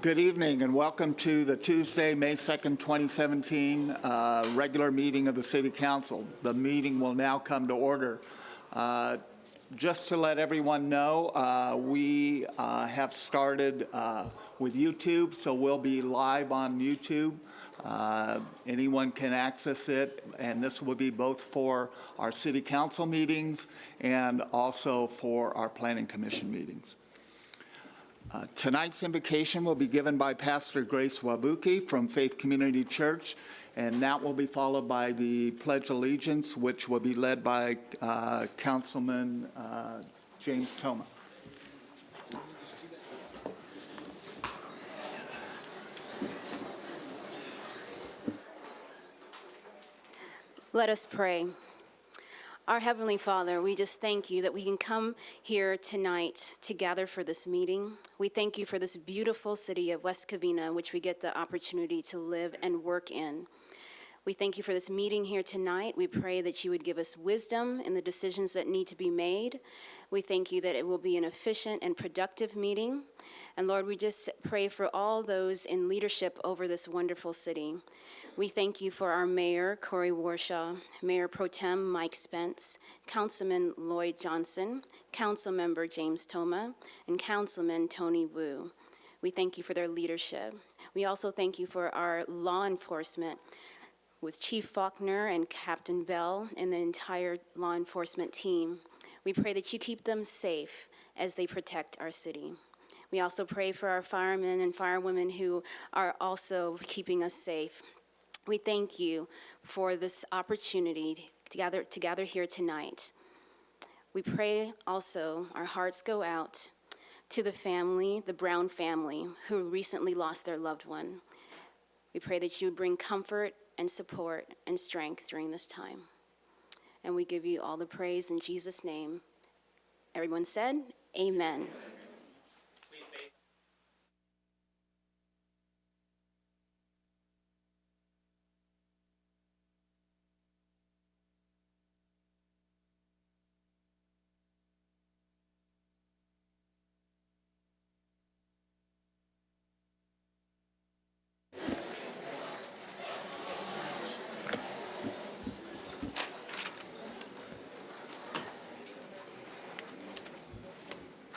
Good evening and welcome to the Tuesday, May 2nd, 2017 regular meeting of the City Council. The meeting will now come to order. Just to let everyone know, we have started with YouTube, so we'll be live on YouTube. Anyone can access it, and this will be both for our City Council meetings and also for our Planning Commission meetings. Tonight's invocation will be given by Pastor Grace Wabuki from Faith Community Church, and that will be followed by the Pledge of Allegiance, which will be led by Councilman James Toma. Let us pray. Our Heavenly Father, we just thank you that we can come here tonight to gather for this meeting. We thank you for this beautiful city of West Covina, which we get the opportunity to live and work in. We thank you for this meeting here tonight. We pray that you would give us wisdom in the decisions that need to be made. We thank you that it will be an efficient and productive meeting. And Lord, we just pray for all those in leadership over this wonderful city. We thank you for our Mayor, Corey Warshaw, Mayor Pro Tem Mike Spence, Councilman Lloyd Johnson, Councilmember James Toma, and Councilman Tony Wu. We thank you for their leadership. We also thank you for our law enforcement with Chief Faulkner and Captain Bell and the entire law enforcement team. We pray that you keep them safe as they protect our city. We also pray for our firemen and firewomen who are also keeping us safe. We thank you for this opportunity to gather here tonight. We pray also, our hearts go out to the family, the Brown family, who recently lost their loved one. We pray that you would bring comfort and support and strength during this time. And we give you all the praise in Jesus' name. Everyone said, amen.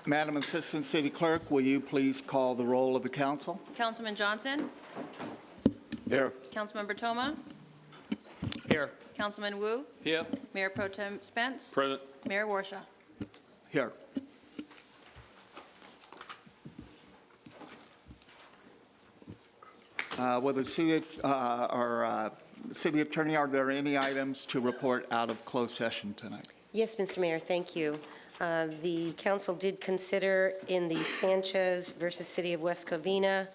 Madam Assistant City Clerk, will you please call the roll of the council? Councilman Johnson? Here. Councilmember Toma? Here. Councilman Wu? Here. Mayor Pro Tem Spence? Present. Mayor Warshaw? Here. Will the city attorney, are there any items to report out of closed session tonight? Yes, Mr. Mayor, thank you. The council did consider in the Sanchez versus City of West Covina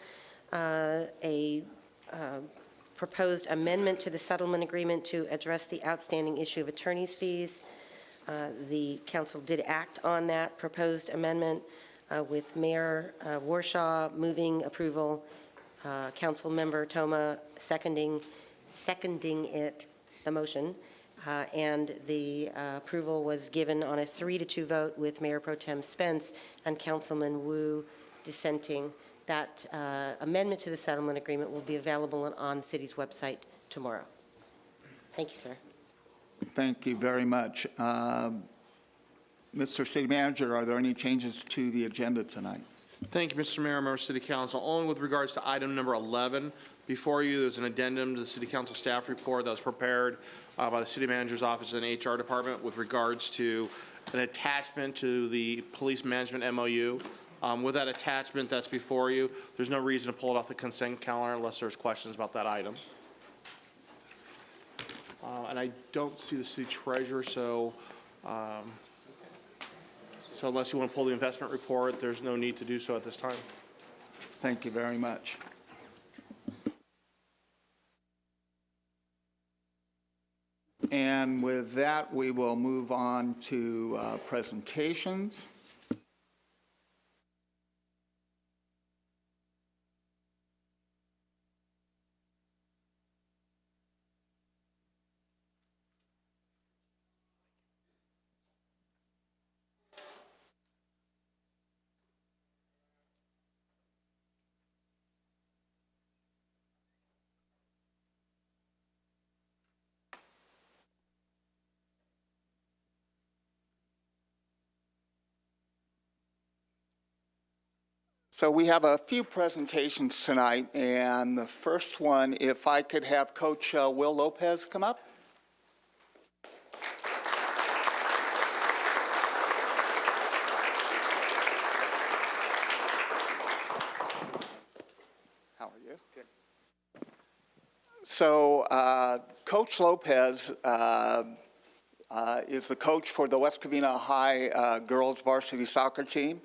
a proposed amendment to the settlement agreement to address the outstanding issue of attorney's fees. The council did act on that proposed amendment with Mayor Warshaw moving approval, Council Member Toma seconding it, the motion. And the approval was given on a 3-2 vote with Mayor Pro Tem Spence and Councilman Wu dissenting. That amendment to the settlement agreement will be available on the city's website tomorrow. Thank you, sir. Thank you very much. Mr. City Manager, are there any changes to the agenda tonight? Thank you, Mr. Mayor, members of City Council. Only with regards to item number 11, before you, there's an addendum to the City Council staff report that was prepared by the City Manager's Office and HR Department with regards to an attachment to the police management MOU. With that attachment that's before you, there's no reason to pull it off the consent calendar unless there's questions about that item. And I don't see the City Treasurer, so unless you want to pull the investment report, there's no need to do so at this time. Thank you very much. And with that, we will move on to presentations. So we have a few presentations tonight, and the first one, if I could have Coach Will Lopez come up. How are you? Good. So Coach Lopez is the coach for the West Covina High girls varsity soccer team.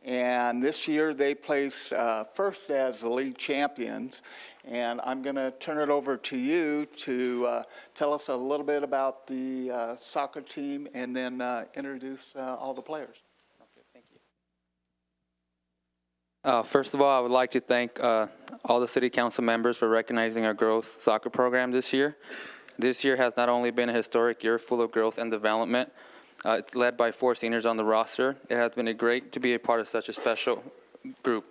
And this year they placed first as the league champions. And I'm going to turn it over to you to tell us a little bit about the soccer team and then introduce all the players. Thank you. First of all, I would like to thank all the city council members for recognizing our girls soccer program this year. This year has not only been a historic year full of growth and development, it's led by 4 seniors on the roster. It has been great to be a part of such a special group.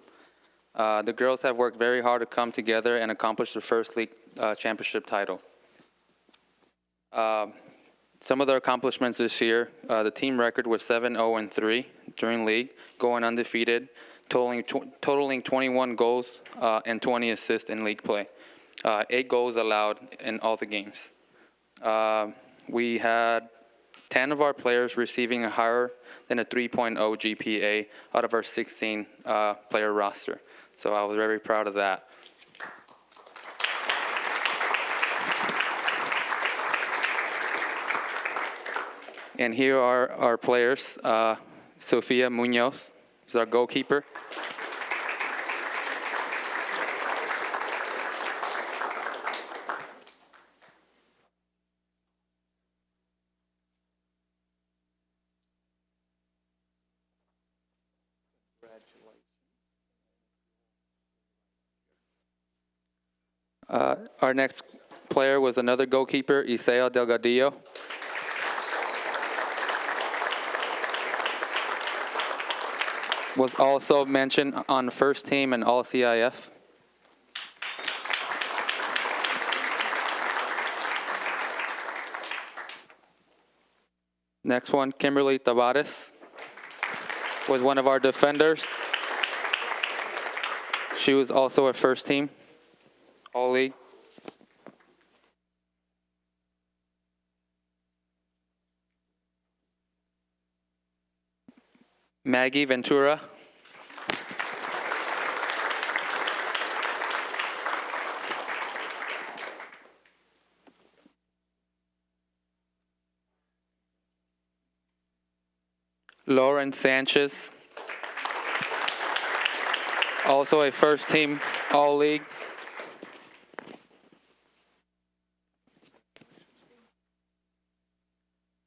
The girls have worked very hard to come together and accomplish their first league championship title. Some of their accomplishments this year, the team record was 7-0-3 during league, going undefeated, totaling 21 goals and 20 assists in league play. 8 goals allowed in all the games. We had 10 of our players receiving a higher than a 3.0 GPA out of our 16 player roster. So I was very proud of that. And here are our players. Sofia Munoz is our goalkeeper. Our next player was another goalkeeper, Isaiah Delgadillo. Was also mentioned on the first team and all CIF. Next one, Kimberly Tavares, was one of our defenders. She was also a first team, all league. Maggie Ventura. Lauren Sanchez, also a first team all-league.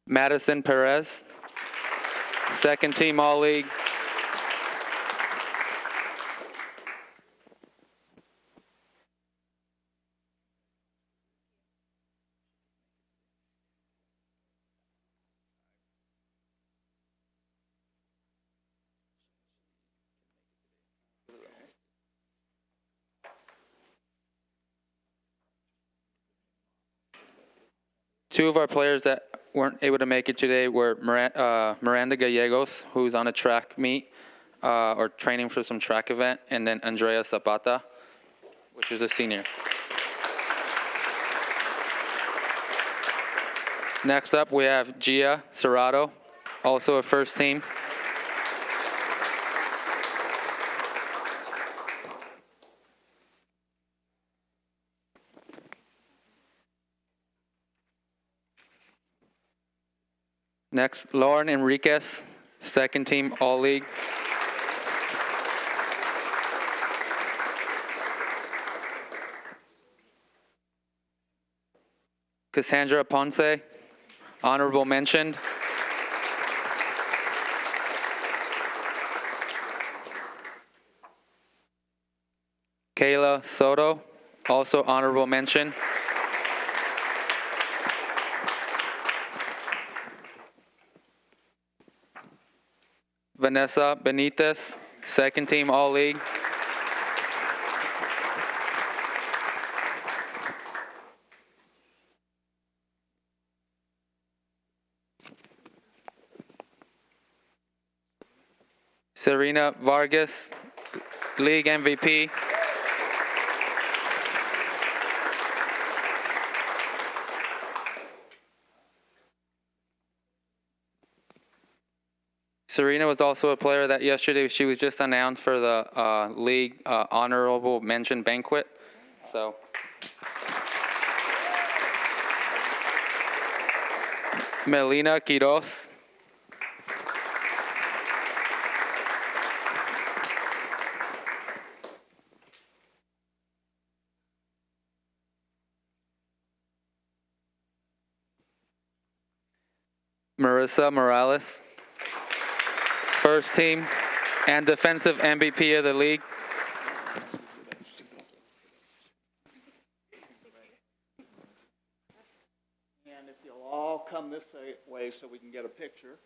Madison Perez, second team all-league. Two of our players that weren't able to make it today were Miranda Gallegos, who's on a track meet or training for some track event, and then Andrea Zapata, which is a senior. Next up, we have Gia Serrato, also a first team. Next, Lauren Enriquez, second team all-league. Cassandra Ponce, honorable mention. Kayla Soto, also honorable mention. Vanessa Benitez, second team all-league. Serena Vargas, League MVP. Serena was also a player that yesterday she was just announced for the league honorable mention banquet. So. Melina Quiroz. Marissa Morales. First team and defensive MVP of the league. And if you'll all come this way so we can get a picture.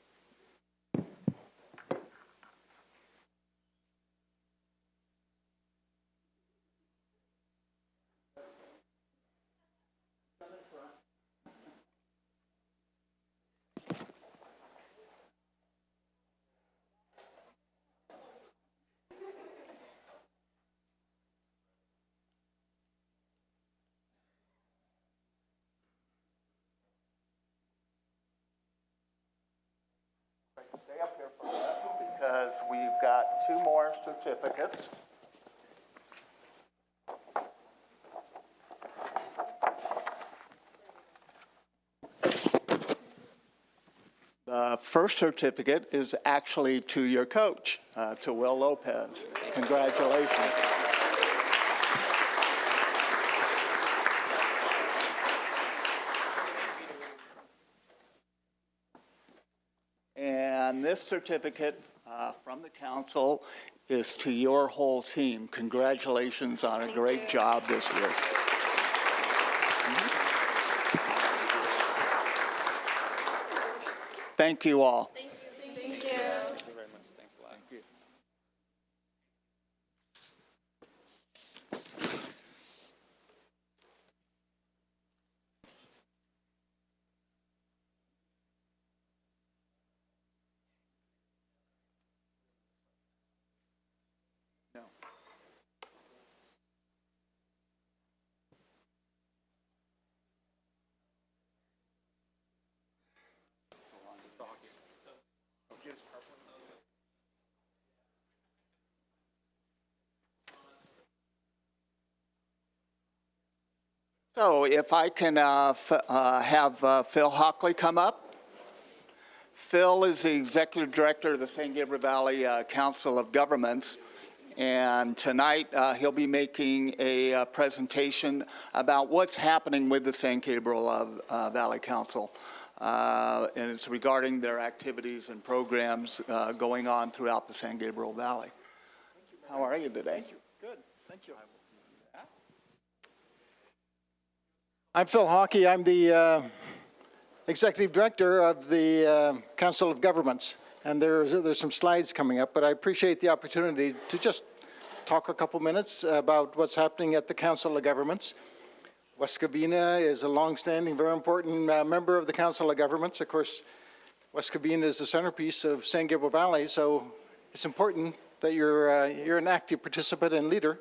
Stay up here for a minute because we've got 2 more certificates. The first certificate is actually to your coach, to Will Lopez. Congratulations. And this certificate from the council is to your whole team. Congratulations on a great job this week. Thank you all. Thank you very much. Thanks a lot. Thank you. No. So if I can have Phil Hockley come up. Phil is the Executive Director of the San Gabriel Valley Council of Governments. And tonight he'll be making a presentation about what's happening with the San Gabriel Valley Council. And it's regarding their activities and programs going on throughout the San Gabriel Valley. How are you today? Thank you. Good. Thank you. I'm Phil Hockey. I'm the Executive Director of the Council of Governments. And there's some slides coming up, but I appreciate the opportunity to just talk a couple minutes about what's happening at the Council of Governments. West Covina is a long-standing, very important member of the Council of Governments. Of course, West Covina is the centerpiece of San Gabriel Valley, so it's important that you're an active participant and leader.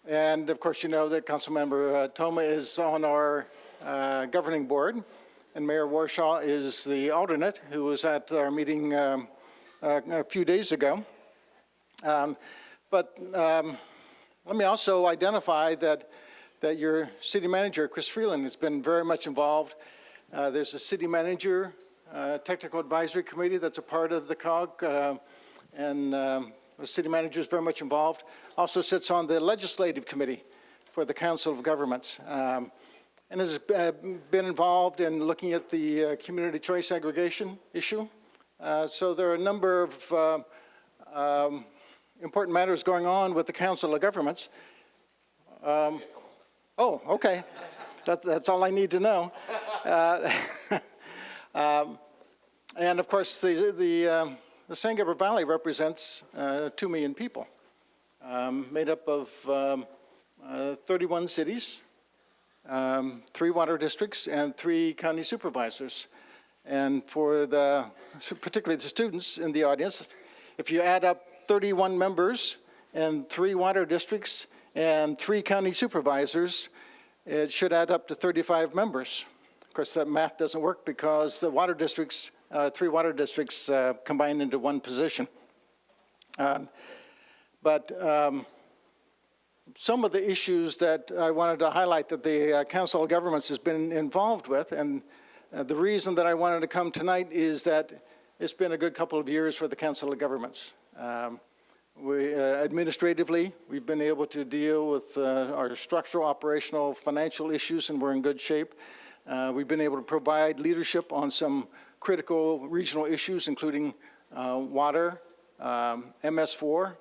And of course, you know that Councilmember Toma is on our governing board, and Mayor Warshaw is the alternate, who was at our meeting a few days ago. But let me also identify that your city manager, Chris Freeland, has been very much involved. There's a city manager technical advisory committee that's a part of the COG, and the city manager is very much involved. Also sits on the legislative committee for the Council of Governments, and has been involved in looking at the community choice aggregation issue. So there are a number of important matters going on with the Council of Governments. Oh, okay. That's all I need to know. And of course, the San Gabriel Valley represents 2 million people, made up of 31 cities, 3 water districts, and 3 county supervisors. And for particularly the students in the audience, if you add up 31 members and 3 water districts and 3 county supervisors, it should add up to 35 members. Of course, that math doesn't work because the water districts, 3 water districts combine into 1 position. But some of the issues that I wanted to highlight that the Council of Governments has been involved with, and the reason that I wanted to come tonight is that it's been a good couple of years for the Council of Governments. Administratively, we've been able to deal with our structural, operational, financial issues, and we're in good shape. We've been able to provide leadership on some critical regional issues, including water, MS4,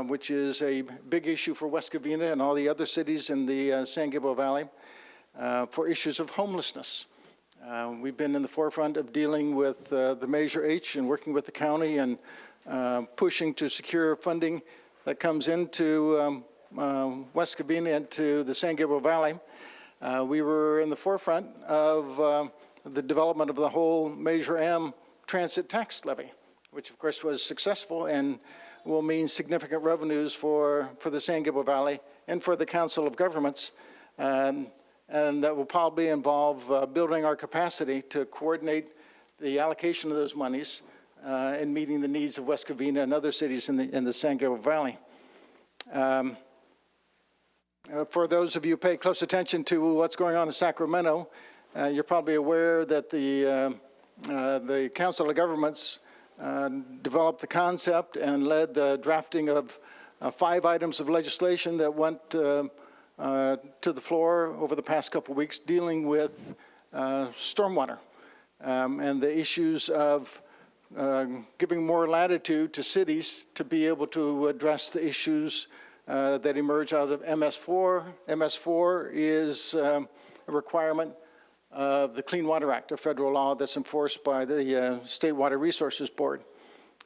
which is a big issue for West Covina and all the other cities in the San Gabriel Valley, for issues of homelessness. We've been in the forefront of dealing with the Measure H and working with the county and pushing to secure funding that comes into West Covina and to the San Gabriel Valley. We were in the forefront of the development of the whole Measure M transit tax levy, which of course was successful and will mean significant revenues for the San Gabriel Valley and for the Council of Governments. And that will probably involve building our capacity to coordinate the allocation of those monies and meeting the needs of West Covina and other cities in the San Gabriel Valley. For those of you who pay close attention to what's going on in Sacramento, you're probably aware that the Council of Governments developed the concept and led the drafting of 5 items of legislation that went to the floor over the past couple of weeks dealing with stormwater and the issues of giving more latitude to cities to be able to address the issues that emerge out of MS4. MS4 is a requirement of the Clean Water Act, a federal law that's enforced by the State Water Resources Board.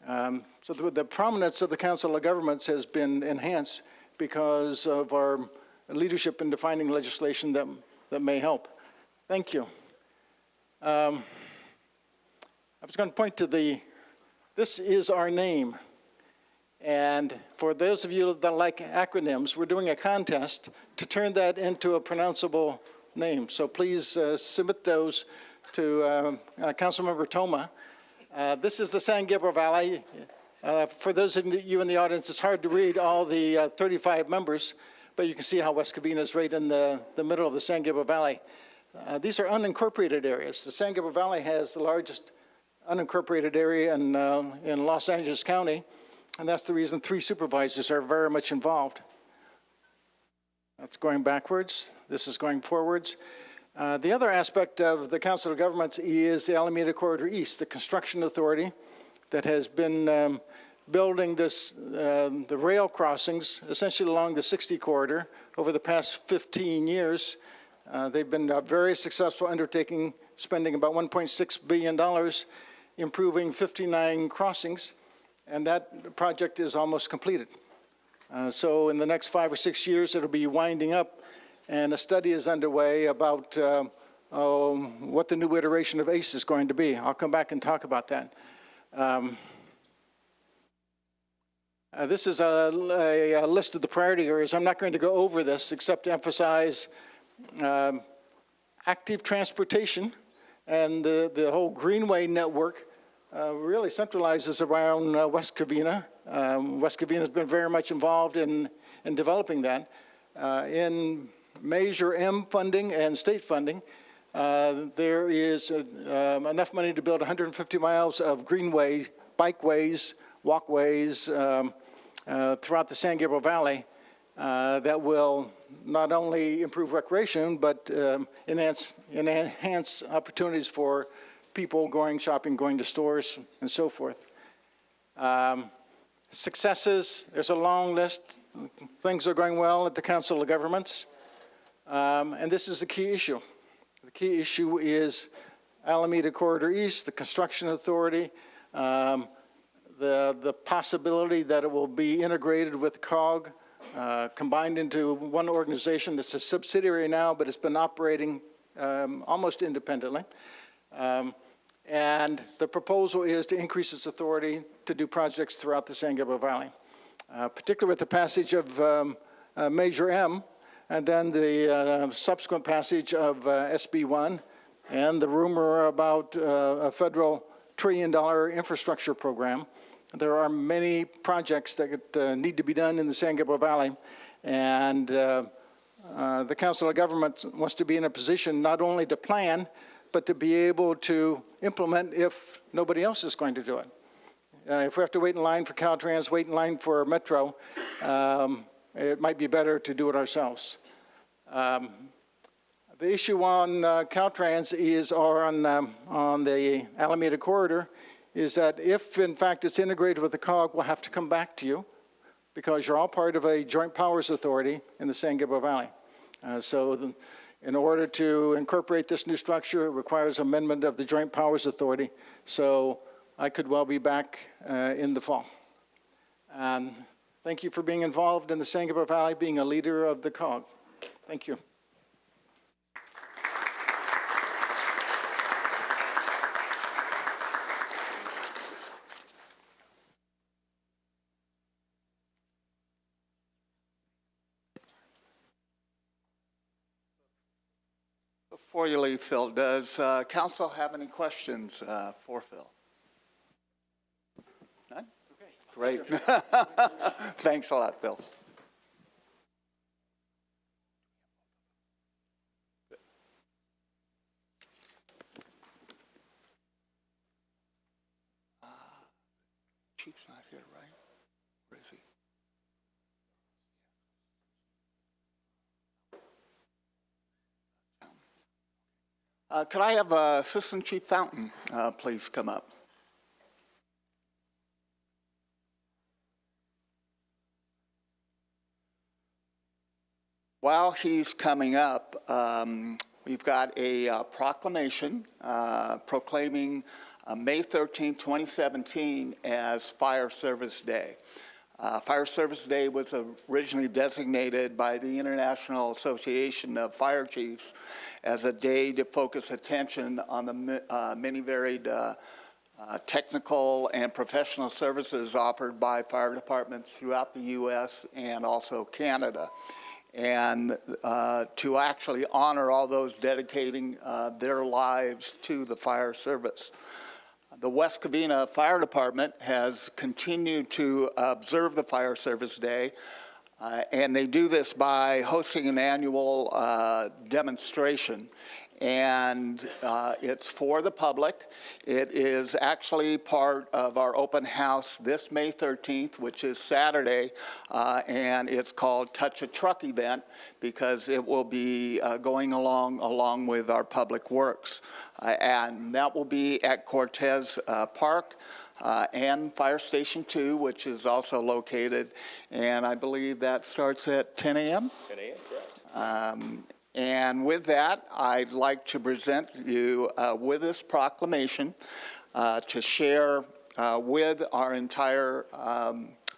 So the prominence of the Council of Governments has been enhanced because of our leadership in defining legislation that may help. Thank you. I was going to point to this is our name. And for those of you that like acronyms, we're doing a contest to turn that into a pronounceable name. So please submit those to Councilmember Toma. This is the San Gabriel Valley. For those of you in the audience, it's hard to read all the 35 members, but you can see how West Covina is right in the middle of the San Gabriel Valley. These are unincorporated areas. The San Gabriel Valley has the largest unincorporated area in Los Angeles County, and that's the reason 3 supervisors are very much involved. That's going backwards. This is going forwards. The other aspect of the Council of Governments is the Alameda Corridor East, the construction authority that has been building the rail crossings essentially along the 60 corridor over the past 15 years. They've been very successful undertaking, spending about $1.6 billion, improving 59 crossings, and that project is almost completed. So in the next 5 or 6 years, it'll be winding up, and a study is underway about what the new iteration of ACE is going to be. I'll come back and talk about that. This is a list of the priority areas. I'm not going to go over this except to emphasize active transportation, and the whole Greenway network really centralizes around West Covina. West Covina has been very much involved in developing that. In Measure M funding and state funding, there is enough money to build 150 miles of greenway, bikeways, walkways throughout the San Gabriel Valley that will not only improve recreation, but enhance opportunities for people going shopping, going to stores, and so forth. Successes, there's a long list. Things are going well at the Council of Governments. And this is the key issue. The key issue is Alameda Corridor East, the construction authority, the possibility that it will be integrated with COG, combined into one organization that's a subsidiary now, but it's been operating almost independently. And the proposal is to increase its authority to do projects throughout the San Gabriel Valley, particularly with the passage of Measure M, and then the subsequent passage of SB1, and the rumor about a federal $1 trillion infrastructure program. There are many projects that need to be done in the San Gabriel Valley, and the Council of Governments wants to be in a position not only to plan, but to be able to implement if nobody else is going to do it. If we have to wait in line for Caltrans, wait in line for Metro, it might be better to do it ourselves. The issue on Caltrans is, or on the Alameda corridor, is that if in fact it's integrated with the COG, we'll have to come back to you because you're all part of a joint powers authority in the San Gabriel Valley. In order to incorporate this new structure, it requires amendment of the Joint Powers Authority. So I could well be back in the fall. Thank you for being involved in the San Gabriel Valley, being a leader of the COG. Thank you. Before you leave, Phil, does council have any questions for Phil? None? Okay. Great. Thanks a lot, Phil. Chief's not here, right? Where is he? Could I have Assistant Chief Fountain please come up? While he's coming up, we've got a proclamation proclaiming May 13, 2017 as Fire Service Day. Fire Service Day was originally designated by the International Association of Fire Chiefs as a day to focus attention on the many varied technical and professional services offered by fire departments throughout the U.S. and also Canada, and to actually honor all those dedicating their lives to the fire service. The West Covina Fire Department has continued to observe the Fire Service Day, and they do this by hosting an annual demonstration. And it's for the public. It is actually part of our open house this May 13th, which is Saturday, and it's called Touch a Truck event because it will be going along with our public works. And that will be at Cortez Park and Fire Station 2, which is also located. And I believe that starts at 10 a.m.? 10 a.m., correct. And with that, I'd like to present you with this proclamation to share with our entire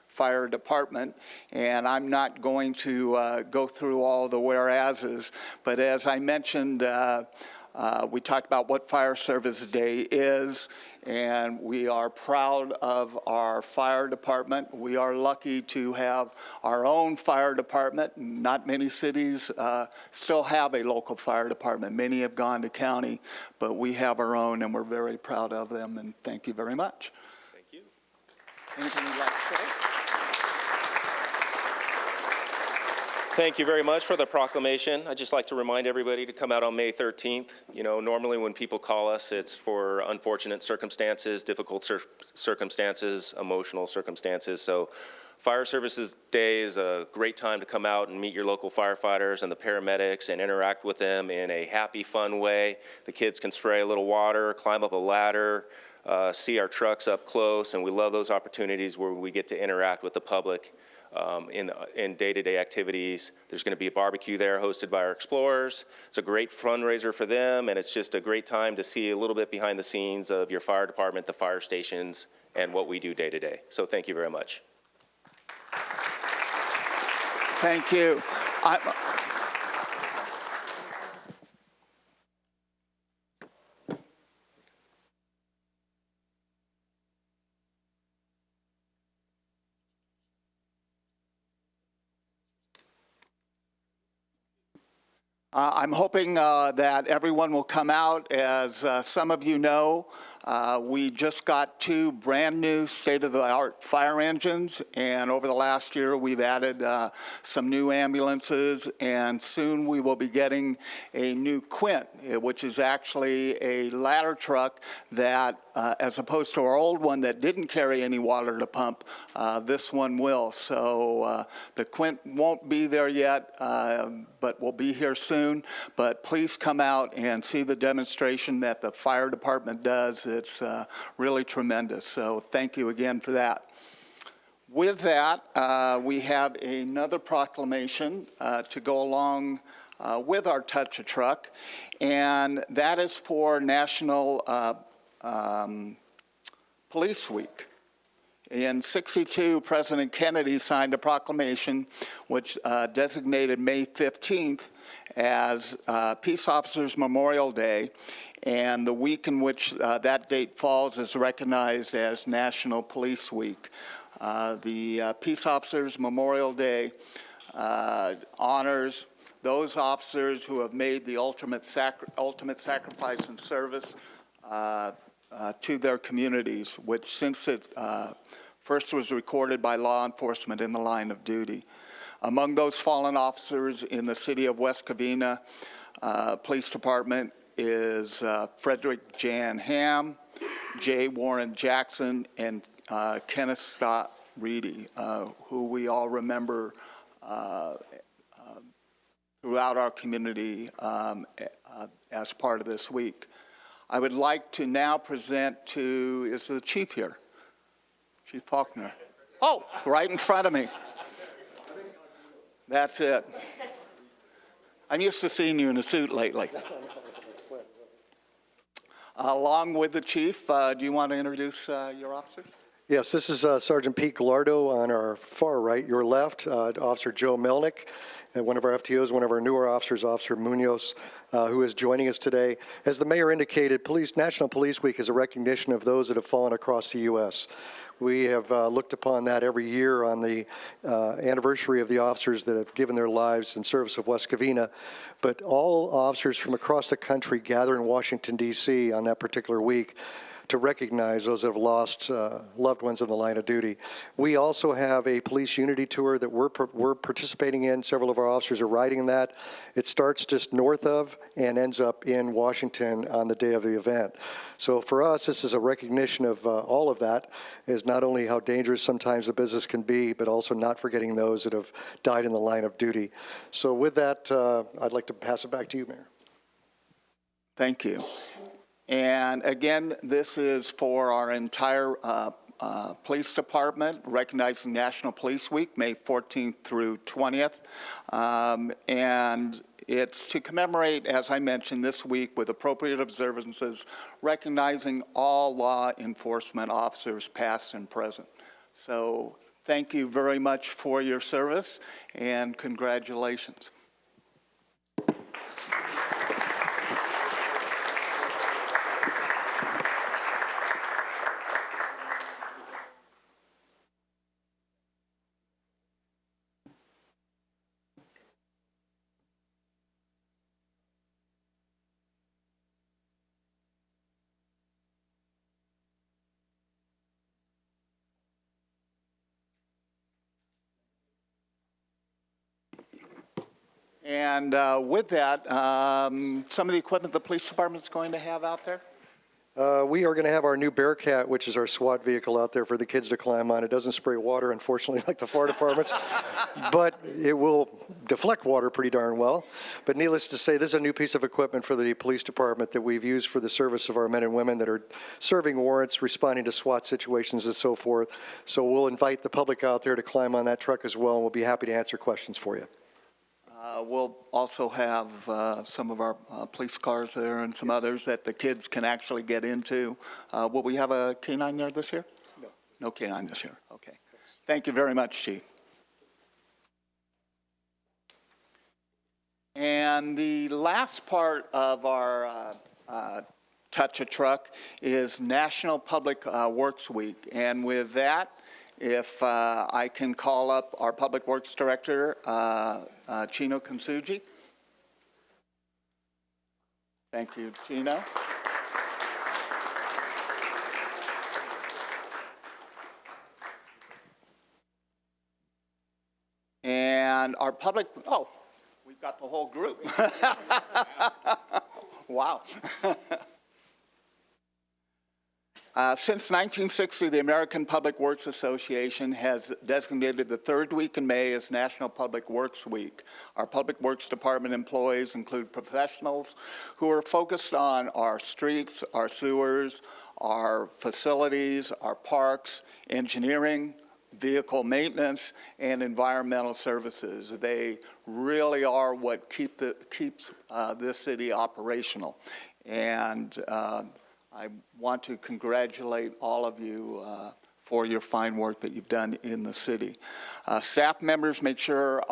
fire department. And I'm not going to go through all the whereases, but as I mentioned, we talked about what Fire Service Day is, and we are proud of our fire department. We are lucky to have our own fire department. Not many cities still have a local fire department. Many have gone to county, but we have our own, and we're very proud of them, and thank you very much. Thank you. Anything you'd like to say? Thank you very much for the proclamation. I'd just like to remind everybody to come out on May 13th. You know, normally when people call us, it's for unfortunate circumstances, difficult circumstances, emotional circumstances. So Fire Services Day is a great time to come out and meet your local firefighters and the paramedics and interact with them in a happy, fun way. The kids can spray a little water, climb up a ladder, see our trucks up close, and we love those opportunities where we get to interact with the public. In day-to-day activities. There's going to be a barbecue there hosted by our explorers. It's a great fundraiser for them, and it's just a great time to see a little bit behind the scenes of your fire department, the fire stations, and what we do day-to-day. So thank you very much. Thank you. I'm hoping that everyone will come out. As some of you know, we just got 2 brand-new state-of-the-art fire engines, and over the last year, we've added some new ambulances, and soon we will be getting a new Quint, which is actually a ladder truck that, as opposed to our old one that didn't carry any water to pump, this one will. So the Quint won't be there yet, but will be here soon. But please come out and see the demonstration that the fire department does. It's really tremendous. So thank you again for that. With that, we have another proclamation to go along with our Touch a Truck, and that is for National Police Week. In '62, President Kennedy signed a proclamation which designated May 15th as Peace Officers Memorial Day, and the week in which that date falls is recognized as National Police Week. The Peace Officers Memorial Day honors those officers who have made the ultimate sacrifice and service to their communities, which since it first was recorded by law enforcement in the line of duty. Among those fallen officers in the city of West Covina Police Department is Frederick Jan Ham, J. Warren Jackson, and Kenneth Scott Reedy, who we all remember throughout our community as part of this week. I would like to now present to, is the chief here? Chief Faulkner. Oh, right in front of me. That's it. I'm used to seeing you in a suit lately. Along with the chief, do you want to introduce your officers? Yes, this is Sergeant Pete Gallardo on our far right, your left, Officer Joe Melnick, and one of our FTOs, one of our newer officers, Officer Munoz, who is joining us today. As the mayor indicated, National Police Week is a recognition of those that have fallen across the U.S. We have looked upon that every year on the anniversary of the officers that have given their lives in service of West Covina. But all officers from across the country gather in Washington, D.C. on that particular week to recognize those that have lost loved ones in the line of duty. We also have a police unity tour that we're participating in. Several of our officers are riding in that. It starts just north of and ends up in Washington on the day of the event. So for us, this is a recognition of all of that, is not only how dangerous sometimes the business can be, but also not forgetting those that have died in the line of duty. So with that, I'd like to pass it back to you, Mayor. Thank you. And again, this is for our entire police department, recognizing National Police Week, May 14th through 20th. And it's to commemorate, as I mentioned, this week with appropriate observances, recognizing all law enforcement officers, past and present. So thank you very much for your service, and congratulations. And with that, some of the equipment the police department is going to have out there? We are going to have our new Bearcat, which is our SWAT vehicle out there for the kids to climb on. It doesn't spray water, unfortunately, like the fire departments, but it will deflect water pretty darn well. But needless to say, this is a new piece of equipment for the police department that we've used for the service of our men and women that are serving warrants, responding to SWAT situations and so forth. So we'll invite the public out there to climb on that truck as well, and we'll be happy to answer questions for you. We'll also have some of our police cars there and some others that the kids can actually get into. Will we have a K-9 there this year? No. No K-9 this year. Okay. Thank you very much, Chief. And the last part of our Touch a Truck is National Public Works Week. And with that, if I can call up our Public Works Director, Chino Kansuji. Thank you, Gino. And our public, oh, we've got the whole group. Wow. Since 1960, the American Public Works Association has designated the third week in May as National Public Works Week. Our Public Works Department employees include professionals who are focused on our streets, our sewers, our facilities, our parks, engineering, vehicle maintenance, and environmental services. They really are what keeps this city operational. And I want to congratulate all of you for your fine work that you've done in the city. Staff members make sure,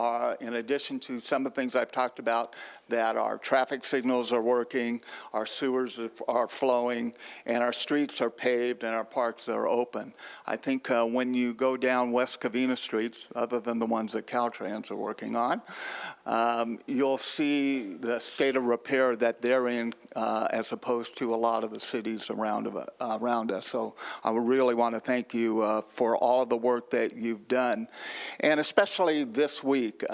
in addition to some of the things I've talked about, that our traffic signals are working, our sewers are flowing, and our streets are paved and our parks are open. I think when you go down West Covina streets, other than the ones that Caltrans are working on, you'll see the state of repair that they're in as opposed to a lot of the cities around us. So I really want to thank you for all of the work that you've done, and especially this week.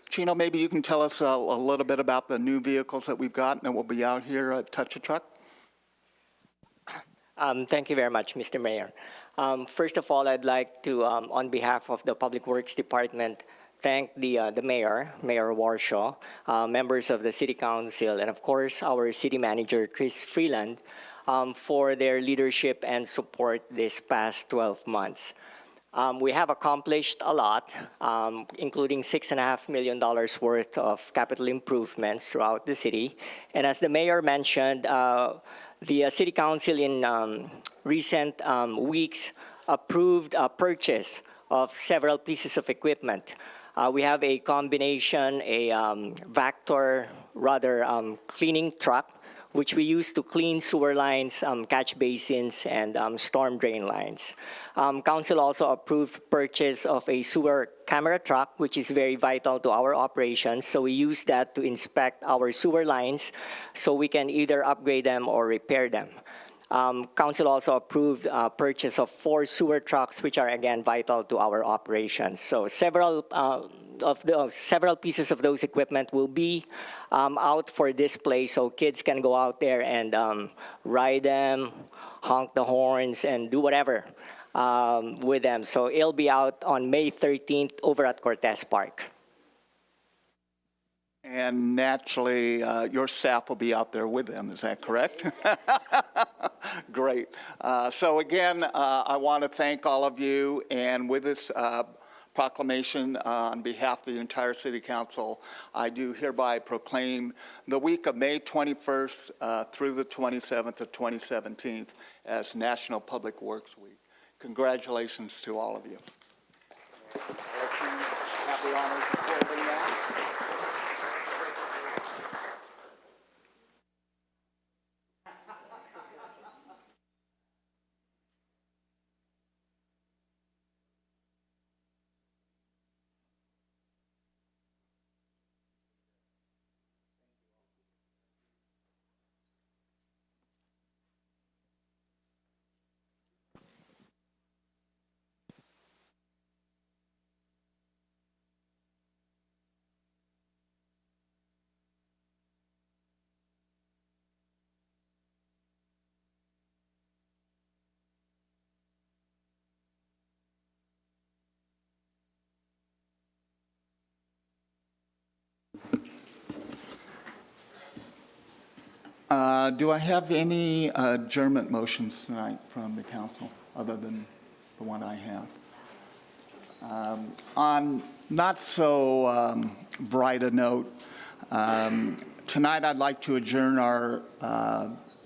Chino, maybe you can tell us a little bit about the new vehicles that we've got and that will be out here at Touch a Truck. Thank you very much, Mr. Mayor. First of all, I'd like to, on behalf of the Public Works Department, thank the mayor, Mayor Warshaw, members of the City Council, and of course our City Manager, Chris Freeland, for their leadership and support this past 12 months. We have accomplished a lot, including $6.5 million worth of capital improvements throughout the city. And as the mayor mentioned, the City Council in recent weeks approved a purchase of several pieces of equipment. We have a combination, a Vector, cleaning truck, which we use to clean sewer lines, catch basins, and storm drain lines. Council also approved purchase of a sewer camera truck, which is very vital to our operations. So we use that to inspect our sewer lines so we can either upgrade them or repair them. Council also approved purchase of 4 sewer trucks, which are again vital to our operations. So several pieces of those equipment will be out for display, so kids can go out there and ride them, honk the horns, and do whatever with them. So it'll be out on May 13th over at Cortez Park. And naturally, your staff will be out there with them, is that correct? Great. So again, I want to thank all of you, and with this proclamation on behalf of the entire City Council, I do hereby proclaim the week of May 21st through the 27th of 2017 as National Public Works Week. Congratulations to all of you. Have the honors of holding that. Do I have any adjournment motions tonight from the council other than the one I have? On not so bright a note, tonight I'd like to adjourn our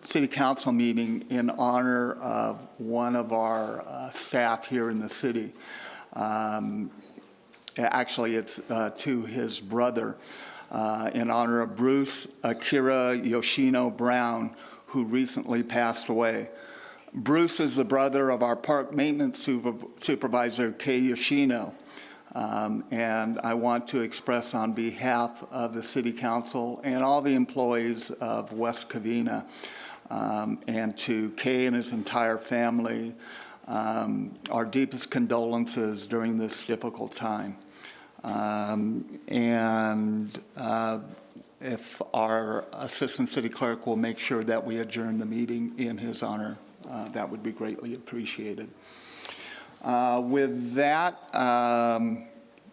city council meeting in honor of one of our staff here in the city. Actually, it's to his brother. In honor of Bruce Akira Yoshino Brown, who recently passed away. Bruce is the brother of our park maintenance supervisor, Kei Yoshino. And I want to express on behalf of the City Council and all the employees of West Covina, and to Kay and his entire family, our deepest condolences during this difficult time. If our Assistant City Clerk will make sure that we adjourn the meeting in his honor, that would be greatly appreciated. With that,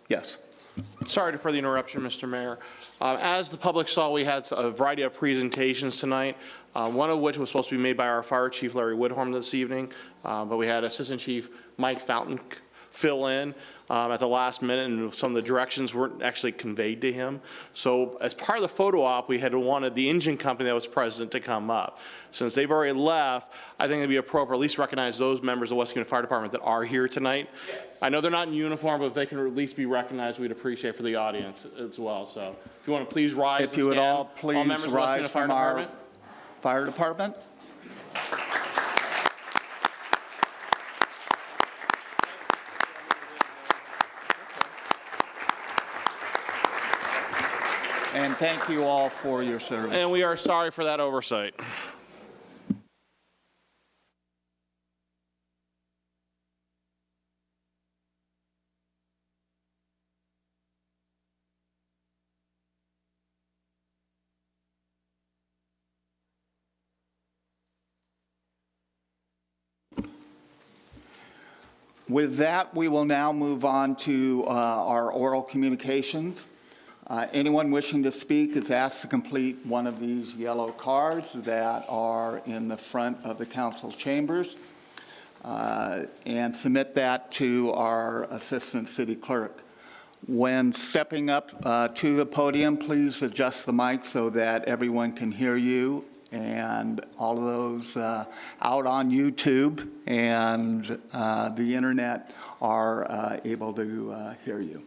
yes. Sorry for the interruption, Mr. Mayor. As the public saw, we had a variety of presentations tonight, one of which was supposed to be made by our Fire Chief, Larry Woodhorn, this evening, but we had Assistant Chief Mike Fountain fill in at the last minute, and some of the directions weren't actually conveyed to him. So as part of the photo op, we had wanted the engine company that was present to come up. Since they've already left, I think it'd be appropriate at least recognize those members of the West Covina Fire Department that are here tonight. Yes. I know they're not in uniform, but if they can at least be recognized, we'd appreciate for the audience as well. So if you want to please rise. If you would all please rise from our fire department. And thank you all for your service. And we are sorry for that oversight. With that, we will now move on to our oral communications. Anyone wishing to speak is asked to complete one of these yellow cards that are in the front of the council chambers and submit that to our Assistant City Clerk. When stepping up to the podium, please adjust the mic so that everyone can hear you, and all of those out on YouTube and the internet are able to hear you.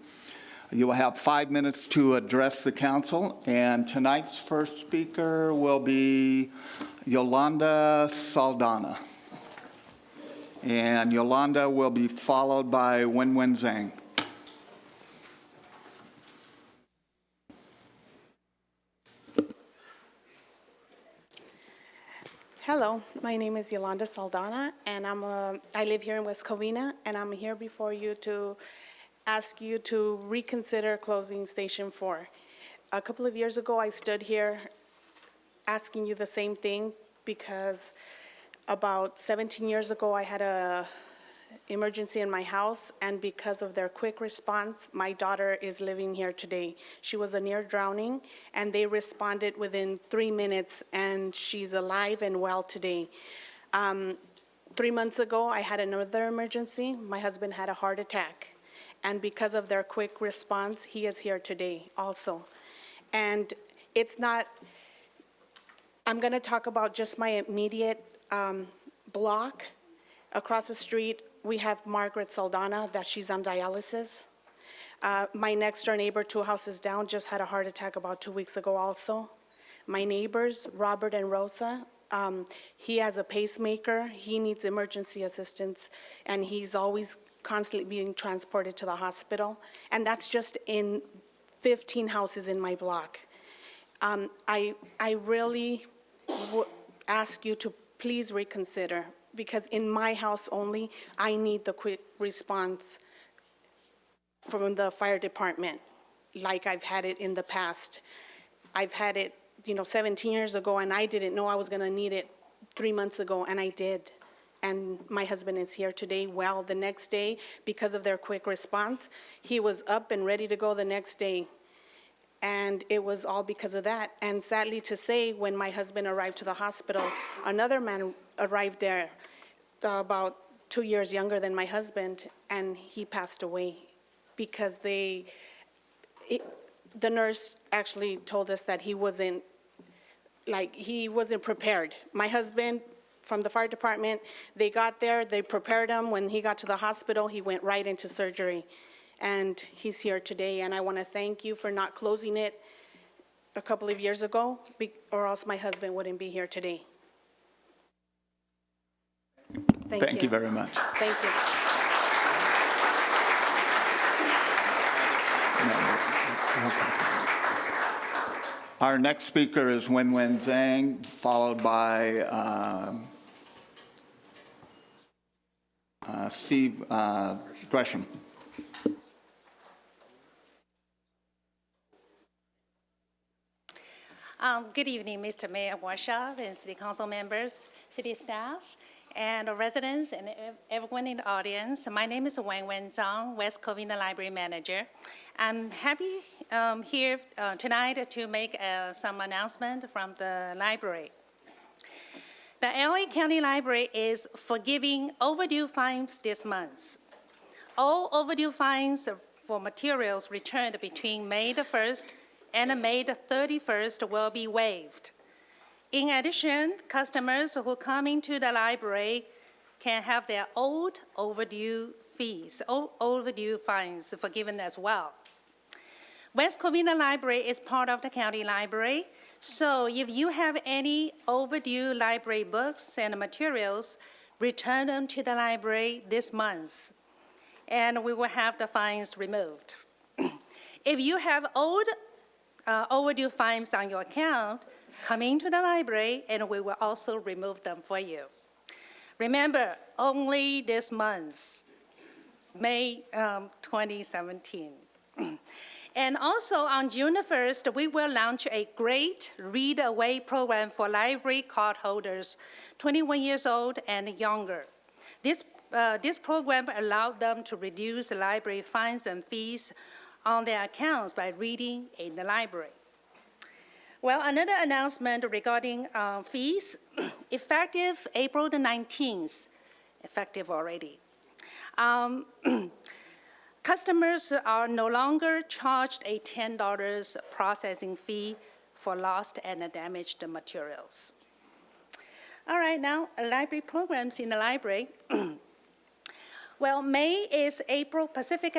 You will have 5 minutes to address the council, and tonight's first speaker will be Yolanda Saldana. And Yolanda will be followed by Wenwen Zhang. Hello, my name is Yolanda Saldana, and I live here in West Covina, and I'm here before you to ask you to reconsider closing Station 4. A couple of years ago, I stood here asking you the same thing because about 17 years ago, I had an emergency in my house, and because of their quick response, my daughter is living here today. She was a near drowning, and they responded within 3 minutes, and she's alive and well today. 3 months ago, I had another emergency. My husband had a heart attack. And because of their quick response, he is here today also. And it's not, I'm going to talk about just my immediate block. Across the street, we have Margaret Saldana, that she's on dialysis. My next door neighbor, 2 houses down, just had a heart attack about 2 weeks ago also. My neighbors, Robert and Rosa, he has a pacemaker. He needs emergency assistance, and he's always constantly being transported to the hospital, and that's just in 15 houses in my block. I really would ask you to please reconsider, because in my house only, I need the quick response from the fire department, like I've had it in the past. I've had it, 17 years ago, and I didn't know I was going to need it 3 months ago, and I did. And my husband is here today. Well, the next day, because of their quick response, he was up and ready to go the next day. And it was all because of that. And sadly to say, when my husband arrived to the hospital, another man arrived there about 2 years younger than my husband, and he passed away because the nurse actually told us that he wasn't prepared. My husband, from the fire department, they got there, they prepared him. When he got to the hospital, he went right into surgery. And he's here today, and I want to thank you for not closing it a couple of years ago, or else my husband wouldn't be here today. Thank you. Thank you very much. Thank you. Our next speaker is Wenwen Zhang, followed by Steve Gresham. Good evening, Mr. Mayor Warshaw and City Council members, city staff, and residents, and everyone in the audience. My name is Wenwen Zhang, West Covina Library Manager. I'm happy here tonight to make some announcement from the library. The LA County Library is forgiving overdue fines this month. All overdue fines for materials returned between May the 1st and May the 31st will be waived. In addition, customers who come into the library can have their old overdue fees, overdue fines forgiven as well. West Covina Library is part of the county library, so if you have any overdue library books and materials, return them to the library this month, and we will have the fines removed. If you have old overdue fines on your account, come into the library and we will also remove them for you. Remember, only this month, May 2017. And also on June the 1st, we will launch a great Read Away program for library card holders 21 years old and younger. This program allowed them to reduce library fines and fees on their accounts by reading in the library. Well, another announcement regarding fees, effective April the 19th, effective already. Customers are no longer charged a $10 processing fee for lost and damaged materials. All right, now library programs in the library. Well, May is April Pacific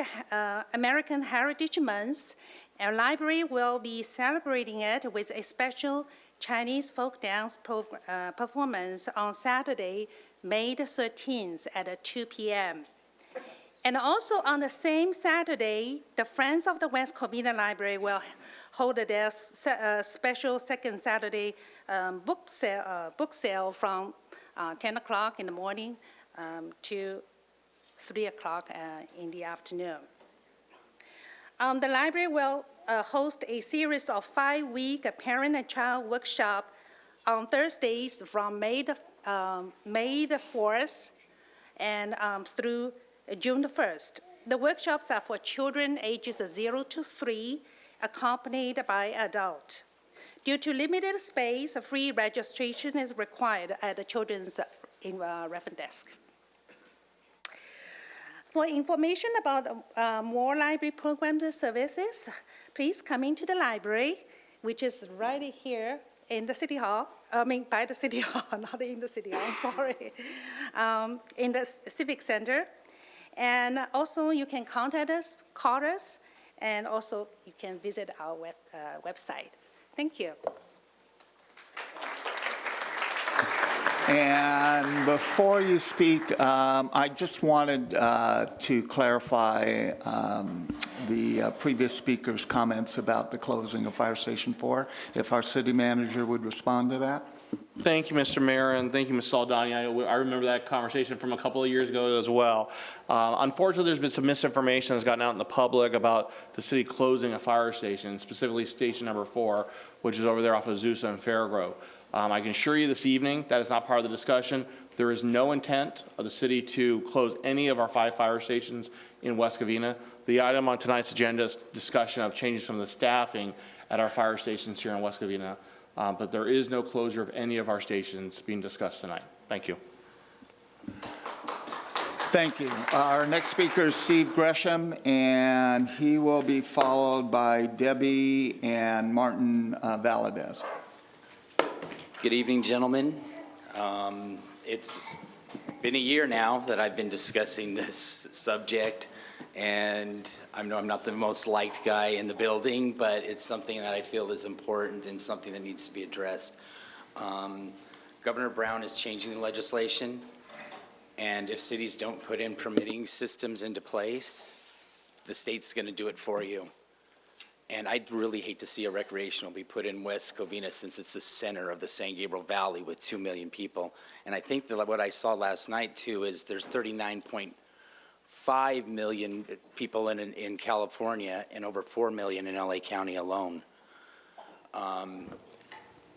American Heritage Month. Our library will be celebrating it with a special Chinese folk dance performance on Saturday, May the 13th at 2 p.m. And also on the same Saturday, the Friends of the West Covina Library will hold their special second Saturday book sale from 10 o'clock in the morning to 3 o'clock in the afternoon. The library will host a series of 5-week parent and child workshop on Thursdays from May the 4th and through June the 1st. The workshops are for children ages 0 to 3, accompanied by adult. Due to limited space, a free registration is required at the children's reference desk. For information about more library programs and services, please come into the library, which is right here in the City Hall. By the City Hall, not in the City Hall, sorry. In the Civic Center. And also you can contact us, call us, and also you can visit our website. Thank you. And before you speak, I just wanted to clarify the previous speaker's comments about the closing of Fire Station 4, if our city manager would respond to that. Thank you, Mr. Mayor, and thank you, Ms. Saldani. I remember that conversation from a couple of years ago as well. Unfortunately, there's been some misinformation that's gotten out in the public about the city closing a fire station, specifically station number 4, which is over there off of Zusa and Fairgrove. I can assure you this evening that is not part of the discussion. There is no intent of the city to close any of our 5 fire stations in West Covina. The item on tonight's agenda is discussion of changing some of the staffing at our fire stations here in West Covina. But there is no closure of any of our stations being discussed tonight. Thank you. Thank you. Our next speaker is Steve Gresham, and he will be followed by Debbie and Martin Valadez. Good evening, gentlemen. It's been a year now that I've been discussing this subject, and I know I'm not the most liked guy in the building, but it's something that I feel is important and something that needs to be addressed. Governor Brown is changing the legislation, and if cities don't put in permitting systems into place, the state's going to do it for you. And I'd really hate to see a recreational be put in West Covina since it's the center of the San Gabriel Valley with 2 million people. And I think that what I saw last night too is there's 39.5 million people in California and over 4 million in LA County alone.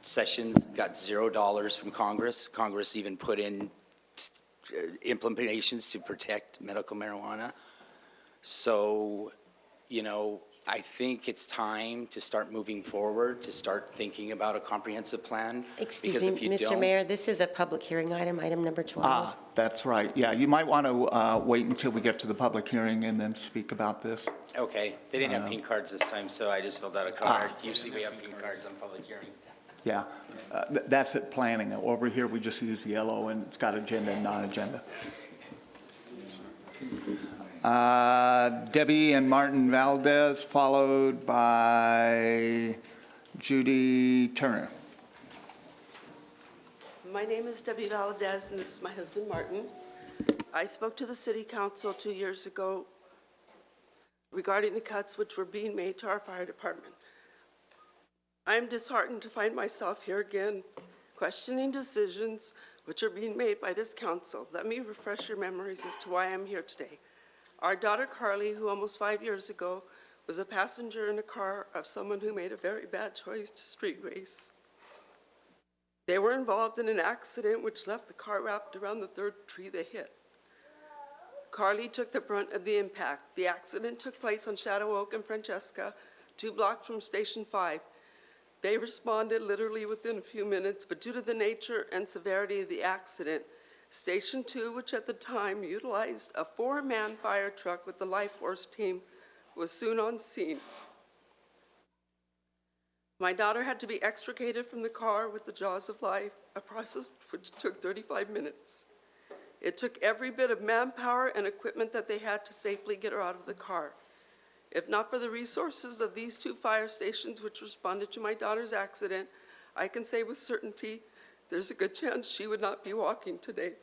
Sessions got $0 from Congress. Congress even put in implementations to protect medical marijuana. So, you know, I think it's time to start moving forward, to start thinking about a comprehensive plan. Excuse Because me, if you Mr. don't- Mayor, this is a public hearing item, item number 12. Ah, that's right. Yeah, you might want to wait until we get to the public hearing and then speak about this. Okay, they didn't have pink cards this time, so I just filled out a card. Usually we have pink cards on public hearing. Yeah, that's at planning. Over here, we just use yellow, and it's got agenda and non-agenda. Debbie and Martin Valdez, followed by Judy Turner. My name is Debbie Valadez, and this is my husband, Martin. I spoke to the city council 2 years ago regarding the cuts which were being made to our fire department. I am disheartened to find myself here again, questioning decisions which are being made by this council. Let me refresh your memories as to why I'm here today. Our daughter Carly, who almost 5 years ago was a passenger in a car of someone who made a very bad choice to street race. They were involved in an accident which left the car wrapped around the third tree they hit. Carly took the brunt of the impact. The accident took place on Shadow Oak and Francesca, 2 blocks from Station 5. They responded literally within a few minutes, but due to the nature and severity of the accident, Station 2, which at the time utilized a 4-man fire truck with the Life Force team, was soon on scene. My daughter had to be extricated from the car with the jaws of life, a process which took 35 minutes. It took every bit of manpower and equipment that they had to safely get her out of the car. If not for the resources of these 2 fire stations which responded to my daughter's accident, I can say with certainty there's a good chance she would not be walking today.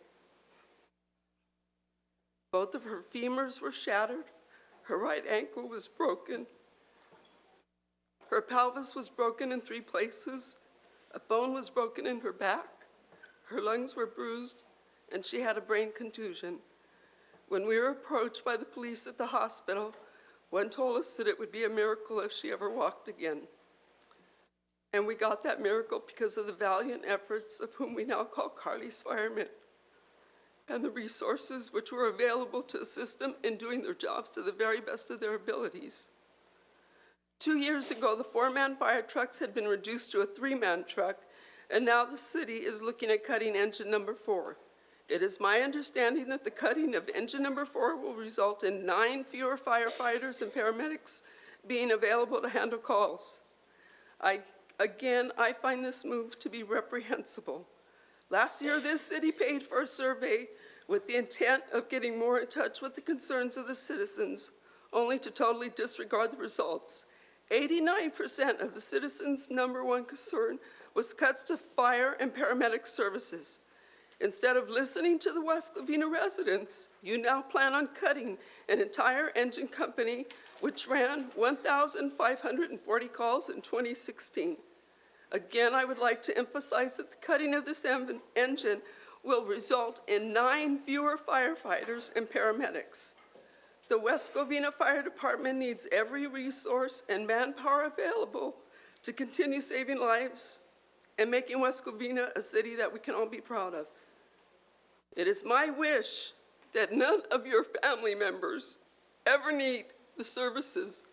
Both of her femurs were shattered, her right ankle was broken, her pelvis was broken in 3 places, a bone was broken in her back, her lungs were bruised, and she had a brain contusion. When we were approached by the police at the hospital, one told us that it would be a miracle if she ever walked again. And we got that miracle because of the valiant efforts of whom we now call Carly's firemen, and the resources which were available to assist them in doing their jobs to the very best of their abilities. 2 years ago, the 4-man fire trucks had been reduced to a 3-man truck, and now the city is looking at cutting engine number 4. It is my understanding that the cutting of engine number 4 will result in 9 fewer firefighters and paramedics being available to handle calls. Again, I find this move to be reprehensible. Last year, this city paid for a survey with the intent of getting more in touch with the concerns of the citizens, only to totally disregard the results. 89% of the citizens' #1 concern was cuts to fire and paramedic services. Instead of listening to the West Covina residents, you now plan on cutting an entire engine company which ran 1,540 calls in 2016. Again, I would like to emphasize that the cutting of this engine will result in 9 fewer firefighters and paramedics. The West Covina Fire Department needs every resource and manpower available to continue saving lives and making West Covina a city that we can all be proud of. It is my wish that none of your family members ever need the services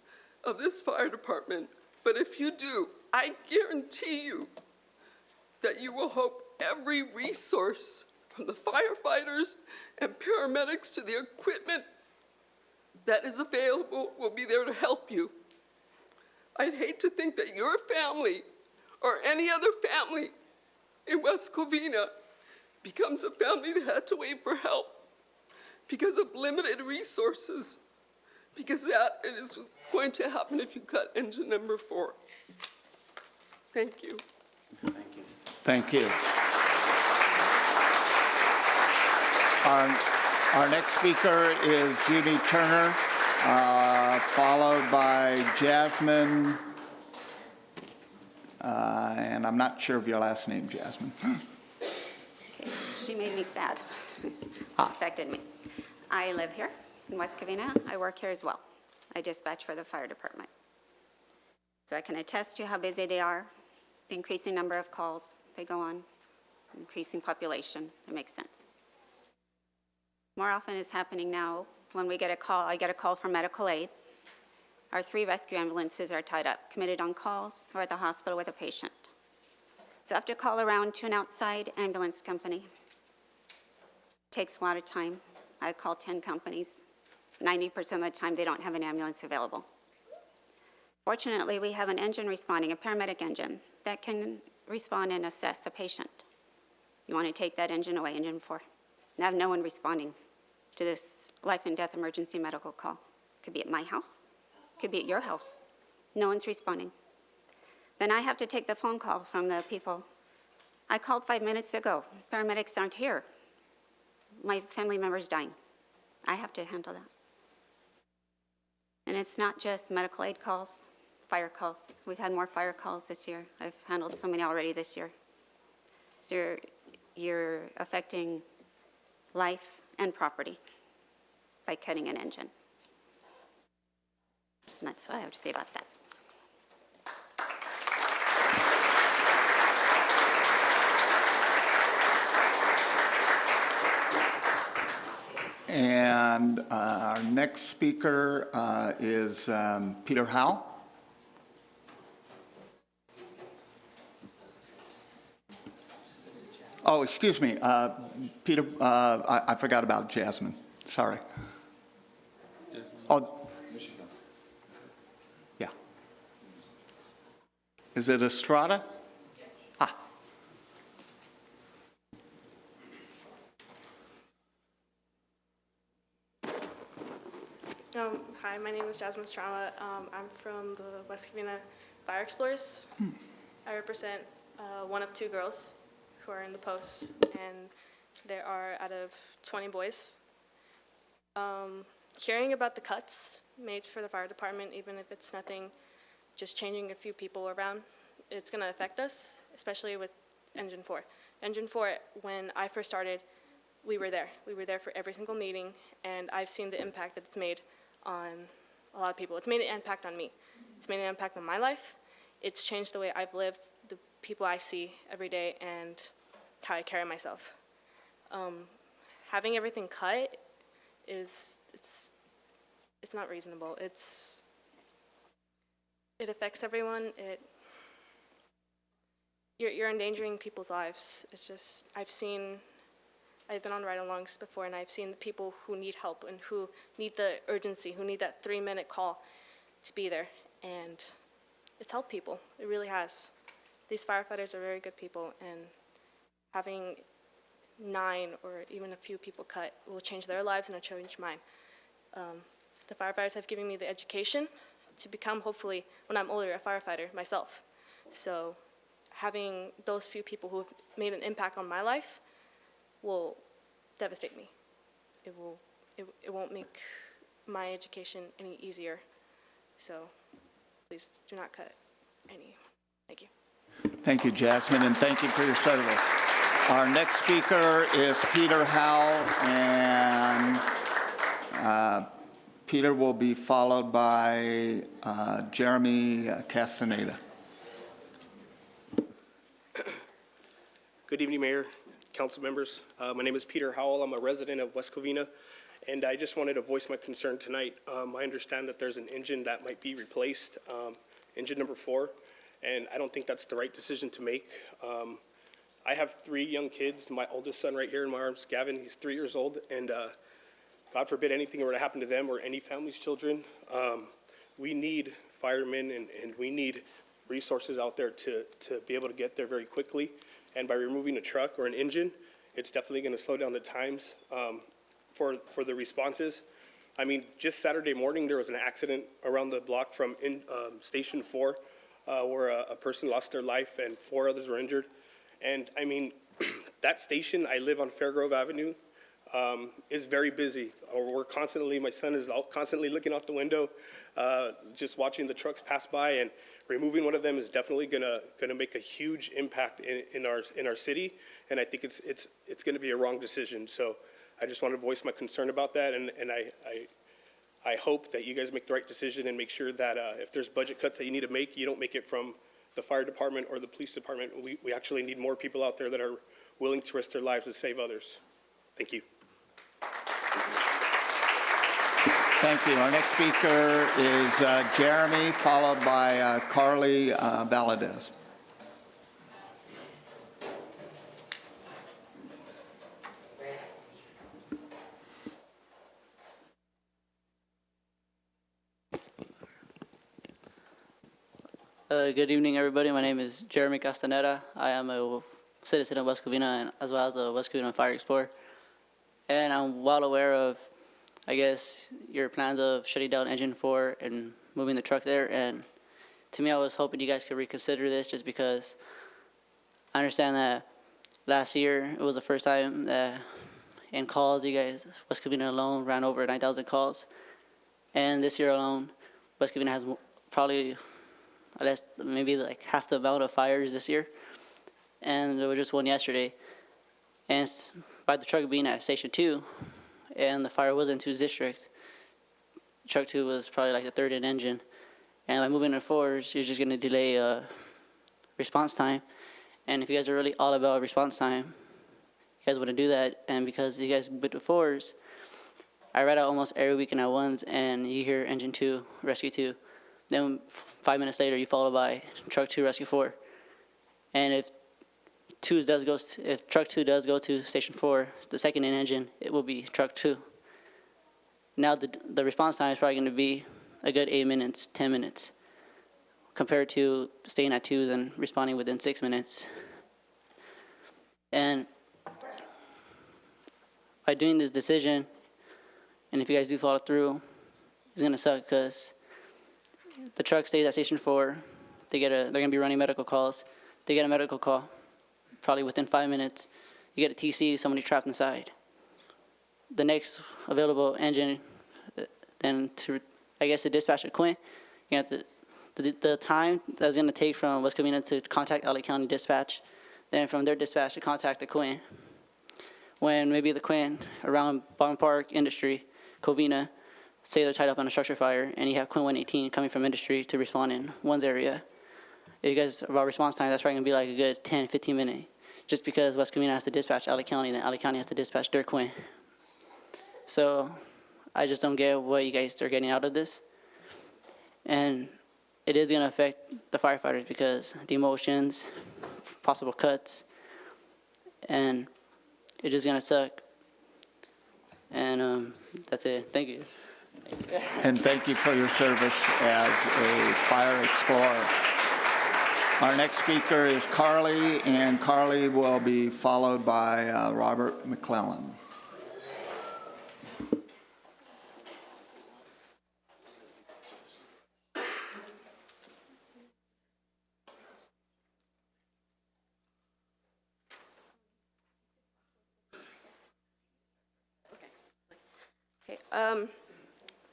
of this fire department, but if you do, I guarantee you that you will hope every resource from the firefighters and paramedics to the equipment that is available will be there to help you. I'd hate to think that your family or any other family in West Covina becomes a family that had to wait for help because of limited resources, because that is going to happen if you cut engine number 4. Thank you. Thank you. Thank you. Our next speaker is Judy Turner, followed by Jasmine, and I'm not sure of your last name, Jasmine. She made me sad. Affected me. I live here in West Covina. I work here as well. I dispatch for the fire department. So I can attest to how busy they are, the increasing number of calls they go on, increasing population. It makes sense. More often is happening now when we get a call. I get a call from medical aid. Our 3 rescue ambulances are tied up, committed on calls, or at the hospital with a patient. So I have to call around to an outside ambulance company. Takes a lot of time. I call 10 companies. 90% of the time, they don't have an ambulance available. Fortunately, we have an engine responding, a paramedic engine, that can respond and assess the patient. You want to take that engine away, engine 4. I have no one responding to this life and death emergency medical call. Could be at my house, could be at your house. No one's responding. Then I have to take the phone call from the people. I called 5 minutes ago. Paramedics aren't here. My family member's dying. I have to handle that. And it's not just medical aid calls, fire calls. We've had more fire calls this year. I've handled so many already this year. So you're affecting life and property by cutting an engine. And that's what I have to say about that. And our next speaker is Peter Howe. Oh, excuse me, Peter, I forgot about Jasmine, sorry. Oh, yeah. Is it Estrada? Yes. Ah. Hi, my name is Jasmine Estrada. I'm from the West Covina Fire Explorers. I represent one of 2 girls who are in the post, and there are out of 20 boys. Hearing about the cuts made for the fire department, even if it's nothing, just changing a few people around, it's going to affect us, especially with Engine 4. Engine 4, when I first started, we were there. We were there for every single meeting, and I've seen the impact that it's made on a lot of people. It's made an impact on me. It's made an impact on my life. It's changed the way I've lived, the people I see every day, and how I carry myself. Having everything cut it's not reasonable. It affects everyone. You're endangering people's lives. It's just, I've been on ride-alongs before, and I've seen the people who need help and who need the urgency, who need that 3-minute call to be there. And it's helped people. It really has. These firefighters are very good people, and having 9 or even a few people cut will change their lives and it'll change mine. The firefighters have given me the education to become, hopefully, when I'm older, a firefighter myself. So having those few people who have made an impact on my life will devastate me. It won't make my education any easier. So please do not cut any. Thank you. Thank you, Jasmine, and thank you for your service. Our next speaker is Peter Howe, and Peter will be followed by Jeremy Castaneda. Good evening, Mayor, council members. My name is Peter Howell. I'm a resident of West Covina, and I just wanted to voice my concern tonight. I understand that there's an engine that might be replaced, engine number 4, and I don't think that's the right decision to make. I have 3 young kids. My oldest son right here in my arms, Gavin, he's 3 years old, and God forbid anything were to happen to them or any family's children. We need firemen and we need resources out there to be able to get there very quickly. And by removing a truck or an engine, it's definitely going to slow down the times for the responses. I mean, just Saturday morning, there was an accident around the block from Station 4 where a person lost their life and 4 others were injured. And I mean, that station, I live on Fairgrove Avenue, is very busy we're constantly, my son is constantly looking out the window, just watching the trucks pass by, and removing one of them is definitely gonna make a huge impact in our city, and I think it's gonna be a wrong decision. So I just want to voice my concern about that, and I hope that you guys make the right decision and make sure that if there's budget cuts that you need to make, you don't make it from the fire department or the police department. We actually need more people out there that are willing to risk their lives to save others. Thank you. Thank you. Our next speaker is Jeremy, followed by Carly Valadez. Good evening, everybody. My name is Jeremy Castaneda. I am a citizen of West Covina and as well as a West Covina Fire Explorer. And I'm well aware of, I guess, your plans of shutting down Engine 4 and moving the truck there. And to me, I was hoping you guys could reconsider this just because I understand that last year it was the first time that in calls, you guys, West Covina alone ran over 9,000 calls. And this year alone, West Covina has probably maybe like half the amount of fires this year, and there was just one yesterday. And by the truck being at Station 2, and the fire was in 2's district, truck 2 was probably like the third in engine. And by moving to 4s, you're just going to delay response time. And if you guys are really all about response time, you guys want to do that. And because you guys with the 4s, I ride out almost every weekend at 1s, and you hear Engine 2, Rescue 2. Then 5 minutes later, you followed by Truck 2, Rescue 4. And if Truck 2 does go to Station 4, the second in engine, it will be Truck 2. Now the response time is probably going to be a good 8 minutes, 10 minutes, compared to staying at 2s and responding within 6 minutes. And by doing this decision, and if you guys do follow through, it's going to suck because the truck stays at Station 4. They're going to be running medical calls. They get a medical call. Probably within 5 minutes, you get a TC, somebody trapped inside. The next available engine, then to dispatch a Quinn, you have to, the time that's going to take from West Covina to contact LA County Dispatch, then from their dispatch to contact the Quinn. When maybe the Quinn around Bond Park, Industry, Covina, say they're tied up on a structure fire, and you have Quinn 118 coming from Industry to respond in one's area. If you guys about response time, that's probably going to be like a good 10, 15 minutes, just because West Covina has to dispatch LA County, and then LA County has to dispatch their Quinn. So I just don't get what you guys are getting out of this. And it is going to affect the firefighters because demotions, possible cuts, and it's just going to suck. And that's it. Thank you. And thank you for your service as a fire explorer. Our next speaker is Carly, and Carly will be followed by Robert McClellan.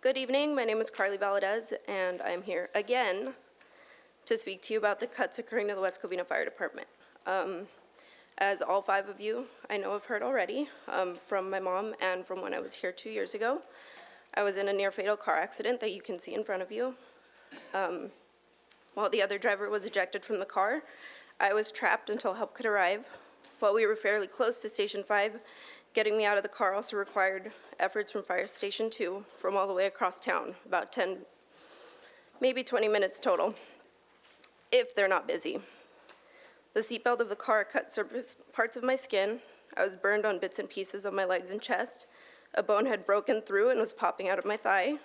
Good evening. My name is Carly Valadez, and I'm here again to speak to you about the cuts occurring to the West Covina Fire Department. As all 5 of you I know have heard already, from my mom and from when I was here 2 years ago, I was in a near-fatal car accident that you can see in front of you. While the other driver was ejected from the car, I was trapped until help could arrive. While we were fairly close to Station 5, getting me out of the car also required efforts from Fire Station 2 from all the way across town, about 10, maybe 20 minutes total, if they're not busy. The seatbelt of the car cut surface parts of my skin. I was burned on bits and pieces of my legs and chest. A bone had broken through and was popping out of my thigh.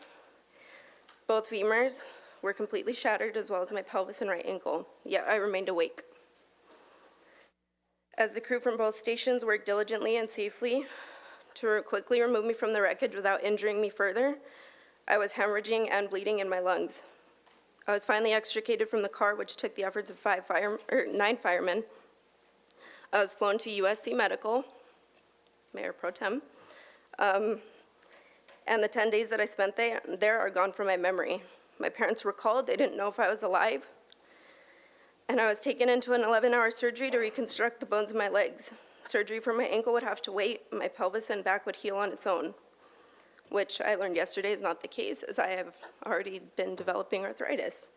Both femurs were completely shattered, as well as my pelvis and right ankle, yet I remained awake. As the crew from both stations worked diligently and safely to quickly remove me from the wreckage without injuring me further, I was hemorrhaging and bleeding in my lungs. I was finally extricated from the car, which took the efforts of 9 firemen. I was flown to USC Medical, Mayor Pro Tem, and the 10 days that I spent there are gone from my memory. My parents were called, they didn't know if I was alive, and I was taken into an 11-hour surgery to reconstruct the bones of my legs. Surgery for my ankle would have to wait, my pelvis and back would heal on its own, which I learned yesterday is not the case, as I have already been developing arthritis.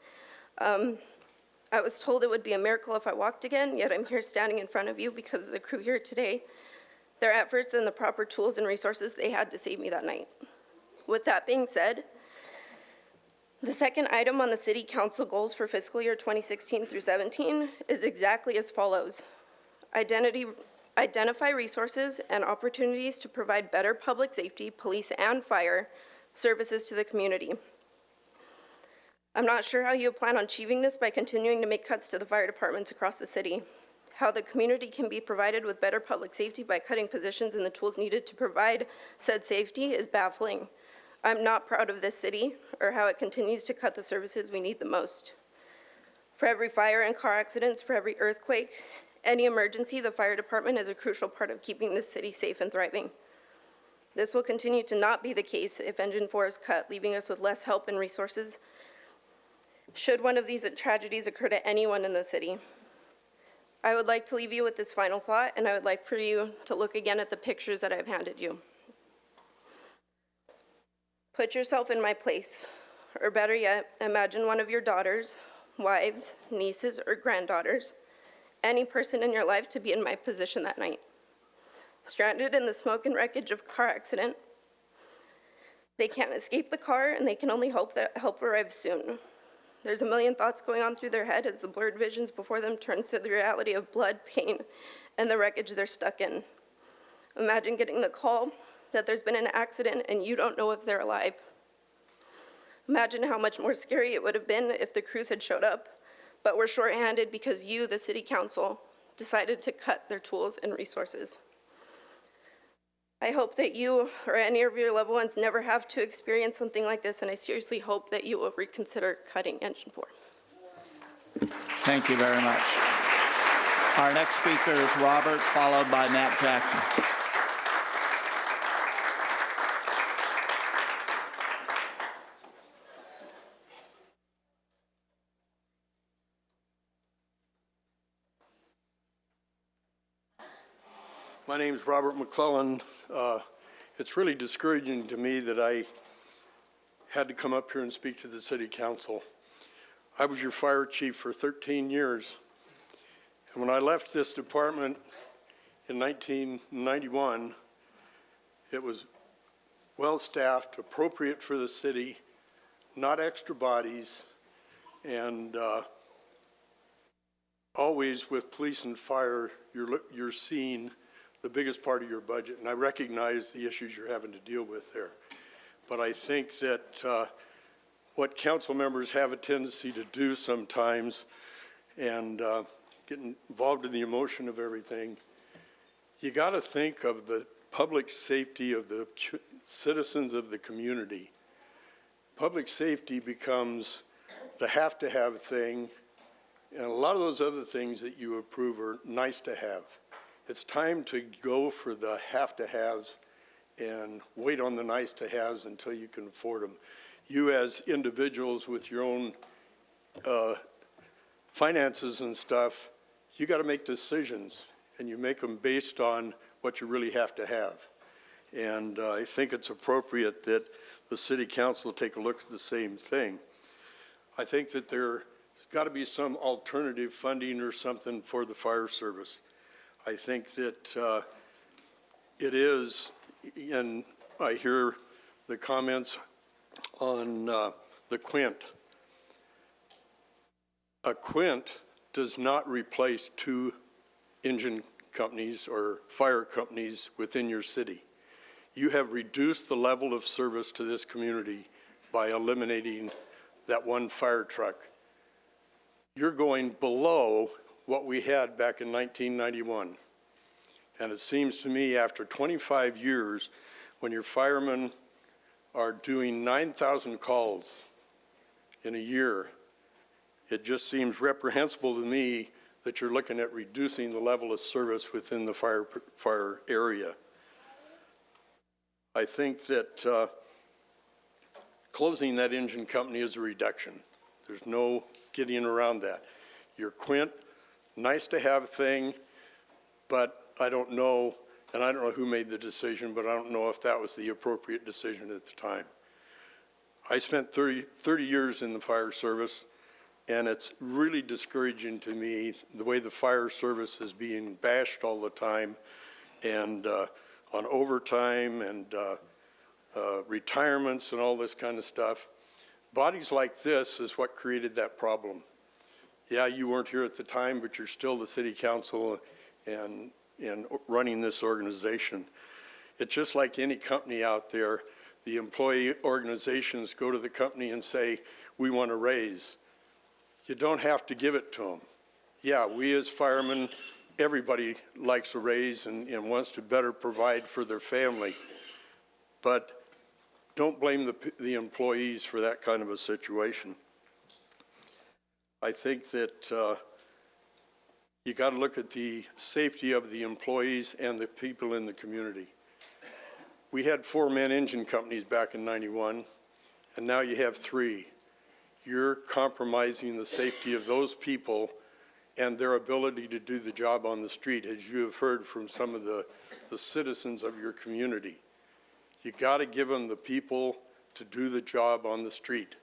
I was told it would be a miracle if I walked again, yet I'm here standing in front of you because of the crew here today, their efforts and the proper tools and resources they had to save me that night. With that being said, the second item on the City Council goals for fiscal year 2016 through 17 is exactly as follows. Identify resources and opportunities to provide better public safety, police, and fire services to the community. I'm not sure how you plan on achieving this by continuing to make cuts to the fire departments across the city. How the community can be provided with better public safety by cutting positions and the tools needed to provide said safety is baffling. I'm not proud of this city or how it continues to cut the services we need the most. For every fire and car accidents, for every earthquake, any emergency, the fire department is a crucial part of keeping this city safe and thriving. This will continue to not be the case if Engine 4 is cut, leaving us with less help and resources should one of these tragedies occur to anyone in the city. I would like to leave you with this final thought, and I would like for you to look again at the pictures that I've handed you. Put yourself in my place, or better yet, imagine one of your daughters, wives, nieces, or granddaughters, any person in your life to be in my position that night. Stranded in the smoke and wreckage of a car accident, they can't escape the car, and they can only hope that help arrives soon. There's a million thoughts going on through their head as the blurred visions before them turn to the reality of blood, pain, and the wreckage they're stuck in. Imagine getting the call that there's been an accident and you don't know if they're alive. Imagine how much more scary it would have been if the crews had showed up, but were shorthanded because you, the city council, decided to cut their tools and resources. I hope that you or any of your loved ones never have to experience something like this, and I seriously hope that you will reconsider cutting Engine 4. Thank you very much. Our next speaker is Robert, followed by Matt Jackson. My name is Robert McClellan. It's really discouraging to me that I had to come up here and speak to the City Council. I was your fire chief for 13 years, and when I left this department in 1991, it was well-staffed, appropriate for the city, not extra bodies, and always with police and fire, you're seeing the biggest part of your budget, and I recognize the issues you're having to deal with there. But I think that what council members have a tendency to do sometimes and get involved in the emotion of everything, you got to think of the public safety of the citizens of the community. Public safety becomes the have-to-have thing, and a lot of those other things that you approve are nice to have. It's time to go for the have-to-haves and wait on the nice-to-haves until you can afford them. You as individuals with your own finances and stuff, you got to make decisions, and you make them based on what you really have to have. And I think it's appropriate that the City Council take a look at the same thing. I think that there's got to be some alternative funding or something for the fire service. I think that it is, and I hear the comments on the quint. A quint does not replace two engine companies or fire companies within your city. You have reduced the level of service to this community by eliminating that one fire truck. You're going below what we had back in 1991. And it seems to me after 25 years, when your firemen are doing 9,000 calls in a year, it just seems reprehensible to me that you're looking at reducing the level of service within the fire area. I think that Closing that engine company is a reduction. There's no getting around that. Your Quint, nice to have thing, but I don't know, and I don't know who made the decision, but I don't know if that was the appropriate decision at the time. I spent 30 years in the fire service, and it's really discouraging to me the way the fire service is being bashed all the time, and on overtime and retirements and all this kind of stuff. Bodies like this is what created that problem. Yeah, you weren't here at the time, but you're still the city council and running this organization. It's just like any company out there. The employee organizations go to the company and say, we want a raise. You don't have to give it to them. Yeah, we as firemen, everybody likes a raise and wants to better provide for their family. But don't blame the employees for that kind of a situation. I think that you got to look at the safety of the employees and the people in the community. We had 4-man engine companies back in '91, and now you have 3. You're compromising the safety of those people and their ability to do the job on the street, as you have heard from some of the citizens of your community. You got to give them the people to do the job on the street.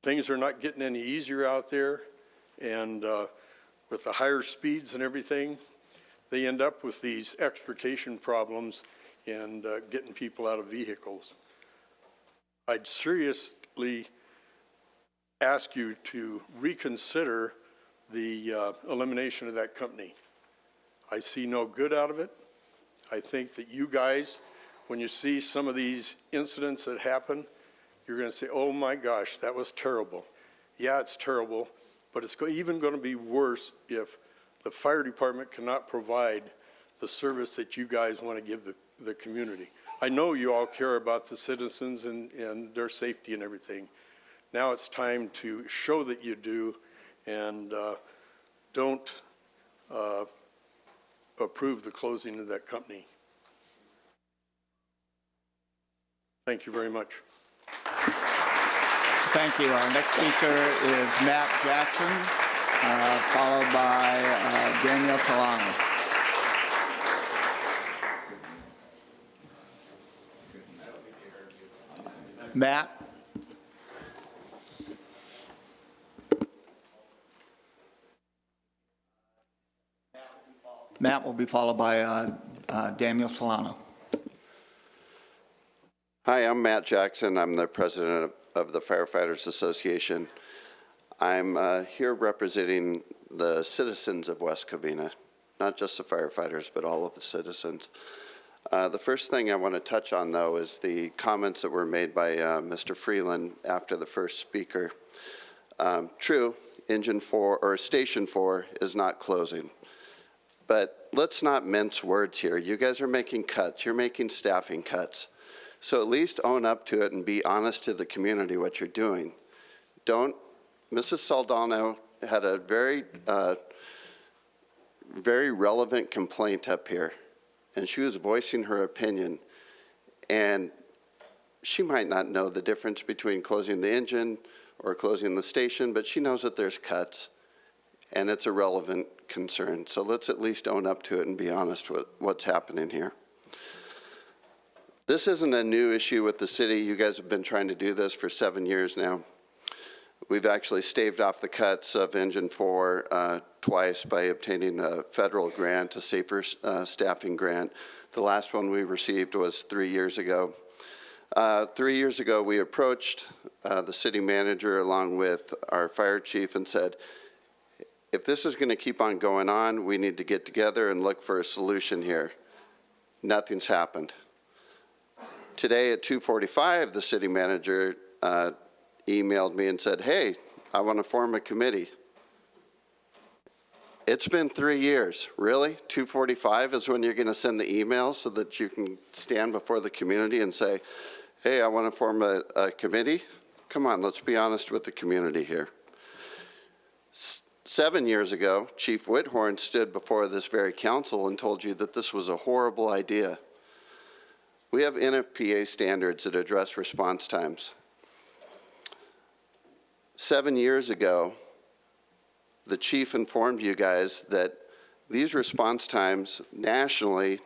Things are not getting any easier out there, and with the higher speeds and everything, they end up with these extrication problems and getting people out of vehicles. I'd seriously ask you to reconsider the elimination of that company. I see no good out of it. I think that you guys, when you see some of these incidents that happen, you're going to say, oh my gosh, that was terrible. Yeah, it's terrible, but it's even going to be worse if the fire department cannot provide the service that you guys want to give the community. I know you all care about the citizens and their safety and everything. Now it's time to show that you do, and don't approve the closing of that company. Thank you very much. Thank you. Our next speaker is Matt Jackson, followed by Daniel Solano. Matt? Matt will be followed by Daniel Solano. Hi, I'm Matt Jackson. I'm the president of the Firefighters Association. I'm here representing the citizens of West Covina, not just the firefighters, but all of the citizens. The first thing I want to touch on, though, is the comments that were made by Mr. Freeland after the first speaker. True, Engine 4 or Station 4 is not closing. But let's not mince words here. You guys are making cuts. You're making staffing cuts. So at least own up to it and be honest to the community what you're doing. Don't, Mrs. Saldana had a very relevant complaint up here, and she was voicing her opinion. And she might not know the difference between closing the engine or closing the station, but she knows that there's cuts, and it's a relevant concern. So let's at least own up to it and be honest with what's happening here. This isn't a new issue with the city. You guys have been trying to do this for 7 years now. We've actually staved off the cuts of Engine 4 twice by obtaining a federal grant, a safer staffing grant. The last one we received was 3 years ago. 3 years ago, we approached the city manager along with our fire chief and said, if this is going to keep on going on, we need to get together and look for a solution here. Nothing's happened. Today at 2:45, the city manager emailed me and said, hey, I want to form a committee. It's been 3 years. Really? 2:45 is when you're going to send the email so that you can stand before the community and say, hey, I want to form a committee? Come on, let's be honest with the community here. 7 years ago, Chief Whithorn stood before this very council and told you that this was a horrible idea. We have NFPA standards that address response times. 7 years ago, the chief informed you guys that these response times nationally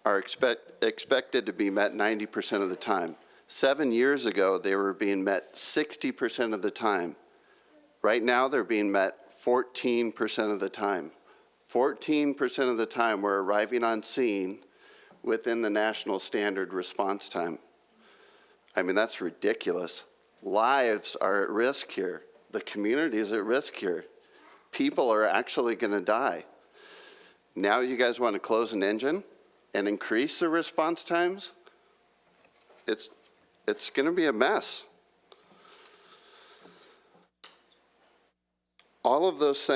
are expected to be met 90% of the time. 7 years ago, they were being met 60% of the time. Right now, they're being met 14% of the time. 14% of the time, we're arriving on scene within the national standard response time. I mean, that's ridiculous. Lives are at risk here. The community is at risk here. People are actually going to die. Now you guys want to close an engine and increase the response times? It's going to be a mess. All of those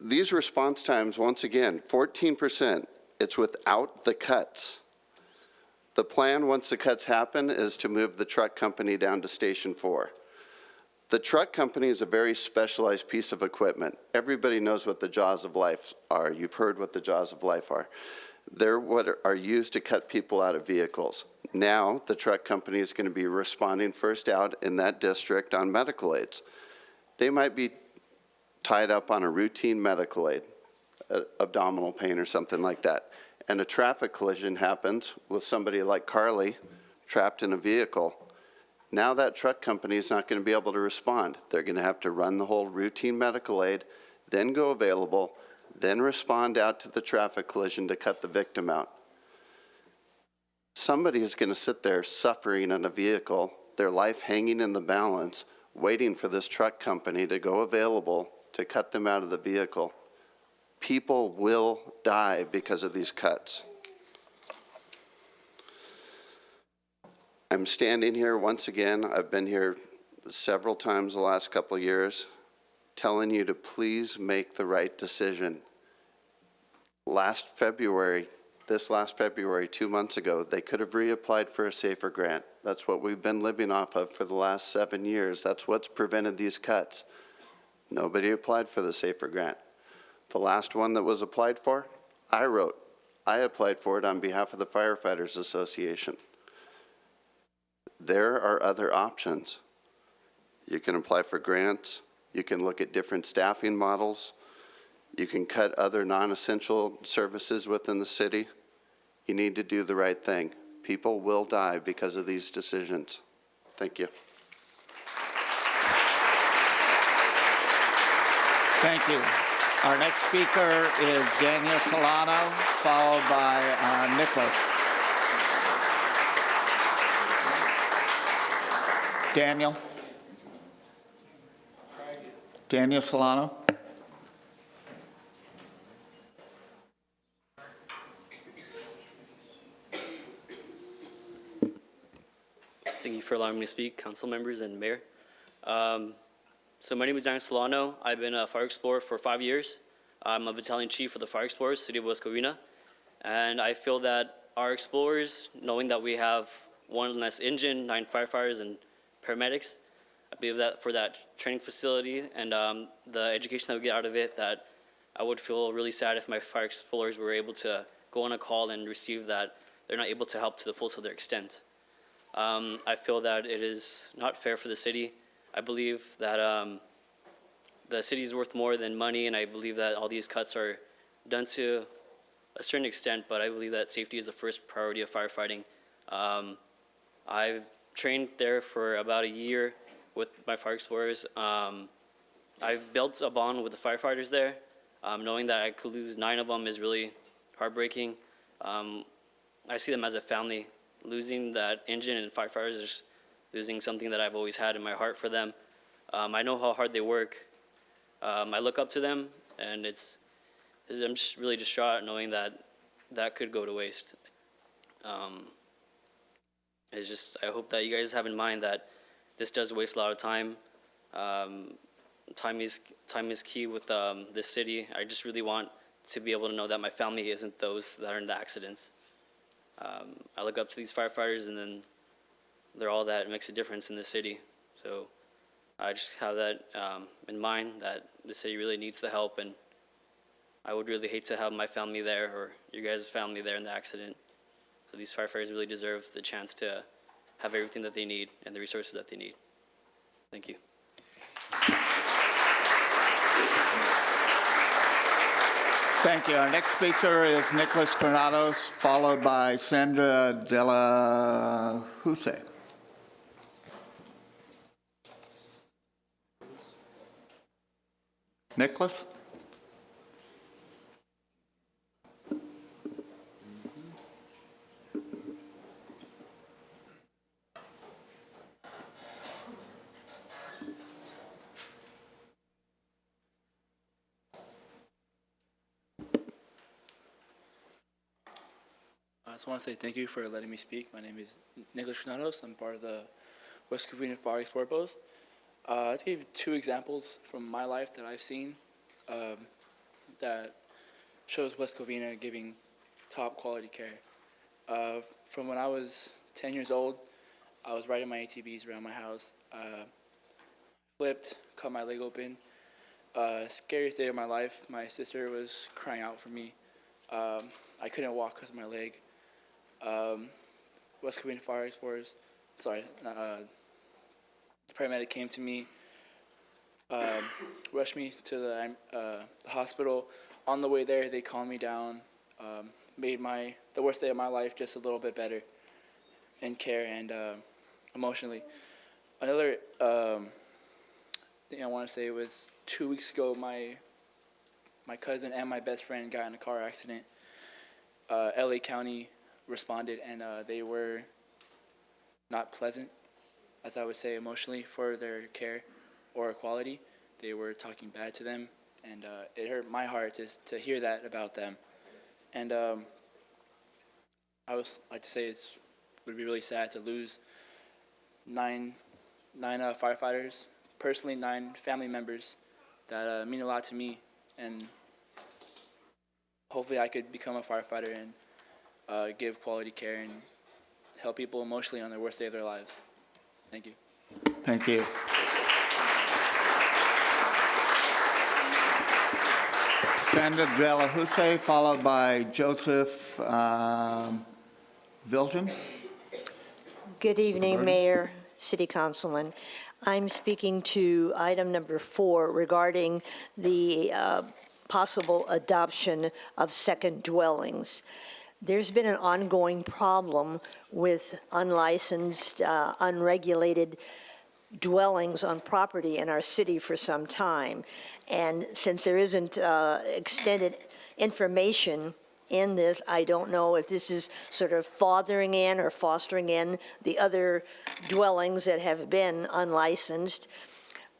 these response times, once again, 14%, it's without the cuts. The plan, once the cuts happen, is to move the truck company down to Station 4. The truck company is a very specialized piece of equipment. Everybody knows what the jaws of life are. You've heard what the jaws of life are. They're what are used to cut people out of vehicles. Now, the truck company is going to be responding first out in that district on medical aids. They might be tied up on a routine medical aid, abdominal pain or something like that, and a traffic collision happens with somebody like Carly trapped in a vehicle. Now that truck company is not going to be able to respond. They're going to have to run the whole routine medical aid, then go available, then respond out to the traffic collision to cut the victim out. Somebody is going to sit there suffering in a vehicle, their life hanging in the balance, waiting for this truck company to go available to cut them out of the vehicle. People will die because of these cuts. I'm standing here once again, I've been here several times the last couple of years, telling you to please make the right decision. This last February, 2 months ago, they could have reapplied for a SAFER grant. That's what we've been living off of for the last 7 years. That's what's prevented these cuts. Nobody applied for the SAFER grant. The last one that was applied for, I wrote. I applied for it on behalf of the Firefighters Association. There are other options. You can apply for grants. You can look at different staffing models. You can cut other non-essential services within the city. You need to do the right thing. People will die because of these decisions. Thank you. Thank you. Our next speaker is Daniel Solano, followed by Nicholas. Daniel Solano. Thank you for allowing me to speak, council members and mayor. So my name is Daniel Solano. I've been a fire explorer for 5 years. I'm a battalion chief for the Fire Explorers, City of West Covina. And I feel that our explorers, knowing that we have one less engine, 9 firefighters and paramedics, I believe that for that training facility and the education that we get out of it, that I would feel really sad if my fire explorers were able to go on a call and receive that they're not able to help to the fullest of their extent. I feel that it is not fair for the city. I believe that the city is worth more than money, and I believe that all these cuts are done to a certain extent, but I believe that safety is the first priority of firefighting. I've trained there for about a year with my fire explorers. I've built a bond with the firefighters there. Knowing that I could lose 9 of them is really heartbreaking. I see them as a family. Losing that engine and firefighters is losing something that I've always had in my heart for them. I know how hard they work. I look up to them, and I'm just really distraught knowing that that could go to waste. It's just, I hope that you guys have in mind that this does waste a lot of time. Time is key with this city. I just really want to be able to know that my family isn't those that are in the accidents. I look up to these firefighters, and then they're all that makes a difference in the city. So I just have that in mind, that the city really needs the help, and I would really hate to have my family there or your guys' family there in the accident. So these firefighters really deserve the chance to have everything that they need and the resources that they need. Thank you. Thank you. Our next speaker is Nicholas Granados, followed by Sandra Dela Huse. Nicholas? I just want to say thank you for letting me speak. My name is Nicholas Granados. I'm part of the West Covina Fire Export Post. I'll give you two examples from my life that I've seen that shows West Covina giving top quality care. From when I was 10 years old, I was riding my ATVs around my house. Flipped, cut my leg open. Scariest day of my life. My sister was crying out for me. I couldn't walk because of my leg. West Covina Fire Explorers, the paramedic came to me, rushed me to the hospital. On the way there, they calmed me down, made the worst day of my life just a little bit better in care and emotionally. Another thing I want to say was 2 weeks ago, my cousin and my best friend got in a car accident. LA County responded, and they were not pleasant, as I would say, emotionally for their care or quality. They were talking bad to them, and it hurt my heart to hear that about them. And I would like to say it would be really sad to lose nine firefighters, personally 9 family members that mean a lot to me, and hopefully I could become a firefighter and give quality care and help people emotionally on their worst day of their lives. Thank you. Thank you. Sandra Dela Huse, followed by Joseph Vilton. Good evening, Mayor, City Councilman. I'm speaking to item number 4 regarding the possible adoption of second dwellings. There's been an ongoing problem with unlicensed, unregulated dwellings on property in our city for some time. And since there isn't extended information in this, I don't know if this is sort of fathering in or fostering in the other dwellings that have been unlicensed,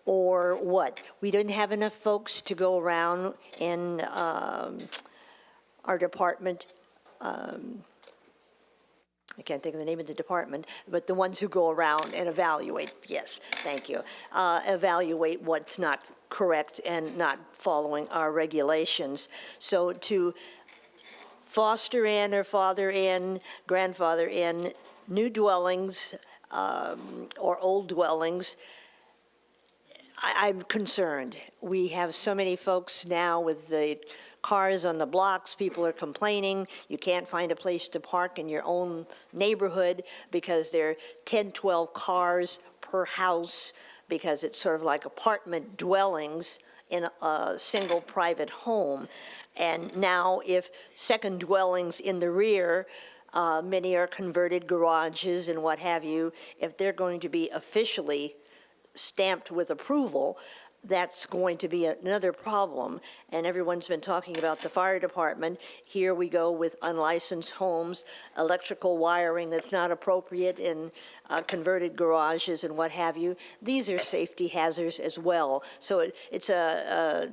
or what. We didn't have enough folks to go around in our department. I can't think of the name of the department, but the ones who go around and evaluate, yes, thank you, evaluate what's not correct and not following our regulations. So to foster in or father in, grandfather in new dwellings or old dwellings, I'm concerned. We have so many folks now with the cars on the blocks. People are complaining. You can't find a place to park in your own neighborhood because there are 10, 12 cars per house because it's sort of like apartment dwellings in a single private home. And now if second dwellings in the rear, many are converted garages and what have you, if they're going to be officially stamped with approval, that's going to be another problem. And everyone's been talking about the fire department. Here we go with unlicensed homes, electrical wiring that's not appropriate in converted garages and what have you. These are safety hazards as well. So it's a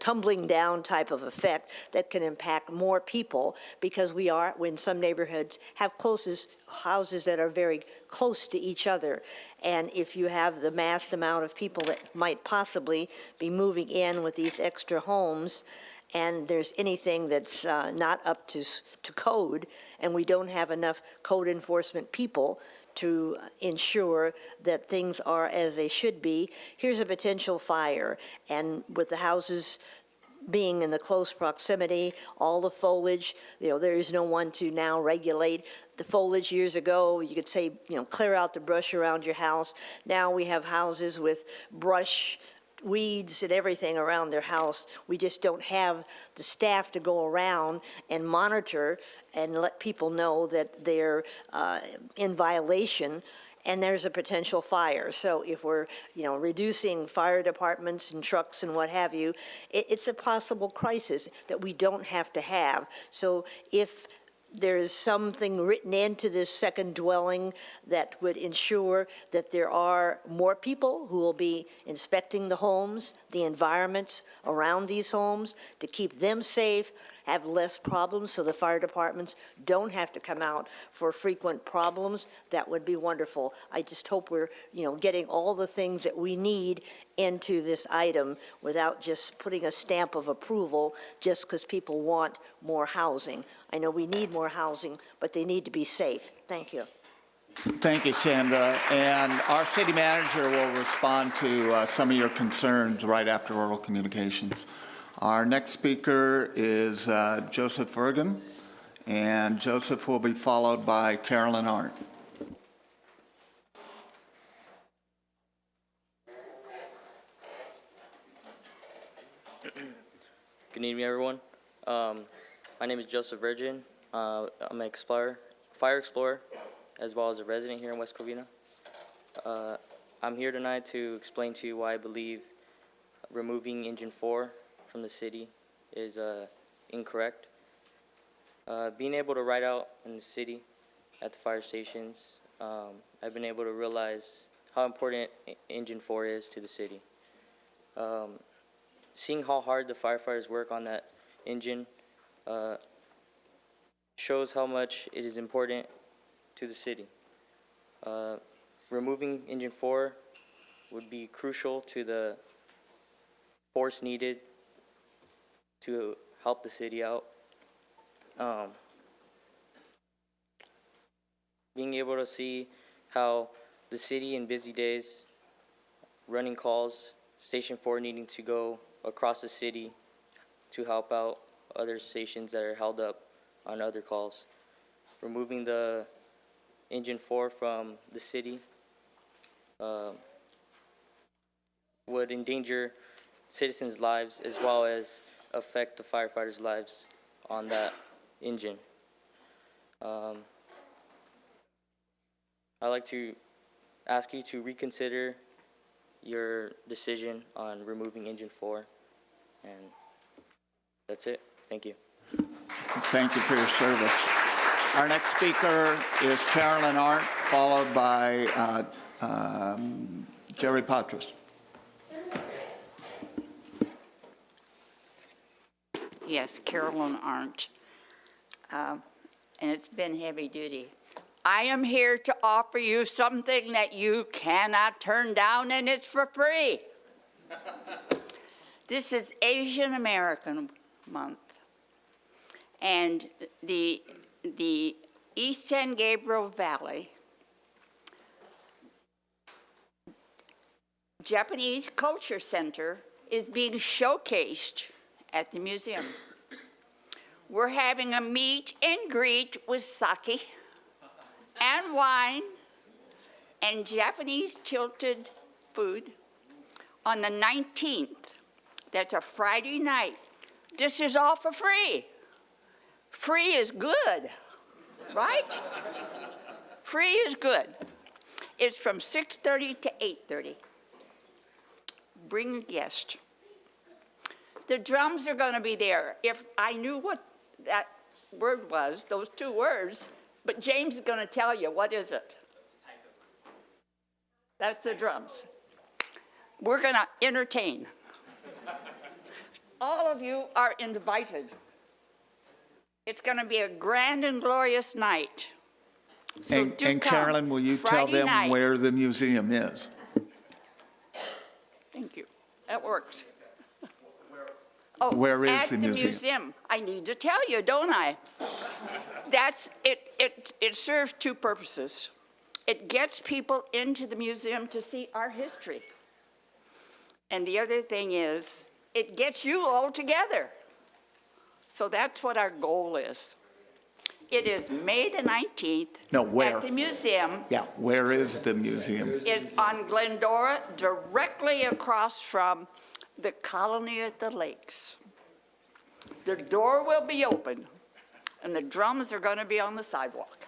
tumbling down type of effect that can impact more people because we are, in some neighborhoods, have houses that are very close to each other. And if you have the mass amount of people that might possibly be moving in with these extra homes, and there's anything that's not up to code, and we don't have enough code enforcement people to ensure that things are as they should be, here's a potential fire. And with the houses being in the close proximity, all the foliage, there is no one to now regulate the foliage. Years ago, you could say, clear out the brush around your house. Now we have houses with brush weeds and everything around their house. We just don't have the staff to go around and monitor and let people know that they're in violation and there's a potential fire. So if we're, reducing fire departments and trucks and what have you, it's a possible crisis that we don't have to have. So if there's something written into this second dwelling that would ensure that there are more people who will be inspecting the homes, the environments around these homes, to keep them safe, have less problems so the fire departments don't have to come out for frequent problems, that would be wonderful. I just hope we're, getting all the things that we need into this item without just putting a stamp of approval just because people want more housing. I know we need more housing, but they need to be safe. Thank you. Thank you, Sandra. And our city manager will respond to some of your concerns right after oral communications. Our next speaker is Joseph Bergen, and Joseph will be followed by Carolyn Arndt. Good evening, everyone. My name is Joseph Virgin. I'm an fire explorer, as well as a resident here in West Covina. I'm here tonight to explain to you why I believe removing Engine 4 from the city is incorrect. Being able to ride out in the city at the fire stations, I've been able to realize how important Engine 4 is to the city. Seeing how hard the firefighters work on that engine shows how much it is important to the city. Removing Engine 4 would be crucial to the force needed to help the city out. Being able to see how the city in busy days, running calls, Station 4 needing to go across the city to help out other stations that are held up on other calls. Removing the Engine 4 from the city would endanger citizens' lives as well as affect the firefighters' lives on that engine. I'd like to ask you to reconsider your decision on removing Engine 4, and that's it. Thank you. Thank you for your service. Our next speaker is Carolyn Arndt, followed by Jerry Patras. Yes, Carolyn Arndt, and it's been heavy duty. I am here to offer you something that you cannot turn down, and it's for free. This is Asian American Month, and the East San Gabriel Valley Japanese Culture Center is being showcased at the museum. We're having a meet and greet with sake and wine and Japanese tilted food on the 19th. That's a Friday night. This is all for free. Free is good, right? Free is good. It's from 6:30 to 8:30. Bring a guest. The drums are going to be there. If I knew what that word was, those two words, but James is going to tell you, what is it? That's the drums. We're going to entertain. All of you are invited. It's going to be a grand and glorious night. So and Carolyn, will you tell them where the museum is? Thank you. That works. Oh, where is at the museum? I need to tell you, don't I? That's it. It serves two purposes. It gets people into the museum to see our history. And the other thing is, it gets you all together. So that's what our goal is. It is May the 19th. No, where? At the museum. Yeah, where is the museum? It's on Glendora, directly across from the Colony at the Lakes. The door will be open, and the drums are going to be on the sidewalk.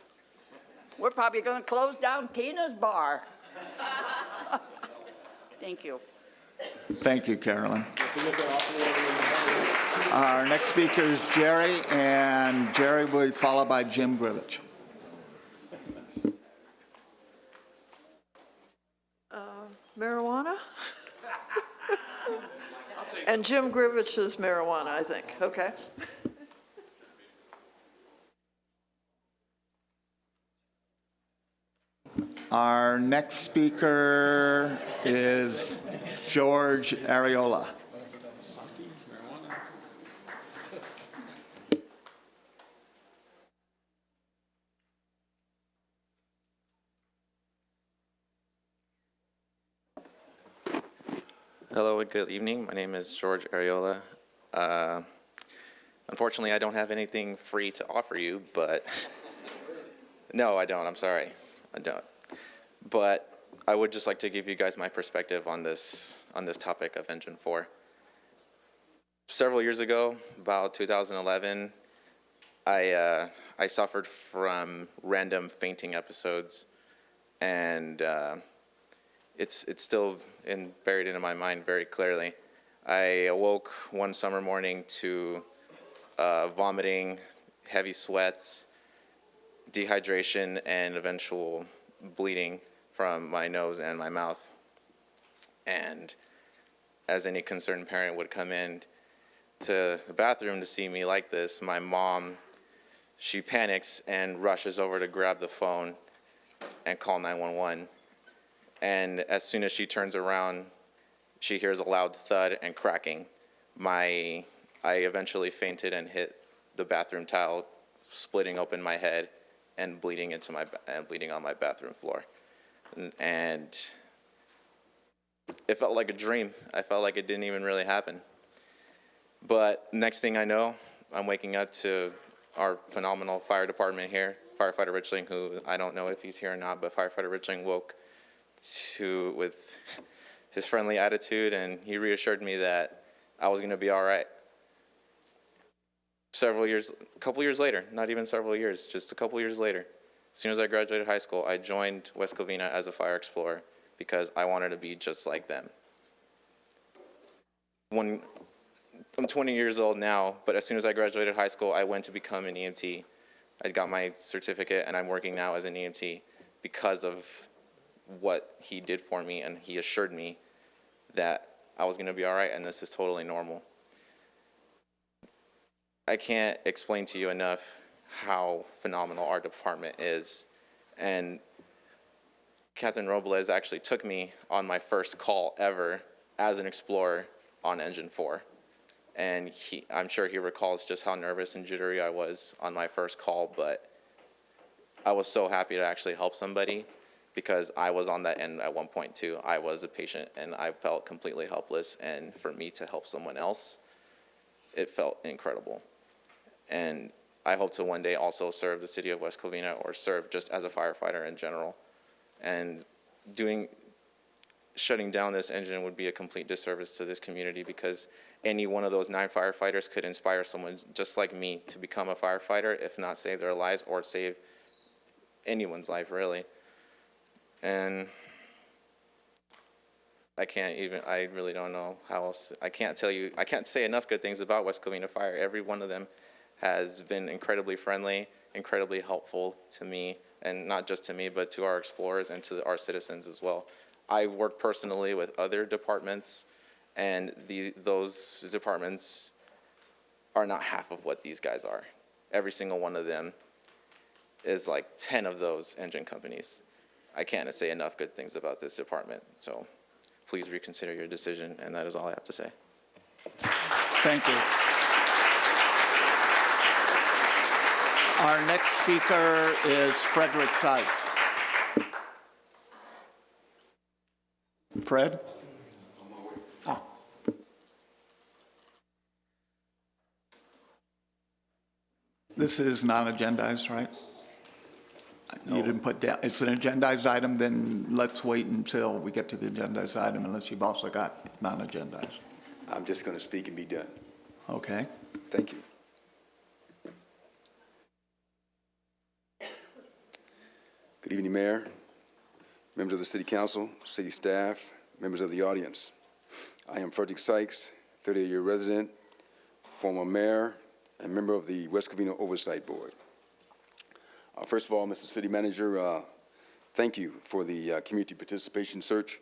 We're probably going to close down Tina's bar. Thank you. Thank you, Carolyn. Our next speaker is Jerry, and Jerry will be followed by Jim Grivich. Marijuana? And Jim Grivich is marijuana, I think. Okay. Our next speaker is George Ariola. Hello and good evening. My name is George Ariola. Unfortunately, I don't have anything free to offer you, but no, I don't. I'm sorry. I don't. But I would just like to give you guys my perspective on this topic of Engine 4. Several years ago, about 2011, I suffered from random fainting episodes, and it's still buried into my mind very clearly. I awoke one summer morning to vomiting, heavy sweats, dehydration, and eventual bleeding from my nose and my mouth. And as any concerned parent would come in to the bathroom to see me like this, my mom, she panics and rushes over to grab the phone and call 911. And as soon as she turns around, she hears a loud thud and cracking. I eventually fainted and hit the bathroom tile, splitting open my head and bleeding on my bathroom floor. And it felt like a dream. I felt like it didn't even really happen. But next thing I know, I'm waking up to our phenomenal fire department here, Firefighter Richling, who I don't know if he's here or not, but Firefighter Richling woke with his friendly attitude, and he reassured me that I was going to be all right. A couple years later, not even several years, just a couple years later, as soon as I graduated high school, I joined West Covina as a fire explorer because I wanted to be just like them. I'm 20 years old now, but as soon as I graduated high school, I went to become an EMT. I got my certificate, and I'm working now as an EMT because of what he did for me, and he assured me that I was going to be all right, and this is totally normal. I can't explain to you enough how phenomenal our department is, and Captain Robles actually took me on my first call ever as an explorer on Engine 4, and I'm sure he recalls just how nervous and jittery I was on my first call, but I was so happy to actually help somebody, because I was on that end at one point too. I was a patient and I felt completely helpless, and for me to help someone else, it felt incredible. And I hope to one day also serve the city of West Covina, or serve just as a firefighter in general. And shutting down this engine would be a complete disservice to this community, because any one of those 9 firefighters could inspire someone just like me to become a firefighter, if not save their lives or save anyone's life, really. And I really don't know how else. I can't say enough good things about West Covina Fire. Every one of them has been incredibly friendly, incredibly helpful to me, and not just to me, but to our explorers and to our citizens as well. I work personally with other departments, and those departments are not half of what these guys are. Every single one of them is like 10 of those engine companies. I can't say enough good things about this department, so please reconsider your decision, and that is all I have to say. Thank you. Our next speaker is Frederick Seitz. Fred? Oh. This is non-agendized, right? You didn't put down, it's an agendized item, then let's wait until we get to the agendized item unless you've also got non-agendized. I'm just going to speak and be done. Okay. Thank you. Good evening, Mayor, members of the City Council, city staff, members of the audience. I am Frederick Sykes, 38-year resident, former mayor, and member of the West Covina Oversight Board. First of all, Mr. City Manager, thank you for the community participation search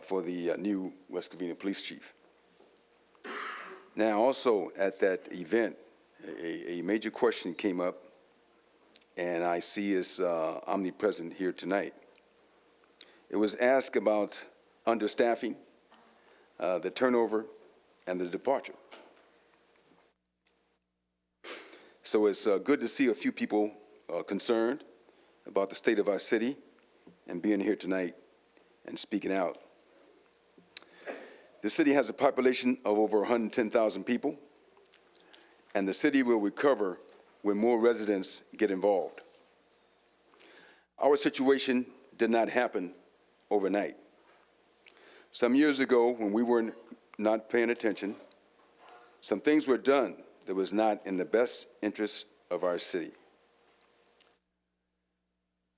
for the new West Covina Police Chief. Now, also at that event, a major question came up, and I see it's omnipresent here tonight. It was asked about understaffing, the turnover, and the departure. So it's good to see a few people concerned about the state of our city and being here tonight and speaking out. The city has a population of over 110,000 people, and the city will recover when more residents get involved. Our situation did not happen overnight. Some years ago, when we were not paying attention, some things were done that was not in the best interest of our city.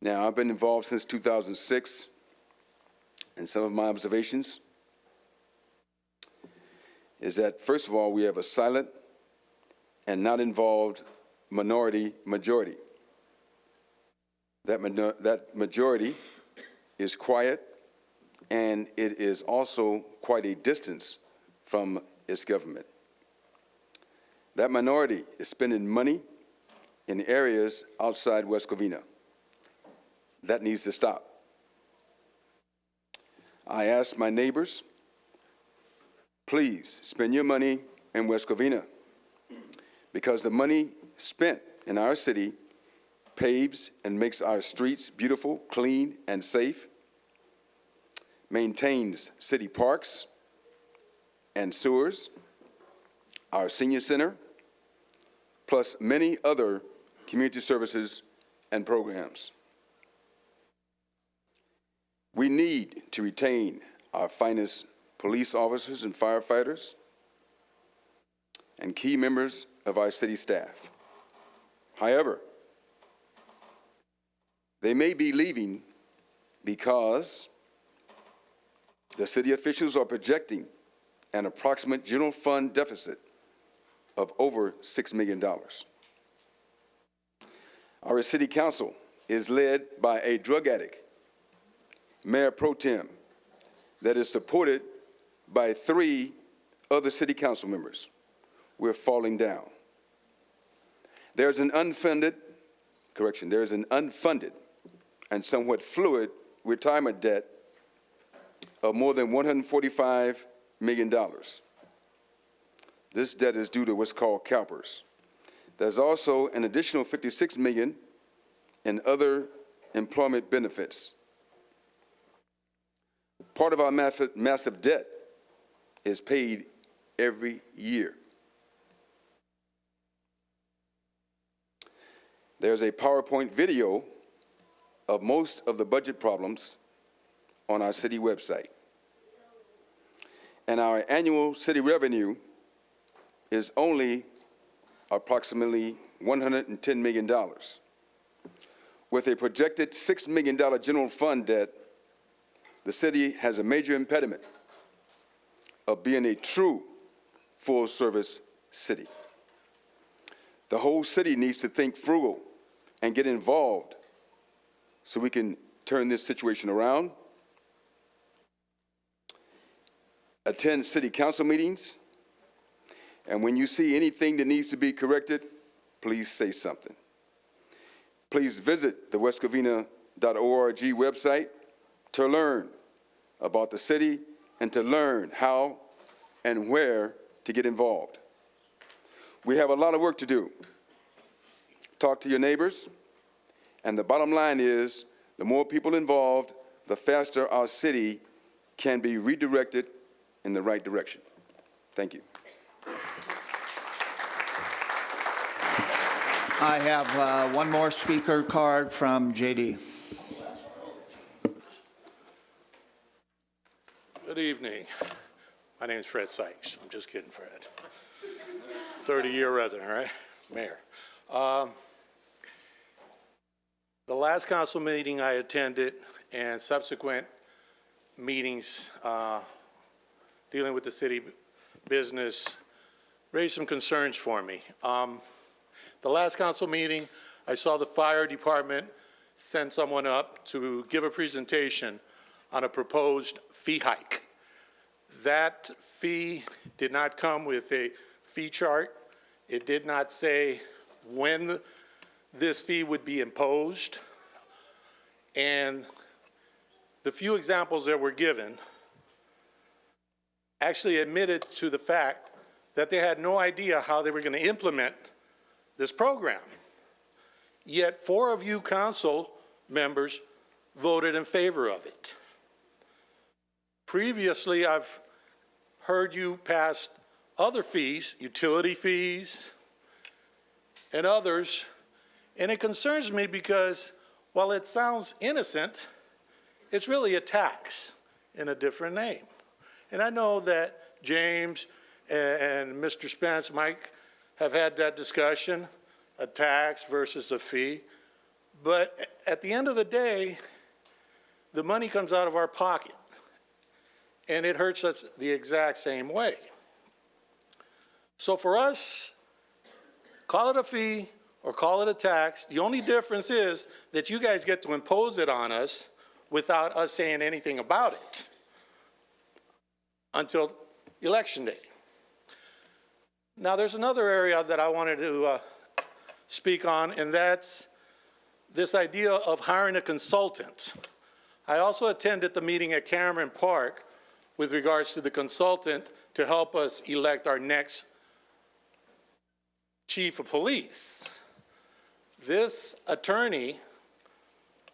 Now, I've been involved since 2006, and some of my observations is that, first of all, we have a silent and not involved minority majority. That majority is quiet, and it is also quite a distance from its government. That minority is spending money in areas outside West Covina. That needs to stop. I ask my neighbors, please spend your money in West Covina, because the money spent in our city paves and makes our streets beautiful, clean, and safe, maintains city parks and sewers, our senior center, plus many other community services and programs. We need to retain our finest police officers and firefighters and key members of our city staff. However, they may be leaving because the city officials are projecting an approximate general fund deficit of over $6 million. Our city council is led by a drug addict, Mayor Pro Tem, that is supported by 3 other city council members. We're falling down. There's an unfunded and somewhat fluid retirement debt of more than $145 million. This debt is due to what's called CalPERS. There's also an additional $56 million in other employment benefits. Part of our massive debt is paid every year. There's a PowerPoint video of most of the budget problems on our city website. And our annual city revenue is only approximately $110 million. With a projected $6 million general fund debt, the city has a major impediment of being a true full-service city. The whole city needs to think frugal and get involved so we can turn this situation around. Attend city council meetings, and when you see anything that needs to be corrected, please say something. Please visit the westcovina.org website to learn about the city and to learn how and where to get involved. We have a lot of work to do. Talk to your neighbors, and the bottom line is the more people involved, the faster our city can be redirected in the right direction. Thank you. I have one more speaker card from JD. Good evening. My name is Fred Sykes. I'm just kidding, Fred. 30-year resident, right? Mayor. The last council meeting I attended and subsequent meetings dealing with the city business raised some concerns for me. The last council meeting, I saw the fire department send someone up to give a presentation on a proposed fee hike. That fee did not come with a fee chart. It did not say when this fee would be imposed. And the few examples that were given actually admitted to the fact that they had no idea how they were going to implement this program. Yet 4 of you council members voted in favor of it. Previously, I've heard you pass other fees, utility fees, and others, and it concerns me because while it sounds innocent, it's really a tax in a different name. And I know that James and Mr. Spence, Mike, have had that discussion, a tax versus a fee. But at the end of the day, the money comes out of our pocket, and it hurts us the exact same way. So for us, call it a fee or call it a tax, the only difference is that you guys get to impose it on us without us saying anything about it until election day. Now, there's another area that I wanted to speak on, and that's this idea of hiring a consultant. I also attended the meeting at Cameron Park with regards to the consultant to help us elect our next chief of police. This attorney,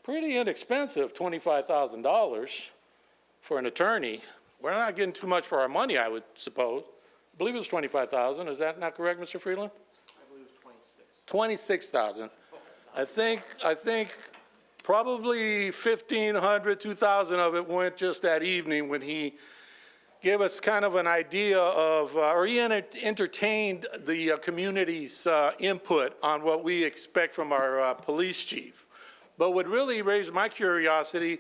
pretty inexpensive, $25,000 for an attorney. We're not getting too much for our money, I would suppose. I believe it was $25,000. Is that not correct, Mr. Freeland? I believe it was 26,000. I think probably 1,500, 2,000 of it went just that evening when he gave us kind of an idea of, or he entertained the community's input on what we expect from our police chief. But what really raised my curiosity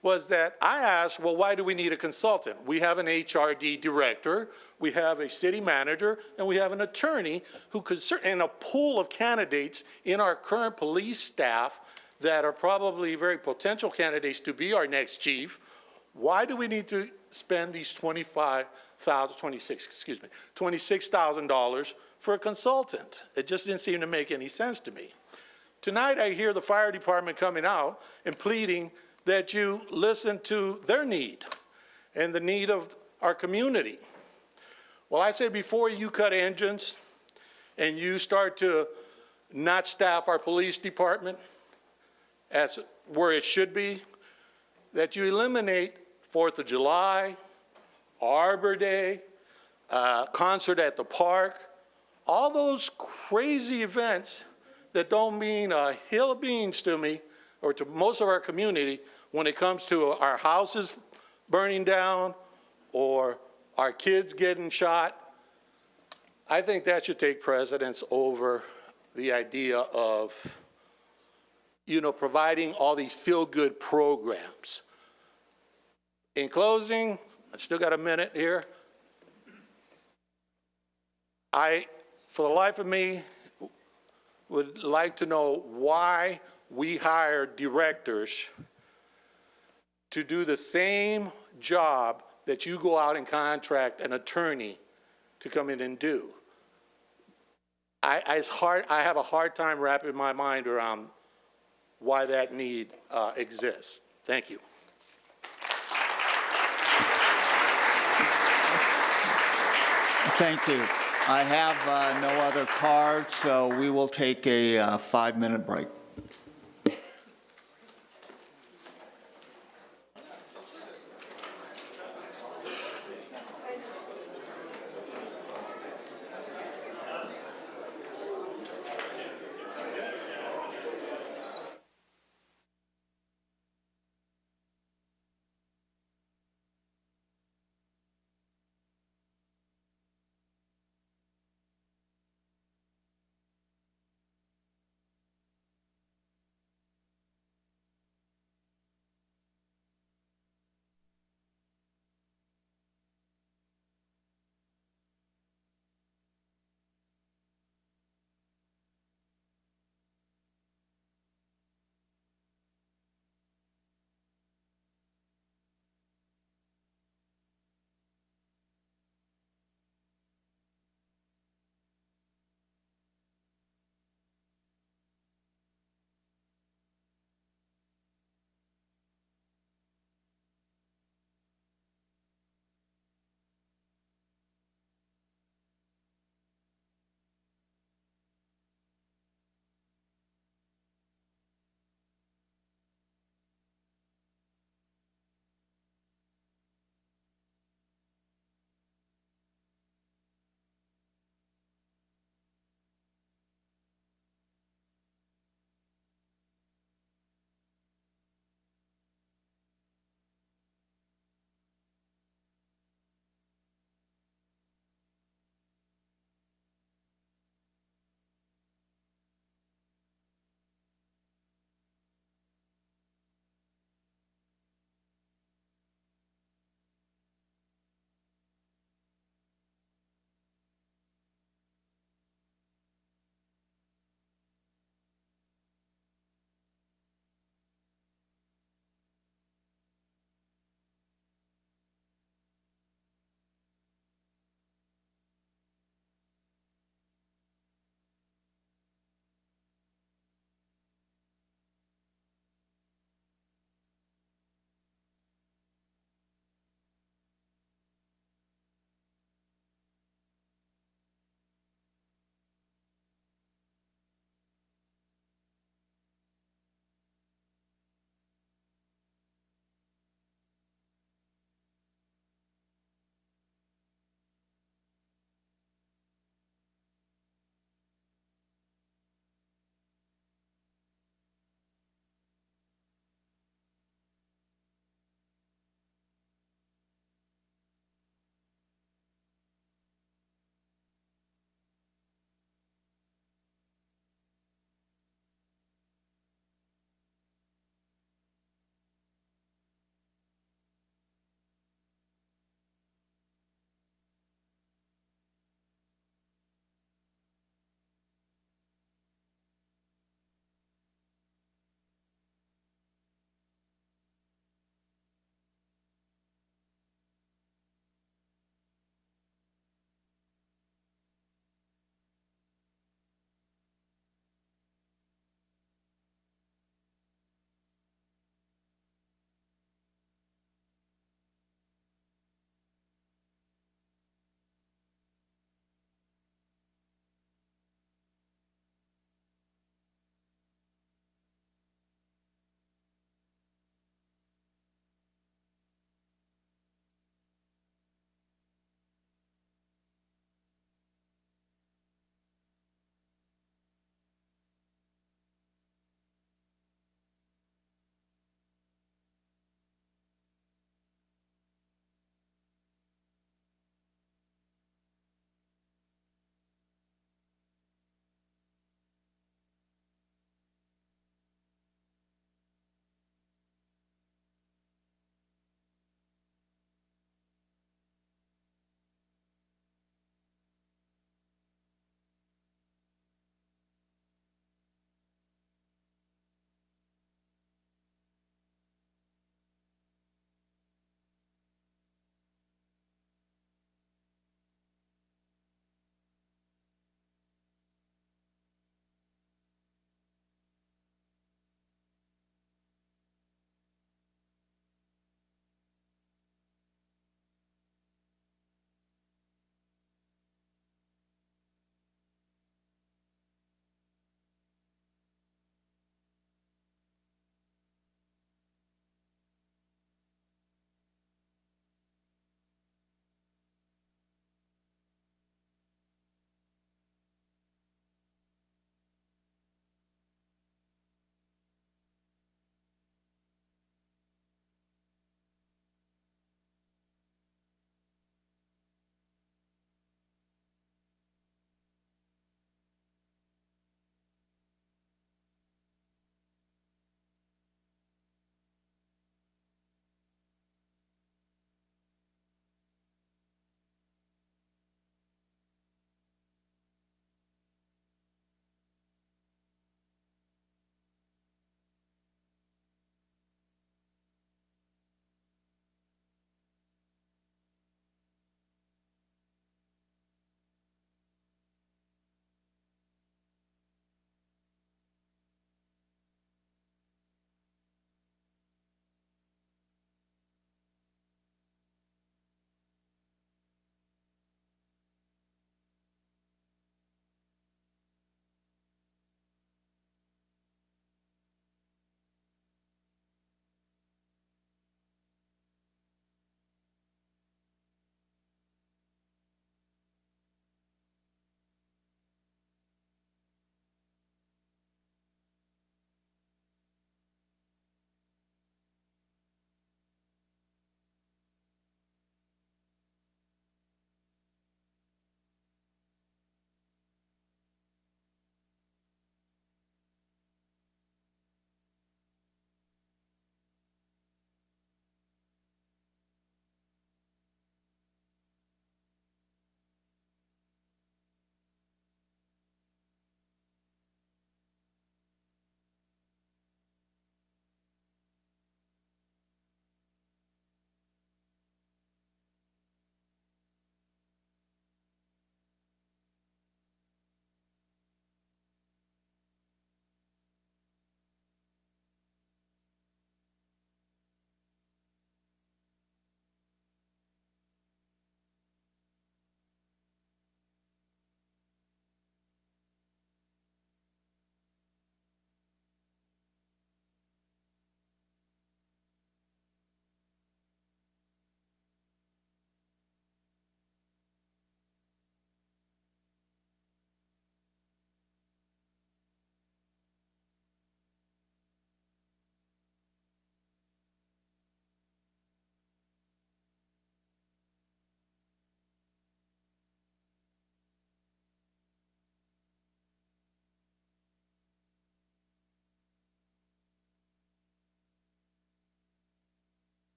was that I asked, well, why do we need a consultant? We have an HRD director, we have a city manager, and we have an attorney who could, and a pool of candidates in our current police staff that are probably very potential candidates to be our next chief. Why do we need to spend these $26,000 for a consultant? It just didn't seem to make any sense to me. Tonight I hear the fire department coming out and pleading that you listen to their need and the need of our community. Well, I say before you cut engines and you start to not staff our police department as where it should be, that you eliminate 4th of July, Arbor Day, concert at the park, all those crazy events that don't mean a hill of beans to me or to most of our community when it comes to our houses burning down or our kids getting shot. I think that should take precedence over the idea of, providing all these feel-good programs. In closing, I still got a minute here. I, for the life of me, would like to know why we hire directors to do the same job that you go out and contract an attorney to come in and do. I have a hard time wrapping my mind around why that need exists. Thank you. Thank you. I have no other cards, so we will take a 5-minute break.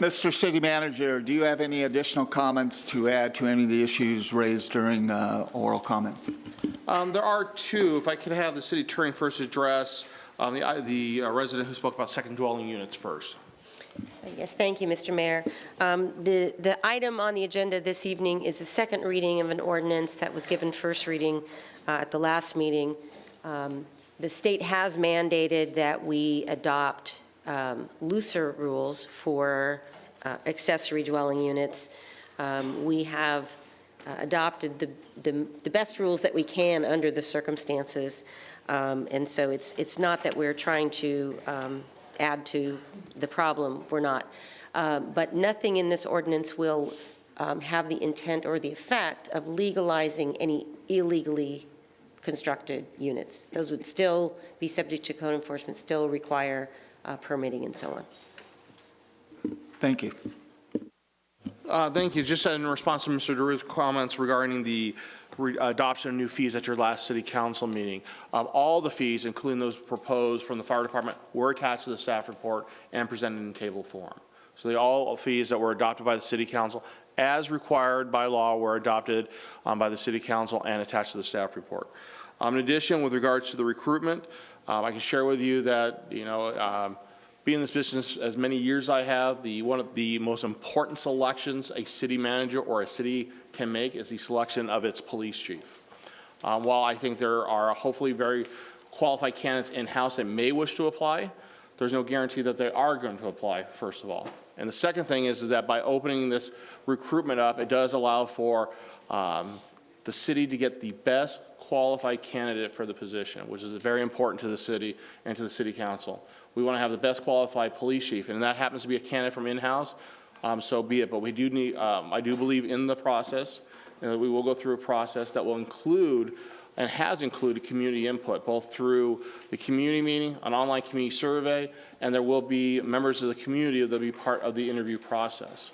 Mr. City Manager, do you have any additional comments to add to any of the issues raised during oral comments? There are two. If I could have the city attorney first address the resident who spoke about second dwelling units first. Yes, thank you, Mr. Mayor. The item on the agenda this evening is the second reading of an ordinance that was given first reading at the last meeting. The state has mandated that we adopt looser rules for accessory dwelling units. We have adopted the best rules that we can under the circumstances. And so it's not that we're trying to add to the problem. We're not. But nothing in this ordinance will have the intent or the effect of legalizing any illegally constructed units. Those would still be subject to code enforcement, still require permitting and so on. Thank you. Thank you. Just in response to Mr. DeRue's comments regarding the adoption of new fees at your last city council meeting, all the fees, including those proposed from the fire department, were attached to the staff report and presented in table form. So they all fees that were adopted by the city council as required by law were adopted by the city council and attached to the staff report. In addition, with regards to the recruitment, I can share with you that, being in this business as many years I have, one of the most important selections a city manager or a city can make is the selection of its police chief. While I think there are hopefully very qualified candidates in-house that may wish to apply, there's no guarantee that they are going to apply, first of all. And the second thing is that by opening this recruitment up, it does allow for the city to get the best qualified candidate for the position, which is very important to the city and to the city council. We want to have the best qualified police chief, and that happens to be a candidate from in-house, so be it. But we do need, I do believe in the process, and we will go through a process that will include and has included community input, both through the community meeting, an online community survey, and there will be members of the community that will be part of the interview process.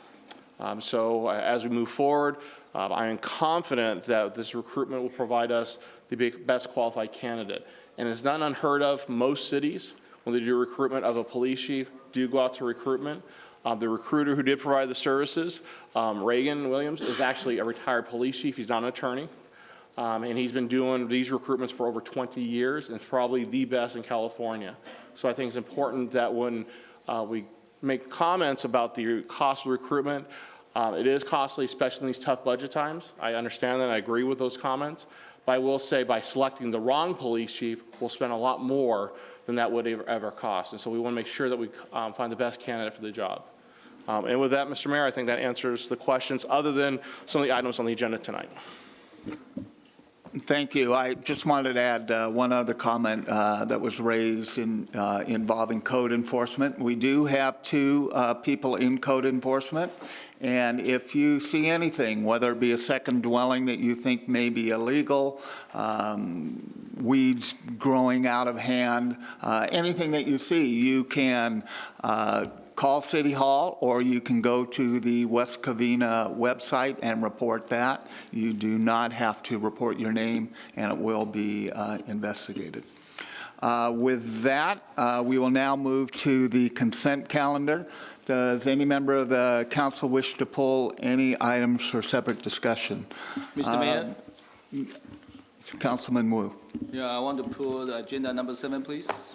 So as we move forward, I am confident that this recruitment will provide us the best qualified candidate. And it's not unheard of. Most cities, when they do recruitment of a police chief, do go out to recruitment. The recruiter who did provide the services, Reagan Williams, is actually a retired police chief. He's not an attorney. And he's been doing these recruitments for over 20 years, and it's probably the best in California. So I think it's important that when we make comments about the cost of recruitment, it is costly, especially in these tough budget times. I understand that. I agree with those comments. But I will say by selecting the wrong police chief, we'll spend a lot more than that would ever cost. And so we want to make sure that we find the best candidate for the job. And with that, Mr. Mayor, I think that answers the questions other than some of the items on the agenda tonight. Thank you. I just wanted to add one other comment that was raised involving code enforcement. We do have two people in code enforcement, and if you see anything, whether it be a second dwelling that you think may be illegal, weeds growing out of hand, anything that you see, you can call City Hall, or you can go to the West Covina website and report that. You do not have to report your name, and it will be investigated. With that, we will now move to the consent calendar. Does any member of the council wish to pull any items for separate discussion? Mr. Mayor? Councilman Wu. Yeah, I want to pull the agenda number 7, please.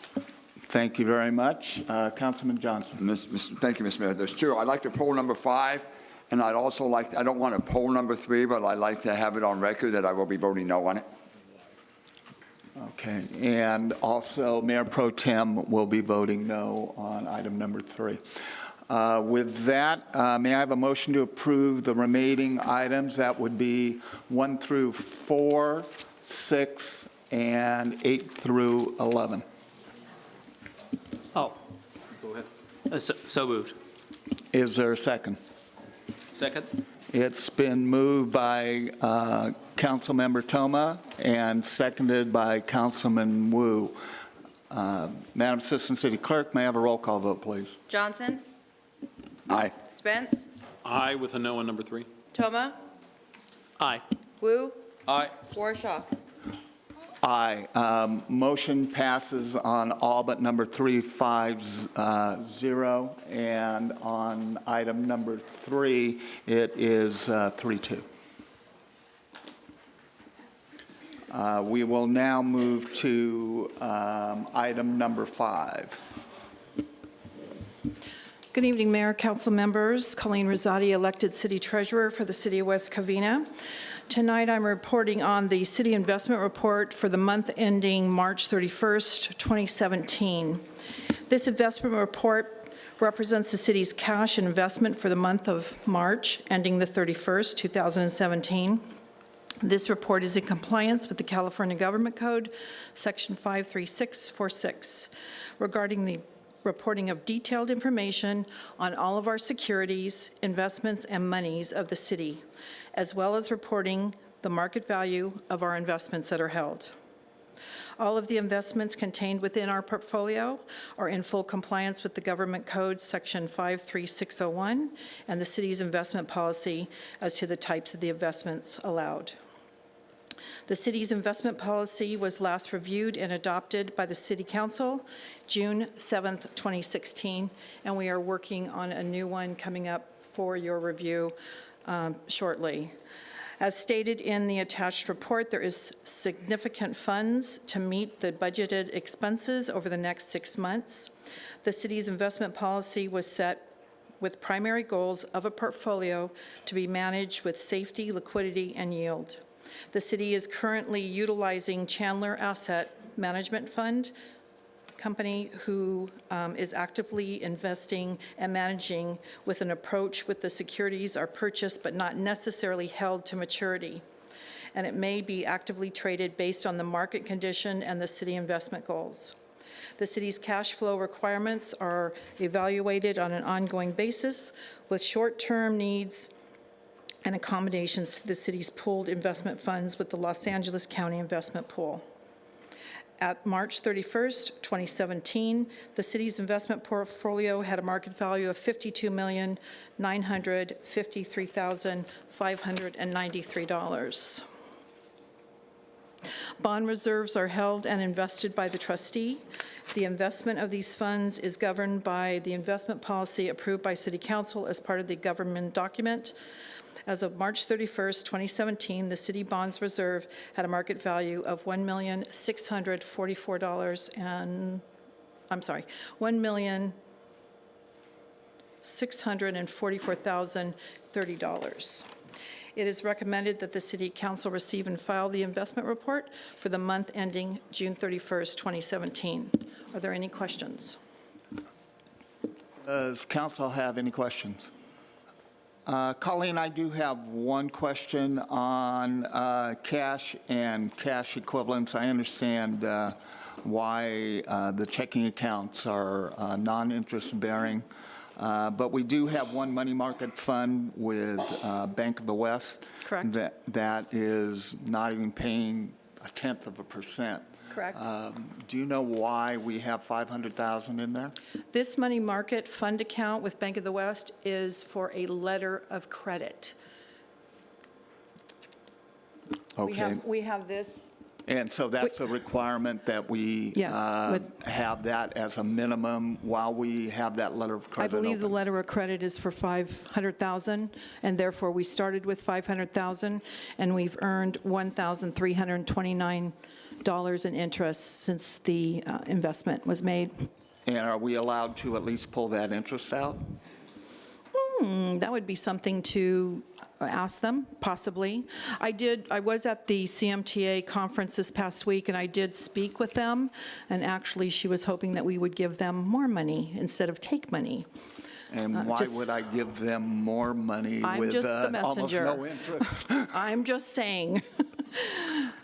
Thank you very much. Councilman Johnson. Thank you, Mr. Mayor. There's two. I'd like to poll number 5, and I'd also like, I don't want to poll number 3, but I'd like to have it on record that I will be voting no on it. Okay, and also Mayor Pro Tem will be voting no on item number 3. With that, may I have a motion to approve the remaining items? That would be 1 through 4, 6, and 8 through 11. Oh, go ahead. So moved. Is there a second? Second. It's been moved by Councilmember Toma and seconded by Councilman Wu. Madam Assistant City Clerk, may I have a roll call vote, please? Johnson? Aye. Spence? Aye with a no on number 3. Toma? Aye. Wu? Aye. Warshaw? Aye. Motion passes on all but number 3, 5-0. And on item number 3, it is 3-2. We will now move to item number 5. Good evening, Mayor, council members. Colleen Rosati, elected city treasurer for the city of West Covina. Tonight, I'm reporting on the city investment report for the month ending March 31st, 2017. This investment report represents the city's cash and investment for the month of March, ending the 31st, 2017. This report is in compliance with the California Government Code, Section 53646, regarding the reporting of detailed information on all of our securities, investments, and monies of the city, as well as reporting the market value of our investments that are held. All of the investments contained within our portfolio are in full compliance with the Government Code, Section 53601, and the city's investment policy as to the types of the investments allowed. The city's investment policy was last reviewed and adopted by the City Council June 7th, 2016, and we are working on a new one coming up for your review shortly. As stated in the attached report, there is significant funds to meet the budgeted expenses over the next 6 months. The city's investment policy was set with primary goals of a portfolio to be managed with safety, liquidity, and yield. The city is currently utilizing Chandler Asset Management Fund company who is actively investing and managing with an approach with the securities are purchased but not necessarily held to maturity. And it may be actively traded based on the market condition and the city investment goals. The city's cash flow requirements are evaluated on an ongoing basis with short-term needs and accommodations to the city's pooled investment funds with the Los Angeles County Investment Pool. At March 31st, 2017, the city's investment portfolio had a market value of $52,953,593. Bond reserves are held and invested by the trustee. The investment of these funds is governed by the investment policy approved by City Council as part of the government document. As of March 31st, 2017, the city bonds reserve had a market value of $1,644,030. It is recommended that the City Council receive and file the investment report for the month ending June 31st, 2017. Are there any questions? Does council have any questions? Colleen, I do have one question on cash and cash equivalents. I understand why the checking accounts are non-interest bearing, but we do have one money market fund with Bank of the West. Correct. That is not even paying 0.1%. Correct. Do you know why we have $500,000 in there? This money market fund account with Bank of the West is for a letter of credit. Okay. We have this. And so that's a requirement that we Yes, have that as a minimum while we have that letter of I credit believe the open. letter of credit is for $500,000, and therefore we started with $500,000, and we've earned $1,329 in interest since the investment was made. And are we allowed to at least pull that interest out? That would be something to ask them, possibly. I was at the CMTA conference this past week, and I did speak with them, and actually she was hoping that we would give them more money instead of take money. And why would I give them more money I'm with just the almost messenger. no interest? I'm just saying.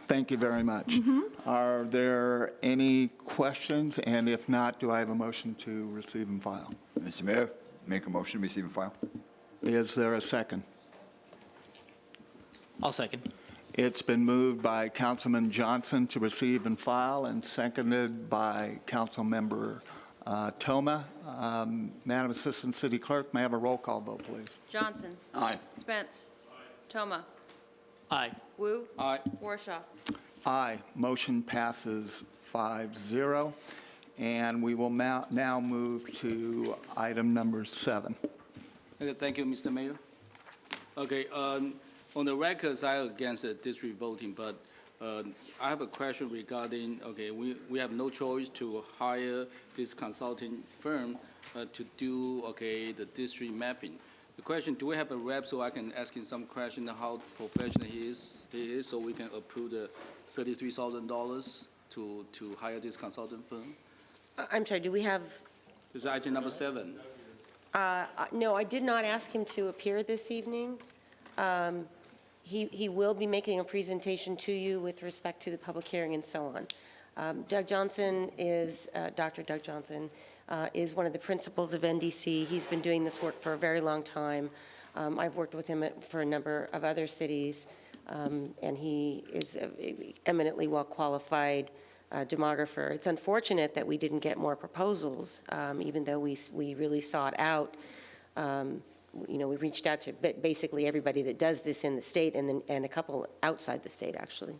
Thank you very much. Are there any questions? And if not, do I have a motion to receive and file? Mr. Mayor, make a motion to receive and file. Is there a second? I'll second. It's been moved by Councilman Johnson to receive and file and seconded by Councilmember Toma. Madam Assistant City Clerk, may I have a roll call vote, please? Johnson. Aye. Spence. Toma. Aye. Wu. Aye. Warshaw. Aye. Motion passes 5-0. And we will now move to item number 7. Okay, thank you, Mr. Mayor. Okay, on the records, I am against district voting, but I have a question regarding, okay, we have no choice to hire this consulting firm to do, okay, the district mapping. The question, do we have a rep so I can ask him some question how professional he is so we can approve the $33,000 to hire this consultant firm? I'm sorry, do we have? This is item number 7. No, I did not ask him to appear this evening. He will be making a presentation to you with respect to the public hearing and so on. Doug Johnson is, Dr. Doug Johnson, is one of the principals of NDC. He's been doing this work for a very long time. I've worked with him for a number of other cities, and he is eminently well-qualified demographer. It's unfortunate that we didn't get more proposals, even though we really sought out. We reached out to basically everybody that does this in the state, and a couple outside the state, actually.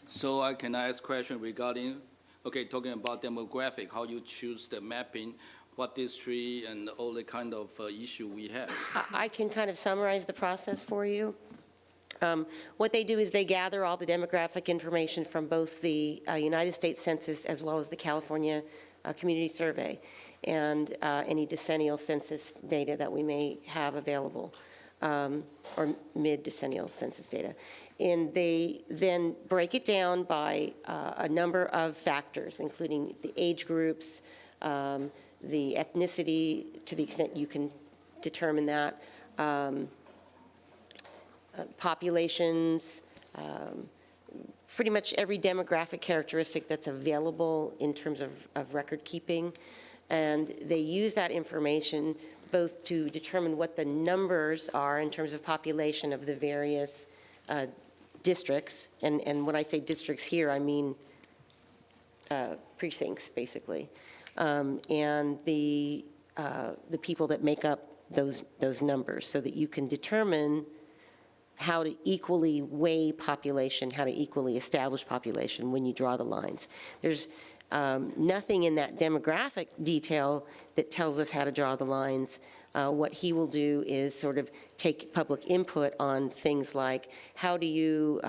So I can ask question regarding, okay, talking about demographic, how you choose the mapping, what district, and all the kind of issue we have. I can kind of summarize the process for you. What they do is they gather all the demographic information from both the United States Census as well as the California Community Survey and any decennial census data that we may have available, or mid-decennial census data. And they then break it down by a number of factors, including the age groups, the ethnicity, to the extent you can determine that, populations, pretty much every demographic characteristic that's available in terms of record keeping. And they use that information both to determine what the numbers are in terms of population of the various districts. And when I say districts here, I mean precincts, basically. And the people that make up those numbers, so that you can determine how to equally weigh population, how to equally establish population when you draw the lines. There's nothing in that demographic detail that tells us how to draw the lines. What he will do is sort of take public input on things like how do you,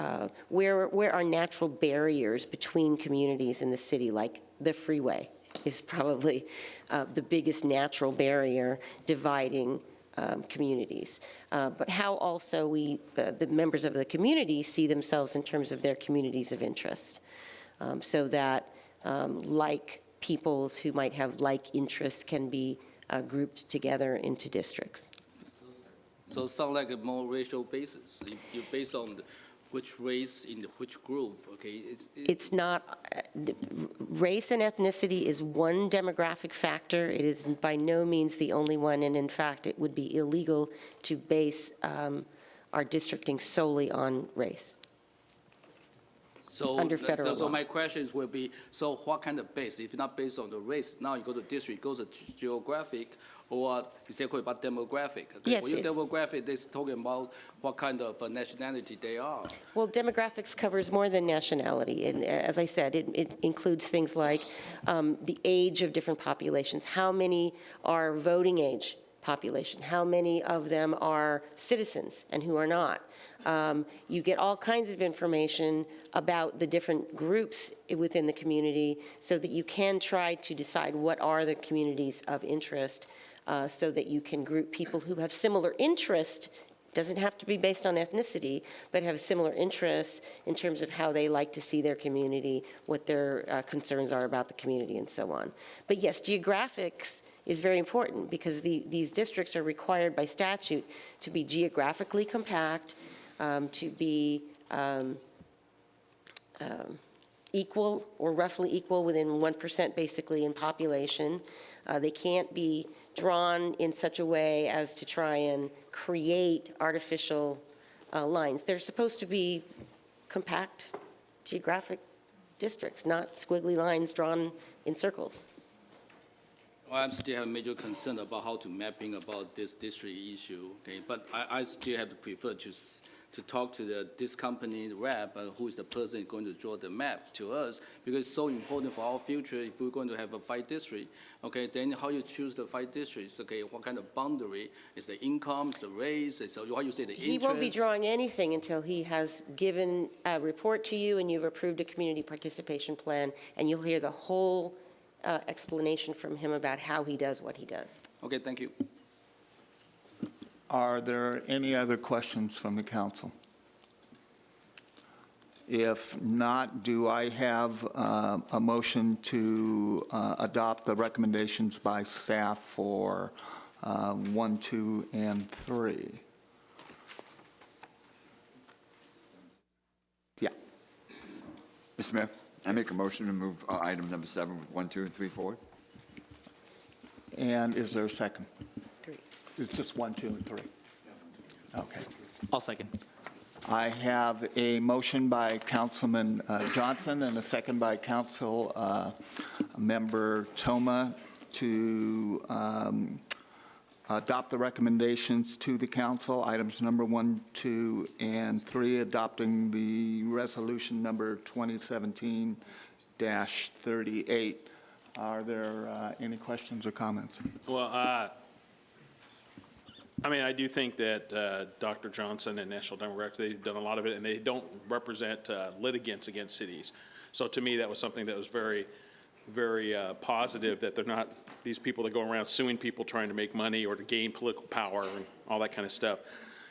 where are natural barriers between communities in the city, like the freeway is probably the biggest natural barrier dividing communities, but how also the members of the community see themselves in terms of their communities of interest, so that like peoples who might have like interests can be grouped together into districts. So it sounds like a more racial basis. You based on which race in which group, okay? It's not, race and ethnicity is one demographic factor. It is by no means the only one, and in fact, it would be illegal to base our districting solely on race. So, under federal law. So my questions will be, so what kind of base? If not based on the race, now you go to district, go to geographic, or you say about demographic. Okay? Yes, when you demographic, they're talking about what kind of nationality they are. Well, demographics covers more than nationality, and as I said, it includes things like the age of different populations. How many are voting age population? How many of them are citizens and who are not? You get all kinds of information about the different groups within the community so that you can try to decide what are the communities of interest, so that you can group people who have similar interest. Doesn't have to be based on ethnicity, but have similar interests in terms of how they like to see their community, what their concerns are about the community, and so on. But yes, geographics is very important because these districts are required by statute to be geographically compact, to be equal or roughly equal within 1% basically in population. They can't be drawn in such a way as to try and create artificial lines. They're supposed to be compact geographic districts, not squiggly lines drawn in circles. Well, I still have major concern about how to mapping about this district issue, okay? But I still have to prefer to to talk to this company rep, who is the person going to draw the map to us, because it's so important for our future. If we're going to have a 5 district, okay, then how you choose the 5 districts? Okay, what kind of boundary is the income, is the race, is how you say the interest? He won't be drawing anything until he has given a report to you and you've approved a community participation plan, and you'll hear the whole explanation from him about how he does what he does. Okay, thank you. Are there any other questions from the council? If not, do I have a motion to adopt the recommendations by staff for 1, 2, and 3? Yeah. Mr. Mayor, I make a motion to move item number 7, 1, 2, and 3 forward. And is there a second? 3. It's just 1, 2, and 3. Okay. I'll second. I have a motion by Councilman Johnson and a second by Council Member Toma to adopt the recommendations to the council, items number 1, 2, and 3, adopting the resolution number 2017-38. Are there any questions or comments? Well, I mean, I do think that Dr. Johnson and National Democrats, they've done a lot of it, and they don't represent litigants against cities. So to me, that was something that was very, very positive, that they're not these people that go around suing people trying to make money or to gain political power and all that kind of stuff.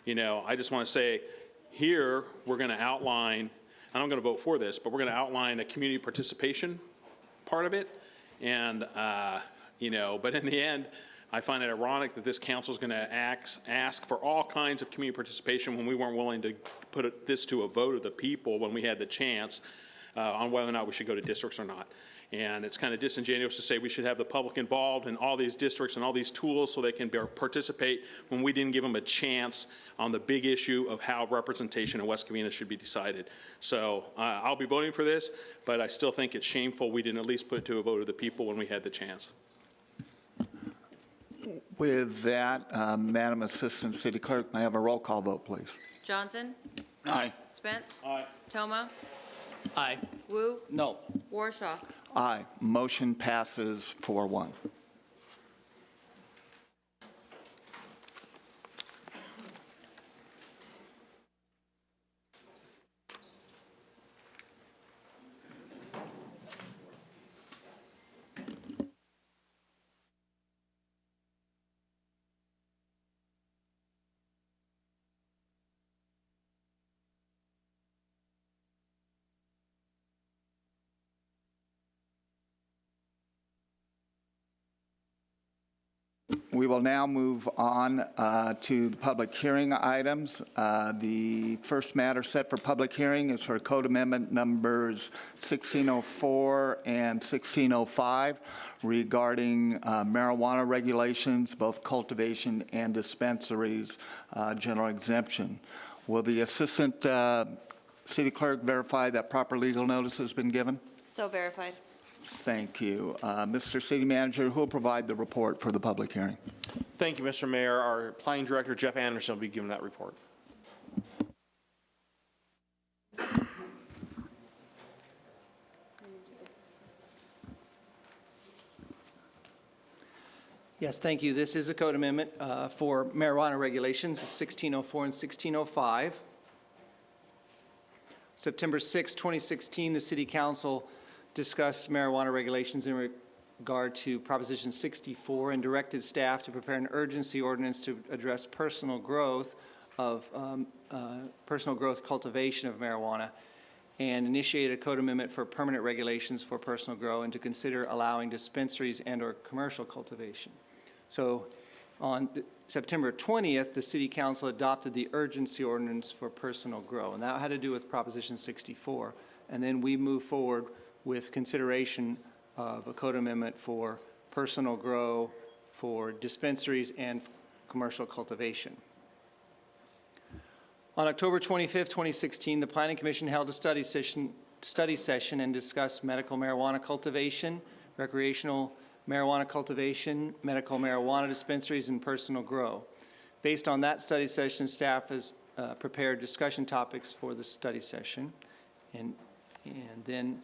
You know, I just want to say here, we're going to outline, and I'm going to vote for this, but we're going to outline a community participation part of it. And, you know, but in the end, I find it ironic that this council is going to ask for all kinds of community participation when we weren't willing to put this to a vote of the people when we had the chance on whether or not we should go to districts or not. And it's kind of disingenuous to say we should have the public involved in all these districts and all these tools so they can participate when we didn't give them a chance on the big issue of how representation in West Covina should be decided. So I'll be voting for this, but I still think it's shameful we didn't at least put it to a vote of the people when we had the chance. With that, Madam Assistant City Clerk, may I have a roll call vote, please? Johnson? Aye. Spence? Aye. Toma? Aye. Wu? No. Warshaw? Aye. Motion passes 4-1. We will now move on to the public hearing items. The first matter set for public hearing is for Code Amendment numbers 1604 and 1605 regarding marijuana regulations, both cultivation and dispensaries, general exemption. Will the Assistant City Clerk verify that proper legal notice has been given? So verified. Thank you. Mr. City Manager, who will provide the report for the public hearing? Thank you, Mr. Mayor. Our Planning Director, Jeff Anderson, will be giving that report. Yes, thank you. This is a code amendment for marijuana regulations, 1604 and 1605. September 6, 2016, the City Council discussed marijuana regulations in regard to Proposition 64 and directed staff to prepare an urgency ordinance to address personal growth cultivation of marijuana, and initiated a code amendment for permanent regulations for personal grow and to consider allowing dispensaries and/or commercial cultivation. So on September 20th, the City Council adopted the urgency ordinance for personal grow, and that had to do with Proposition 64. And then we moved forward with consideration of a code amendment for personal grow, for dispensaries, and commercial cultivation. On October 25th, 2016, the Planning Commission held a study session and discussed medical marijuana cultivation, recreational marijuana cultivation, medical marijuana dispensaries, and personal grow. Based on that study session, staff has prepared discussion topics for the study session. And then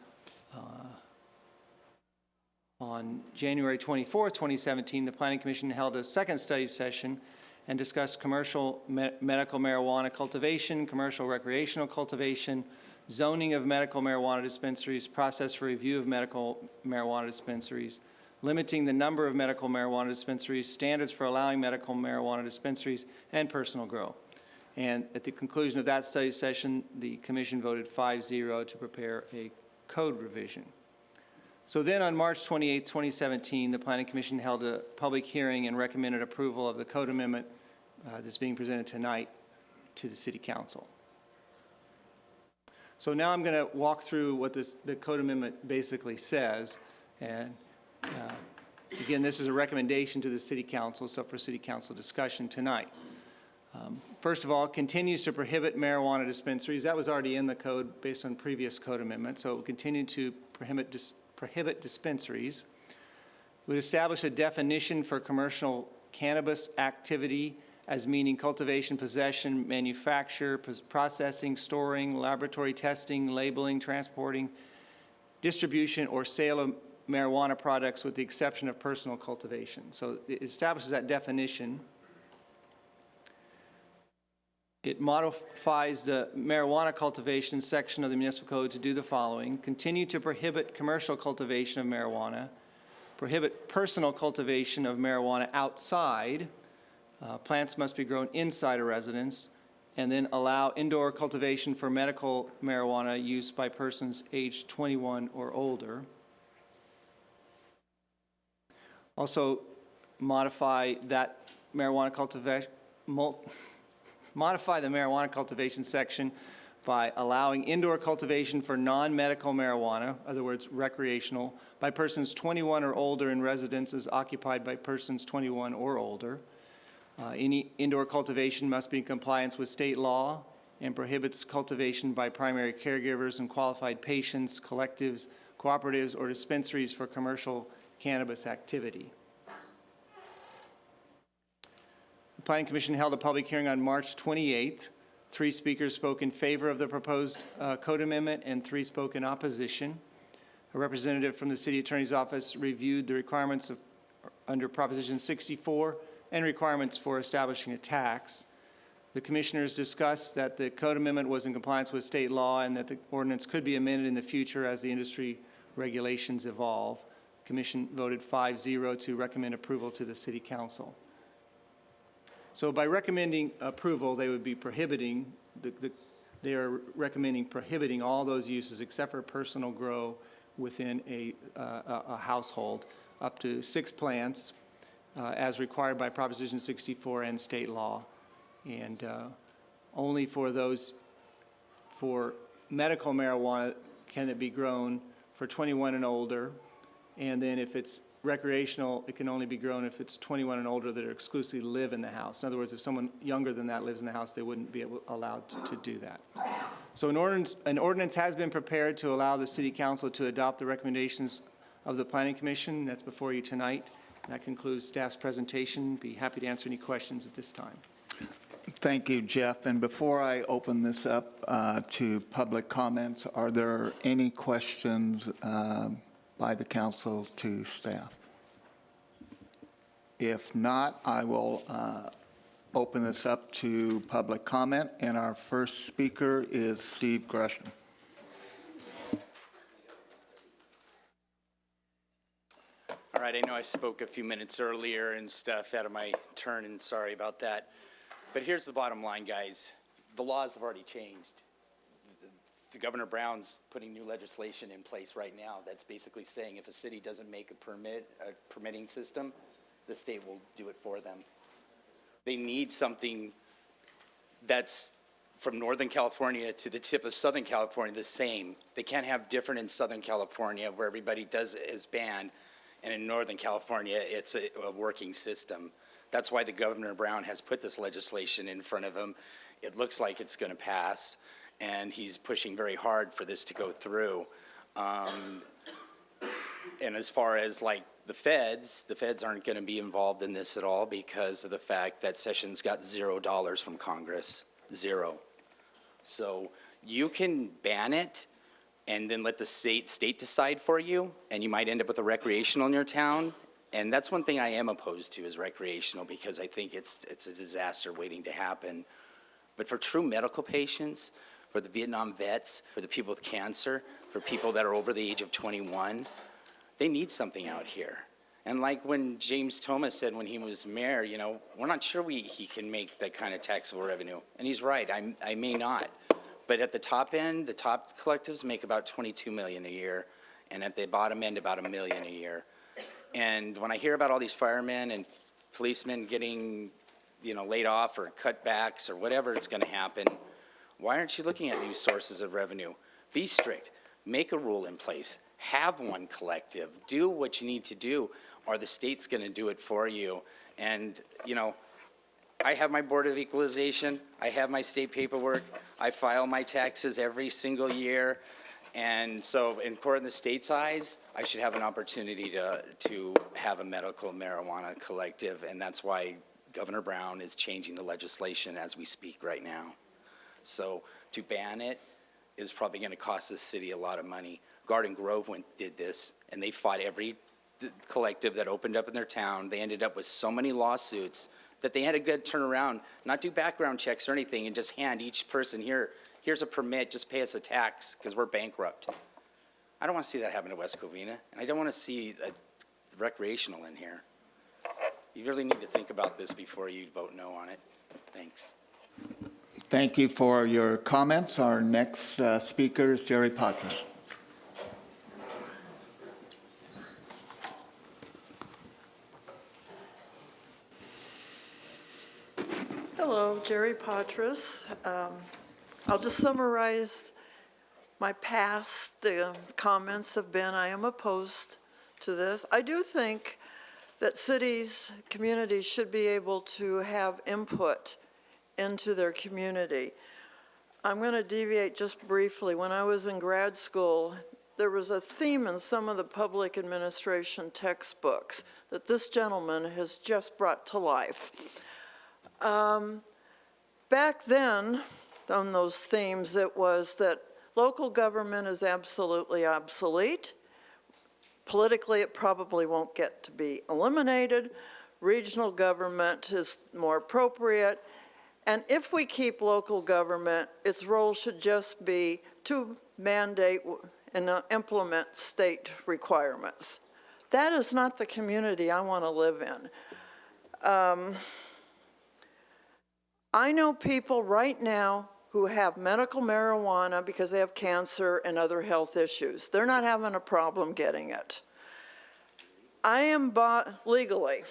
on January 24th, 2017, the Planning Commission held a second study session and discussed commercial medical marijuana cultivation, commercial recreational cultivation, zoning of medical marijuana dispensaries, process for review of medical marijuana dispensaries, limiting the number of medical marijuana dispensaries, standards for allowing medical marijuana dispensaries, and personal grow. And at the conclusion of that study session, the commission voted 5-0 to prepare a code revision. So then on March 28, 2017, the Planning Commission held a public hearing and recommended approval of the code amendment that's being presented tonight to the City Council. So now I'm going to walk through what the code amendment basically says. And again, this is a recommendation to the City Council, so for City Council discussion tonight. First of all, it continues to prohibit marijuana dispensaries. That was already in the code based on previous code amendments, so it will continue to prohibit dispensaries. It would establish a definition for commercial cannabis activity as meaning cultivation, possession, manufacture, processing, storing, laboratory testing, labeling, transporting, distribution, or sale of marijuana products with the exception of personal cultivation. So it establishes that definition. It modifies the marijuana cultivation section of the municipal code to do the following: continue to prohibit commercial cultivation of marijuana, prohibit personal cultivation of marijuana outside, plants must be grown inside a residence, and then allow indoor cultivation for medical marijuana use by persons aged 21 or older. Also modify that marijuana cultivation, modify the marijuana cultivation section by allowing indoor cultivation for non-medical marijuana, in other words, recreational, by persons 21 or older in residences occupied by persons 21 or older. Any indoor cultivation must be in compliance with state law and prohibits cultivation by primary caregivers and qualified patients, collectives, cooperatives, or dispensaries for commercial cannabis activity. The Planning Commission held a public hearing on March 28th. 3 speakers spoke in favor of the proposed code amendment and 3 spoke in opposition. A representative from the City Attorney's Office reviewed the requirements under Proposition 64 and requirements for establishing a tax. The commissioners discussed that the code amendment was in compliance with state law and that the ordinance could be amended in the future as the industry regulations evolve. The commission voted 5-0 to recommend approval to the City Council. So by recommending approval, they would be prohibiting, they are recommending prohibiting all those uses except for personal grow within a household, up to 6 plants, as required by Proposition 64 and state law. And only for those, for medical marijuana can it be grown for 21 and older. And then if it's recreational, it can only be grown if it's 21 and older that are exclusively live in the house. In other words, if someone younger than that lives in the house, they wouldn't be allowed to do that. So an ordinance has been prepared to allow the City Council to adopt the recommendations of the Planning Commission. That's before you tonight. That concludes staff's presentation. Be happy to answer any questions at this time. Thank you, Jeff. And before I open this up to public comments, are there any questions by the council to staff? If not, I will open this up to public comment. And our first speaker is Steve Gresham. All right, I know I spoke a few minutes earlier and stuff out of my turn, and sorry about that. But here's the bottom line, guys. The laws have already changed. The Governor Brown's putting new legislation in place right now that's basically saying if a city doesn't make a permitting system, the state will do it for them. They need something that's from Northern California to the tip of Southern California the same. They can't have different in Southern California where everybody does it as banned, and in Northern California it's a working system. That's why the Governor Brown has put this legislation in front of him. It looks like it's going to pass, and he's pushing very hard for this to go through. And as far as like the feds aren't going to be involved in this at all because of the fact that Sessions got $0 from Congress. 0. So you can ban it and then let the state decide for you, and you might end up with a recreational in your town. And that's one thing I am opposed to is recreational, because I think it's a disaster waiting to happen. But for true medical patients, for the Vietnam vets, for the people with cancer, for people that are over the age of 21, they need something out here. And like when James Thomas said when he was mayor, you know, we're not sure he can make that kind of taxable revenue. And he's right, I may not. But at the top end, the top collectives make about 22 million a year, and at the bottom end, about $1 million a year. And when I hear about all these firemen and policemen getting, you know, laid off or cutbacks or whatever it's going to happen, why aren't you looking at new sources of revenue? Be strict. Make a rule in place. Have one collective. Do what you need to do, or the state's going to do it for you. And, you know, I have my Board of Equalization. I have my state paperwork. I file my taxes every single year. And so in court in the state's eyes, I should have an opportunity to have a medical marijuana collective. And that's why Governor Brown is changing the legislation as we speak right now. So to ban it is probably going to cost the city a lot of money. Garden Grove did this, and they fought every collective that opened up in their town. They ended up with so many lawsuits that they had a good turnaround, not do background checks or anything, and just hand each person, here's a permit, just pay us a tax because we're bankrupt. I don't want to see that happen to West Covina, and I don't want to see a recreational in here. You really need to think about this before you vote no on it. Thanks. Thank you for your comments. Our next speaker is Jerry Patras. Hello, Jerry Patras. I'll just summarize my past. The comments have been, I am opposed to this. I do think that cities, communities should be able to have input into their community. I'm going to deviate just briefly. When I was in grad school, there was a theme in some of the public administration textbooks that this gentleman has just brought to life. Back then, on those themes, it was that local government is absolutely obsolete. Politically, it probably won't get to be eliminated. Regional government is more appropriate. And if we keep local government, its role should just be to mandate and implement state requirements. That is not the community I want to live in. I know people right now who have medical marijuana because they have cancer and other health issues. They're not having a problem getting it. I am bought legally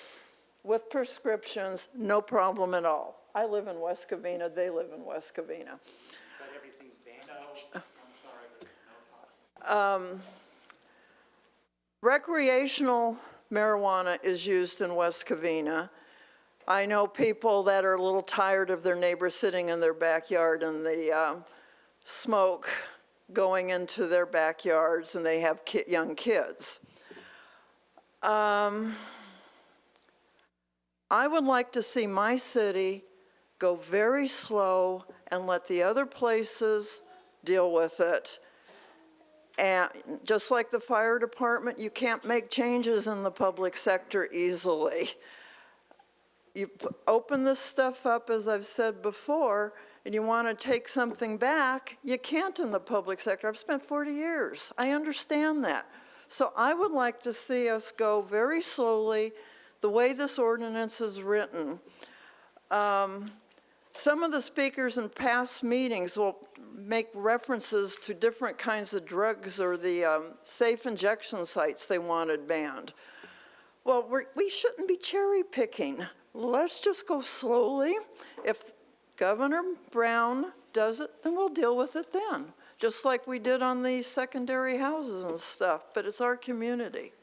with prescriptions, no problem at all. I live in West Covina, they live in West Covina. But everything's banned. No, I'm sorry, but it's no talk. Recreational marijuana is used in West Covina. I know people that are a little tired of their neighbors sitting in their backyard and the smoke going into their backyards, and they have young kids. I would like to see my city go very slow and let the other places deal with it. And just like the fire department, you can't make changes in the public sector easily. You open this stuff up, as I've said before, and you want to take something back, you can't in the public sector. I've spent 40 years. I understand that. So I would like to see us go very slowly, the way this ordinance is written. Some of the speakers in past meetings will make references to different kinds of drugs or the safe injection sites they wanted banned. Well, we shouldn't be cherry picking. Let's just go slowly. If Governor Brown does it, then we'll deal with it then, just like we did on the secondary houses and stuff, but it's our community.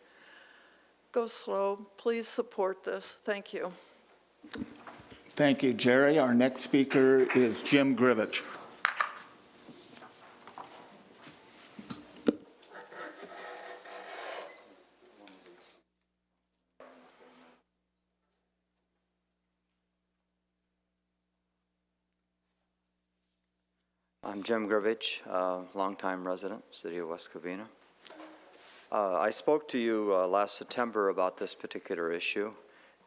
Go slow. Please support this. Thank you. Thank you, Jerry. Our next speaker is Jim Grivich. I'm Jim Gravich, longtime resident, City of West Covina. I spoke to you last September about this particular issue,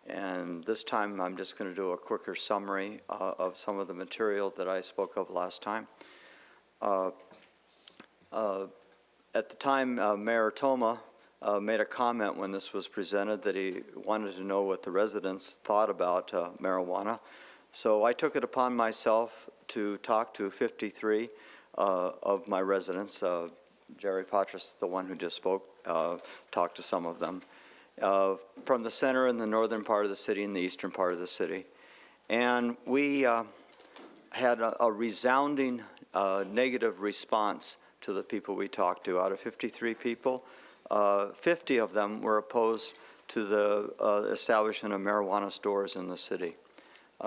and this time I'm just going to do a quicker summary of some of the material that I spoke of last time. At the time, Mayor Toma made a comment when this was presented that he wanted to know what the residents thought about marijuana. So I took it upon myself to talk to 53 of my residents. Jerry Patras, the one who just spoke, talked to some of them from the center and the northern part of the city and the eastern part of the city. And we had a resounding negative response to the people we talked to. Out of 53 people, 50 of them were opposed to the establishment of marijuana stores in the city.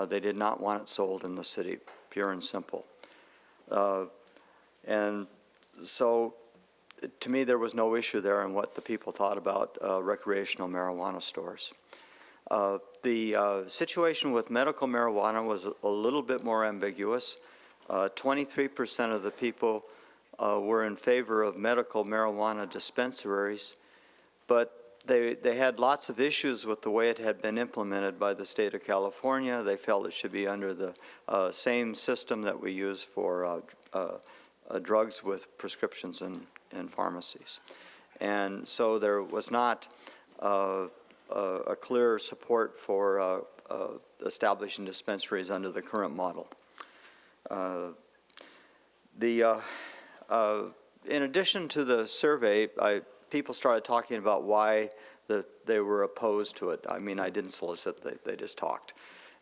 They did not want it sold in the city, pure and simple. And so, to me, there was no issue there in what the people thought about recreational marijuana stores. The situation with medical marijuana was a little bit more ambiguous. 23% of the people were in favor of medical marijuana dispensaries, but they had lots of issues with the way it had been implemented by the state of California. They felt it should be under the same system that we use for drugs with prescriptions in pharmacies. And so there was not a clear support for establishing dispensaries under the current model. In addition to the survey, people started talking about why they were opposed to it. I mean, I didn't solicit, they just talked.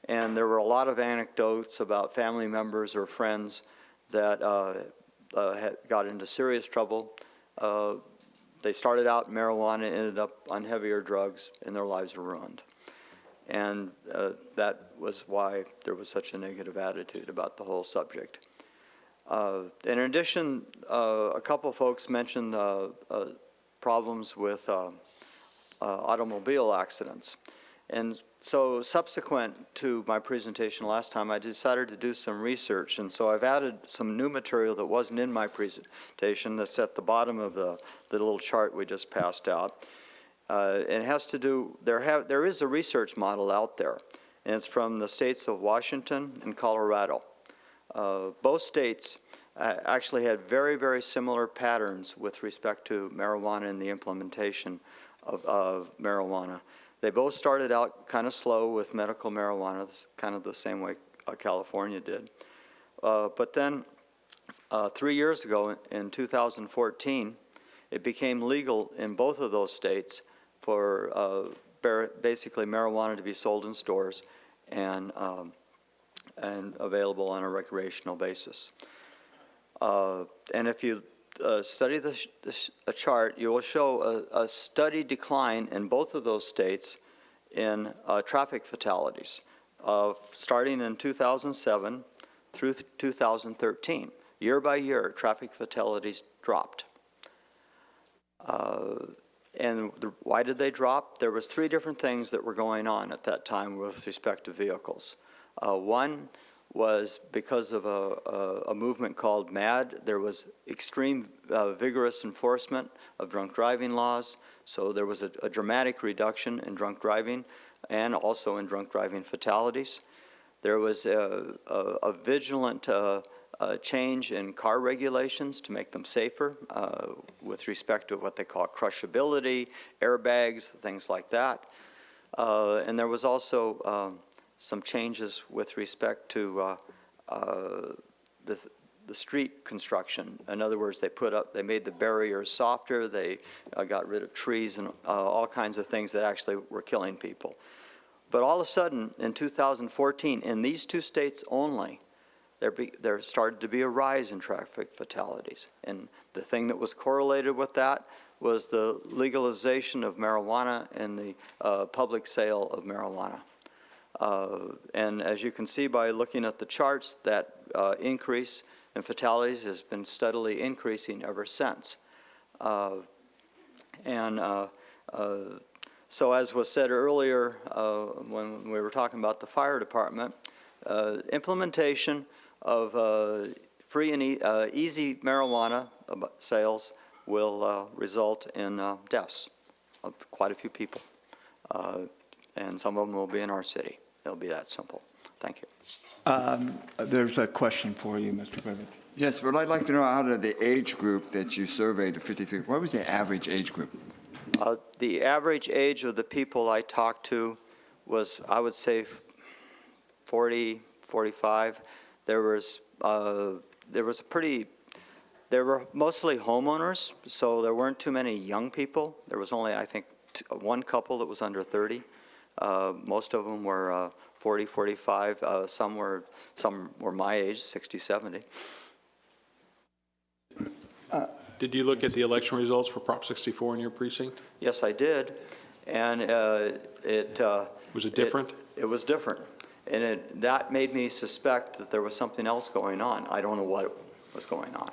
And there were a lot of anecdotes about family members or friends that had got into serious trouble. They started out in marijuana, ended up on heavier drugs, and their lives were ruined. And that was why there was such a negative attitude about the whole subject. In addition, a couple folks mentioned problems with automobile accidents. And so subsequent to my presentation last time, I decided to do some research. And so I've added some new material that wasn't in my presentation that's at the bottom of the little chart we just passed out. It has to do, there is a research model out there, and it's from the states of Washington and Colorado. Both states actually had very, very similar patterns with respect to marijuana and the implementation of marijuana. They both started out kind of slow with medical marijuana, kind of the same way California did. But then 3 years ago, in 2014, it became legal in both of those states for basically marijuana to be sold in stores and available on a recreational basis. And if you study a chart, you will show a steady decline in both of those states in traffic fatalities, starting in 2007 through 2013. Year by year, traffic fatalities dropped. And why did they drop? There was 3 different things that were going on at that time with respect to vehicles. One was because of a movement called MAD. There was extreme vigorous enforcement of drunk driving laws, so there was a dramatic reduction in drunk driving and also in drunk driving fatalities. There was a vigilant change in car regulations to make them safer with respect to what they call crushability, airbags, things like that. And there was also some changes with respect to the street construction. In other words, they made the barriers softer, they got rid of trees and all kinds of things that actually were killing people. But all of a sudden, in 2014, in these 2 states only, there started to be a rise in traffic fatalities. And the thing that was correlated with that was the legalization of marijuana and the public sale of marijuana. And as you can see by looking at the charts, that increase in fatalities has been steadily increasing ever since. So as was said earlier when we were talking about the fire department, implementation of free and easy marijuana sales will result in deaths of quite a few people. And some of them will be in our city. It'll be that simple. Thank you. There's a question for you, Mr. Privilege. Yes, but I'd like to know out of the age group that you surveyed, the 53, what was the average age group? The average age of the people I talked to was, I would say, 40, 45. There was a pretty, they were mostly homeowners, so there weren't too many young people. There was only, I think, one couple that was under 30. Most of them were 40, 45. Some were my age, 60, 70. Did you look at the election results for Prop 64 in your precinct? Yes, I did, and Was it different? It was different, and that made me suspect that there was something else going on. I don't know what was going on.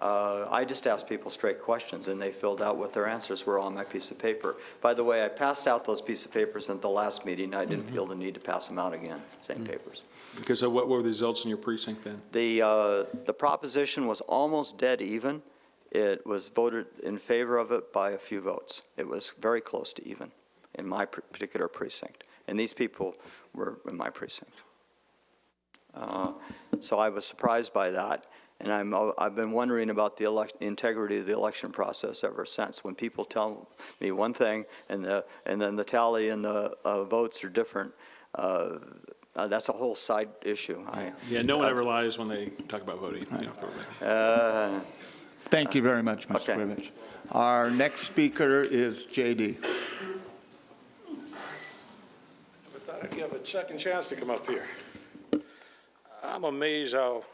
I just asked people straight questions, and they filled out what their answers were on my piece of paper. By the way, I passed out those pieces of papers at the last meeting. I didn't feel the need to pass them out again, same papers. Because what were the results in your precinct then? The proposition was almost dead even. It was voted in favor of it by a few votes. It was very close to even in my particular precinct. And these people were in my precinct. So I was surprised by that. And I've been wondering about the integrity of the election process ever since. When people tell me one thing and then the tally and the votes are different, that's a whole side issue. Yeah, no one ever lies when they talk about voting. You know, Thank you very much, Mr. Privilege. Our next speaker is J.D. I thought I'd give a second chance to come up here. I'm amazed how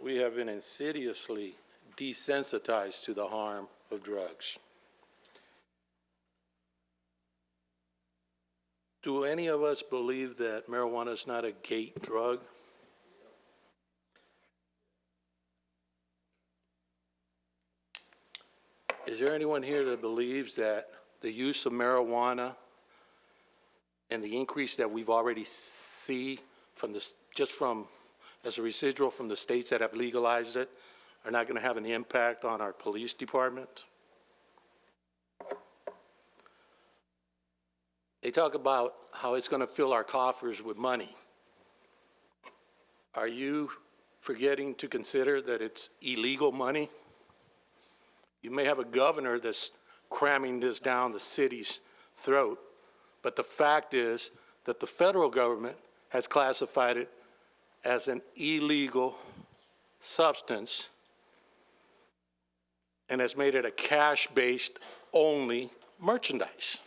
we have been insidiously desensitized to the harm of drugs. Do any of us believe that marijuana is not a gate drug? Is there anyone here that believes that the use of marijuana and the increase that we've already see from this, just from as a residual from the states that have legalized it, are not going to have an impact on our police department? They talk about how it's going to fill our coffers with money. Are you forgetting to consider that it's illegal money? You may have a governor that's cramming this down the city's throat, but the fact is that the federal government has classified it as an illegal substance and has made it a cash-based only merchandise.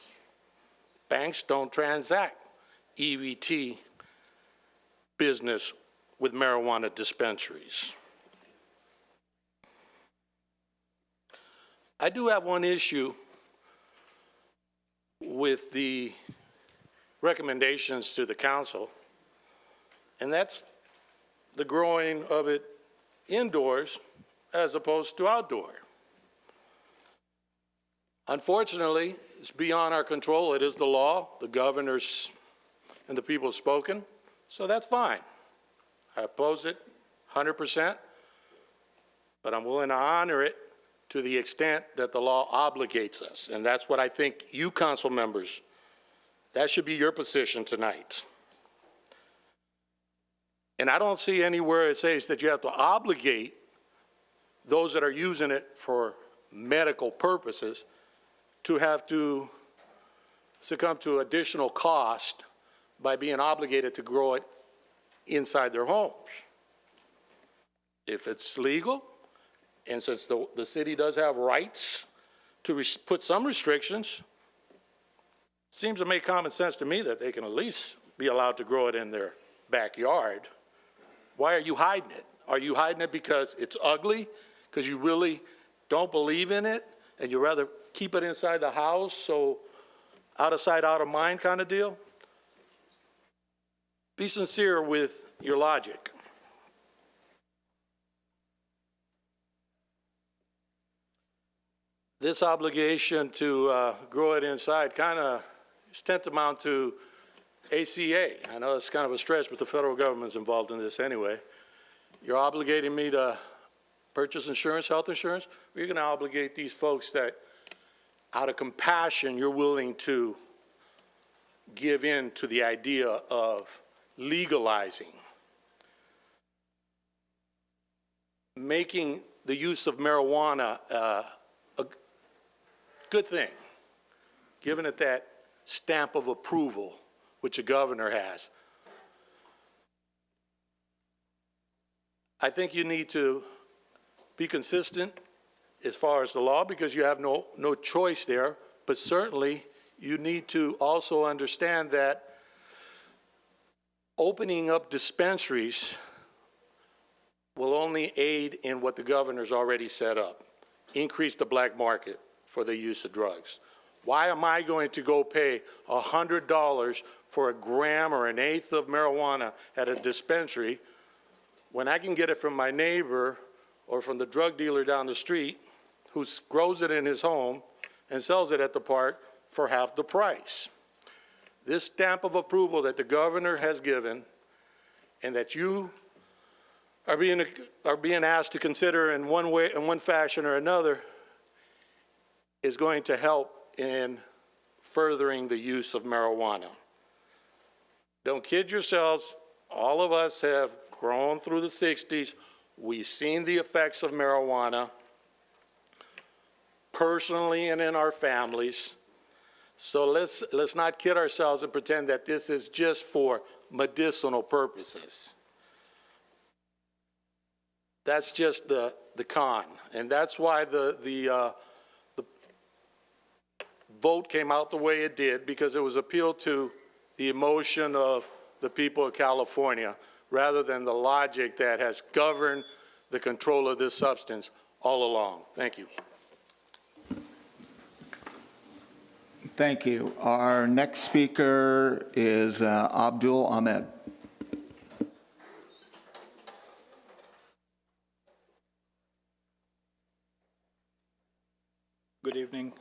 Banks don't transact EBT business with marijuana dispensaries. I do have one issue with the recommendations to the council, and that's the growing of it indoors as opposed to outdoor. Unfortunately, it's beyond our control. It is the law. The governors and the people have spoken, so that's fine. I oppose it 100%, but I'm willing to honor it to the extent that the law obligates us. And that's what I think you council members, that should be your position tonight. And I don't see anywhere it says that you have to obligate those that are using it for medical purposes to have to succumb to additional cost by being obligated to grow it inside their homes. If it's legal, and since the city does have rights to put some restrictions, seems to make common sense to me that they can at least be allowed to grow it in their backyard. Why are you hiding it? Are you hiding it because it's ugly? Because you really don't believe in it and you rather keep it inside the house, so out of sight, out of mind kind of deal? Be sincere with your logic. This obligation to grow it inside kind of is tantamount to ACA. I know it's kind of a stretch, but the federal government's involved in this anyway. You're obligating me to purchase insurance, health insurance? You're going to obligate these folks that, out of compassion, you're willing to give in to the idea of legalizing, making the use of marijuana a good thing, giving it that stamp of approval, which a governor has. I think you need to be consistent as far as the law, because you have no choice there, but certainly you need to also understand that opening up dispensaries will only aid in what the governor's already set up, increase the black market for the use of drugs. Why am I going to go pay $100 for a gram or an eighth of marijuana at a dispensary when I can get it from my neighbor or from the drug dealer down the street who grows it in his home and sells it at the park for half the price? This stamp of approval that the governor has given and that you are being asked to consider in one way, in one fashion or another, is going to help in furthering the use of marijuana. Don't kid yourselves. All of us have grown through the 60s. We've seen the effects of marijuana personally and in our families. So let's not kid ourselves and pretend that this is just for medicinal purposes. That's just the con, and that's why the vote came out the way it did, because it was appealed to the emotion of the people of California rather than the logic that has governed the control of this substance all along. Thank you. Thank you. Our next speaker is Abdul Ahmed. Good evening,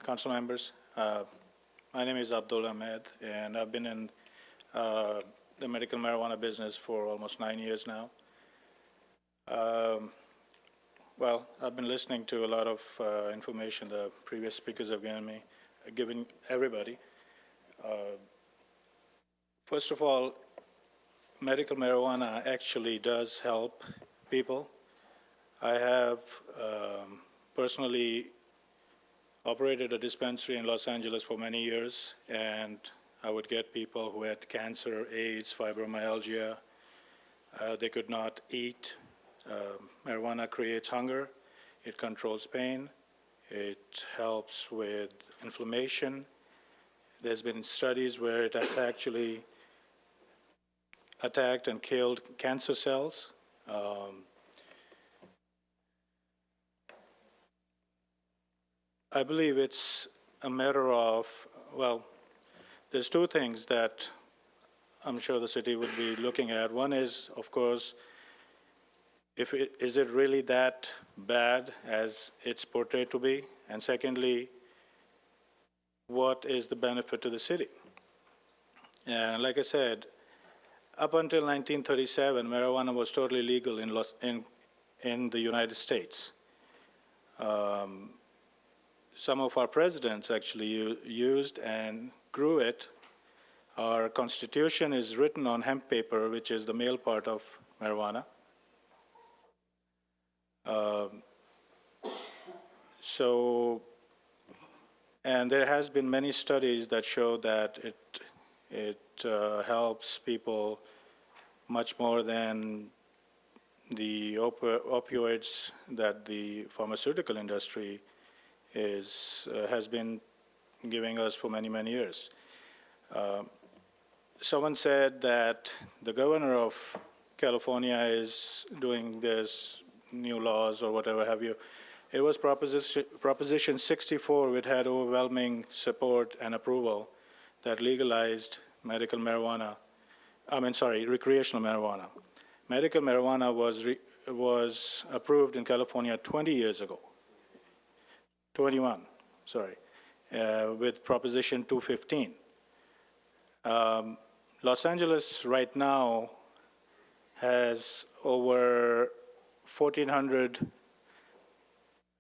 council members. My name is Abdul Ahmed, and I've been in the medical marijuana business for almost 9 years now. Well, I've been listening to a lot of information the previous speakers have given everybody. First of all, medical marijuana actually does help people. I have personally operated a dispensary in Los Angeles for many years, and I would get people who had cancer, AIDS, fibromyalgia. They could not eat. Marijuana creates hunger. It controls pain. It helps with inflammation. There's been studies where it has actually attacked and killed cancer cells. I believe it's a matter of, well, there's two things that I'm sure the city would be looking at. One is, of course, is it really that bad as it's portrayed to be? And secondly, what is the benefit to the city? And like I said, up until 1937, marijuana was totally legal in the United States. Some of our presidents actually used and grew it. Our Constitution is written on hemp paper, which is the male part of marijuana. And there has been many studies that show that it helps people much more than the opioids that the pharmaceutical industry has been giving us for many, many years. Someone said that the governor of California is doing this new laws or whatever have you. It was Proposition 64, which had overwhelming support and approval, that legalized medical marijuana. Recreational marijuana. Medical marijuana was approved in California 20 years ago. 21, sorry, with Proposition 215. Los Angeles right now has over 1,400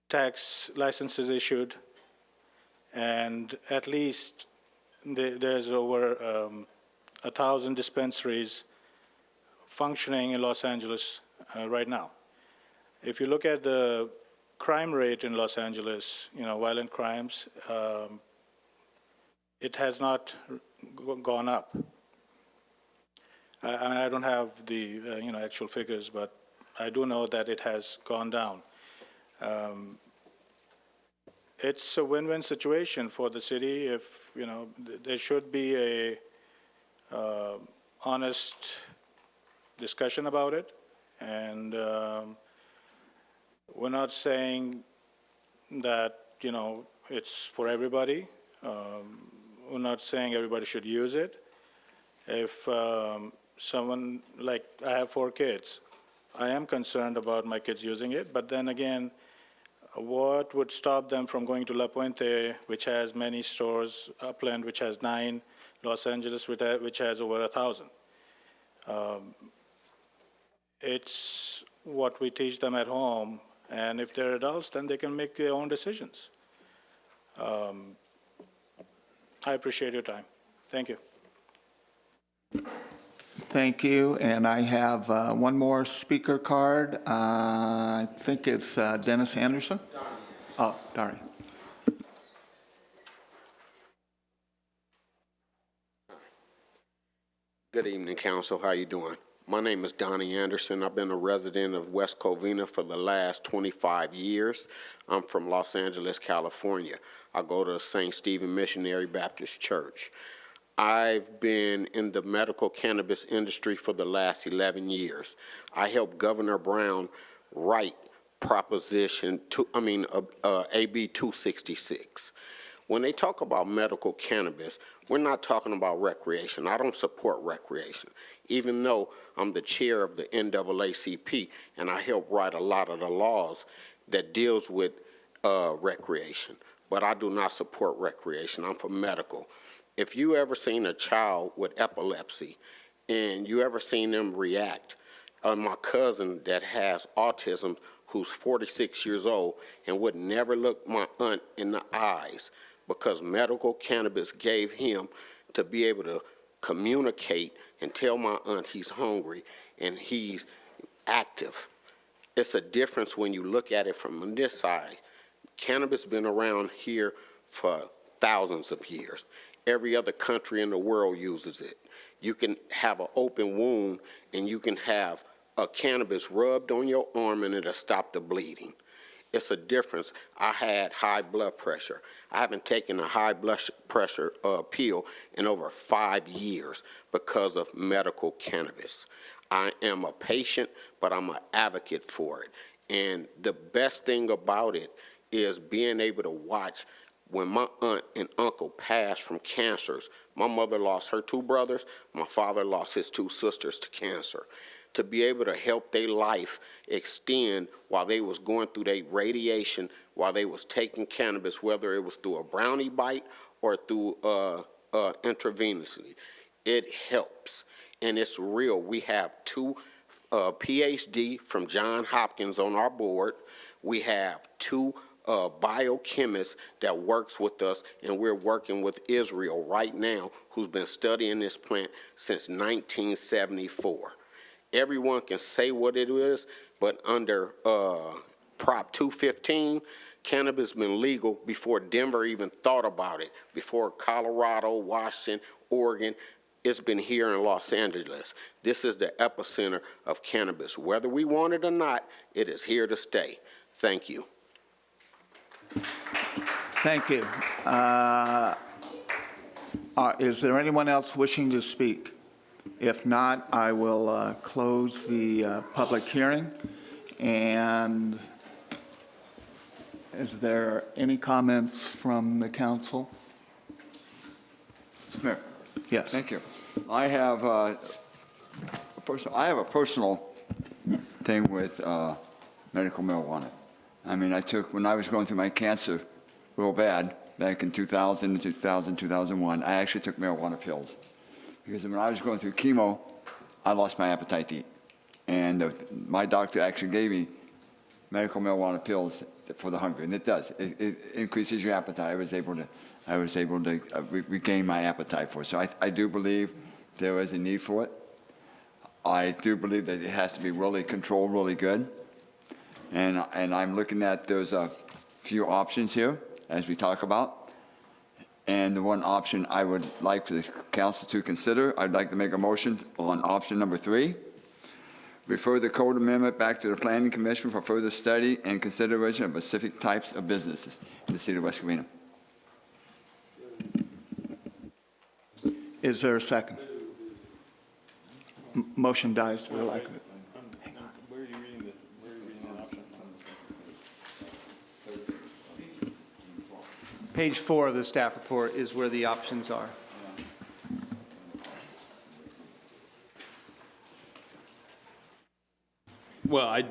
tax licenses issued, and at least there's over 1,000 dispensaries functioning in Los Angeles right now. If you look at the crime rate in Los Angeles, violent crimes, it has not gone up. I don't have the actual figures, but I do know that it has gone down. It's a win-win situation for the city. If there should be a honest discussion about it, and we're not saying that it's for everybody. We're not saying everybody should use it. If someone, like I have 4 kids, I am concerned about my kids using it, but then again, what would stop them from going to La Puente, which has many stores, Upland, which has 9, Los Angeles, which has over 1,000? It's what we teach them at home, and if they're adults, then they can make their own decisions. I appreciate your time. Thank you. Thank you. And I have one more speaker card. I think it's Dennis Anderson. Oh, Dari. Good evening, Council. How you doing? My name is Donnie Anderson. I've been a resident of West Covina for the last 25 years. I'm from Los Angeles, California. I go to St. Stephen Missionary Baptist Church. I've been in the medical cannabis industry for the last 11 years. I helped Governor Brown write AB 266. When they talk about medical cannabis, we're not talking about recreation. I don't support recreation, even though I'm the chair of the NAACP and I help write a lot of the laws that deals with recreation. But I do not support recreation. I'm for medical. If you ever seen a child with epilepsy and you ever seen them react, my cousin that has autism, who's 46 years old and would never look my aunt in the eyes because medical cannabis gave him to be able to communicate and tell my aunt he's hungry and he's active. It's a difference when you look at it from this side. Cannabis been around here for thousands of years. Every other country in the world uses it. You can have an open wound and you can have a cannabis rubbed on your arm and it'll stop the bleeding. It's a difference. I had high blood pressure. I haven't taken a high blood pressure pill in over 5 years because of medical cannabis. I am a patient, but I'm an advocate for it. And the best thing about it is being able to watch when my aunt and uncle passed from cancers. My mother lost her 2 brothers. My father lost his 2 sisters to cancer. To be able to help their life extend while they was going through their radiation, while they was taking cannabis, whether it was through a brownie bite or through intravenously. It helps, and it's real. We have 2 PhD from Johns Hopkins on our board. We have 2 biochemists that works with us, and we're working with Israel right now, who's been studying this plant since 1974. Everyone can say what it is, but under Prop 215, cannabis been legal before Denver even thought about it, before Colorado, Washington, Oregon. It's been here in Los Angeles. This is the epicenter of cannabis. Whether we want it or not, it is here to stay. Thank you. Thank you. Is there anyone else wishing to speak? If not, I will close the public hearing. And is there any comments from the council? Mr. Mayor. Yes. Thank you. I have a personal thing with medical marijuana. I mean, when I was going through my cancer real bad back in 2000, 2001, I actually took marijuana pills. Because when I was going through chemo, I lost my appetite to eat. And my doctor actually gave me medical marijuana pills for the hunger, and it does. It increases your appetite. I was able to regain my appetite for it. So I do believe there is a need for it. I do believe that it has to be really controlled really good. And I'm looking at, there's a few options here as we talk about. And the one option I would like for the council to consider, I'd like to make a motion on option number 3. Refer the code amendment back to the Planning Commission for further study and consideration of specific types of businesses in the city of West Covina. Is there a second? Motion dies for lack of it. Where are you reading this? Where are you reading that option? Page 4 of the staff report is where the options are. Well,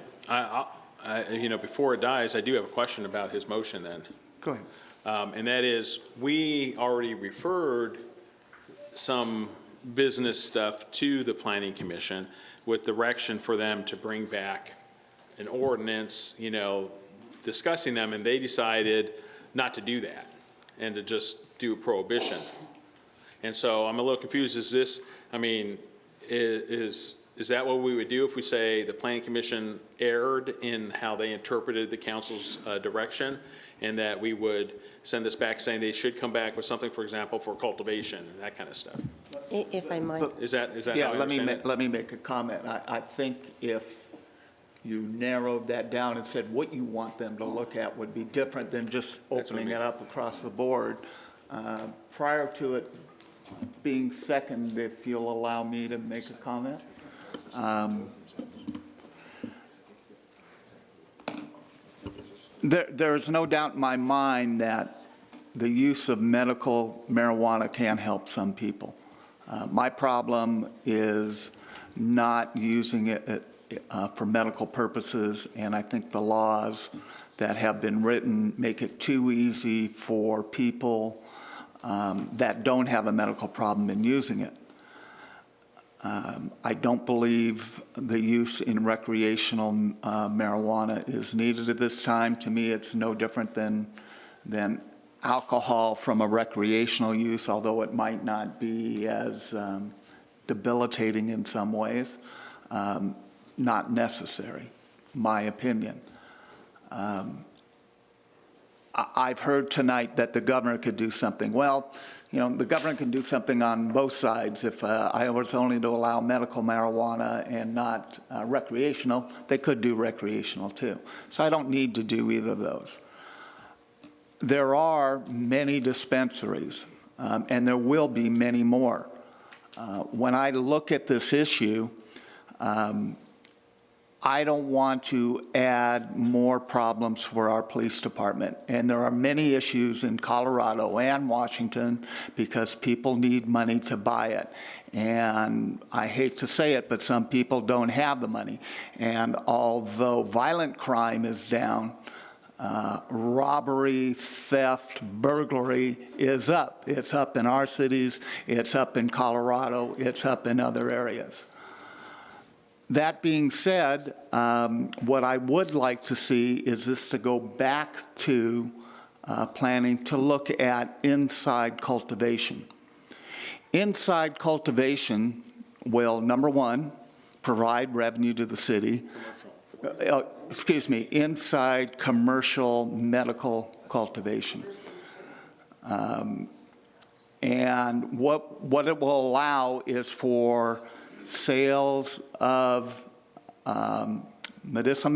before it dies, I do have a question about his motion then. Go ahead. And that is, we already referred some business stuff to the Planning Commission with direction for them to bring back an ordinance, discussing them, and they decided not to do that and to just do a prohibition. And so I'm a little confused. Is this, is that what we would do if we say the Planning Commission erred in how they interpreted the council's direction, and that we would send this back saying they should come back with something, for example, for cultivation and that kind of stuff? If I might. Is that Yeah, how I understand it? let me make a comment. I think if you narrowed that down and said what you want them to look at would be different than just opening it up across the board. Prior to it being second, if you'll allow me to make a comment. There is no doubt in my mind that the use of medical marijuana can help some people. My problem is not using it for medical purposes, and I think the laws that have been written make it too easy for people that don't have a medical problem in using it. I don't believe the use in recreational marijuana is needed at this time. To me, it's no different than alcohol from a recreational use, although it might not be as debilitating in some ways. Not necessary, my opinion. I've heard tonight that the governor could do something. Well, the governor can do something on both sides. If I was only to allow medical marijuana and not recreational, they could do recreational too. So I don't need to do either of those. There are many dispensaries, and there will be many more. When I look at this issue, I don't want to add more problems for our police department. And there are many issues in Colorado and Washington because people need money to buy it. And I hate to say it, but some people don't have the money. And although violent crime is down, robbery, theft, burglary is up. It's up in our cities, it's up in Colorado, it's up in other areas. That being said, what I would like to see is this to go back to planning to look at inside cultivation. Inside cultivation will, number one, provide revenue to the city. Inside commercial medical cultivation. And what it will allow is for sales of medicinal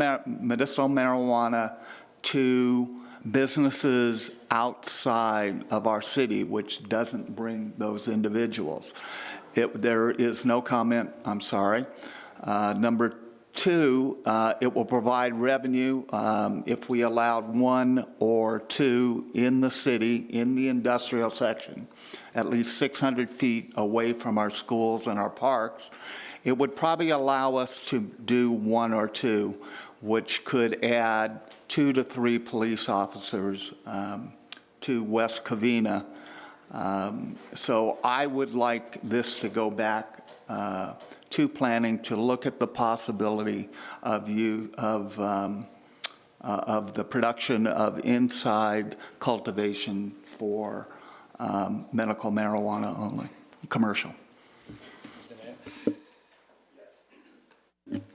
marijuana to businesses outside of our city, which doesn't bring those individuals. There is no comment, I'm sorry. Number two, it will provide revenue if we allowed 1 or 2 in the city, in the industrial section, at least 600 feet away from our schools and our parks. It would probably allow us to do 1 or 2, which could add 2 to 3 police officers to West Covina. So I would like this to go back to planning to look at the possibility of the production of inside cultivation for medical marijuana only, commercial.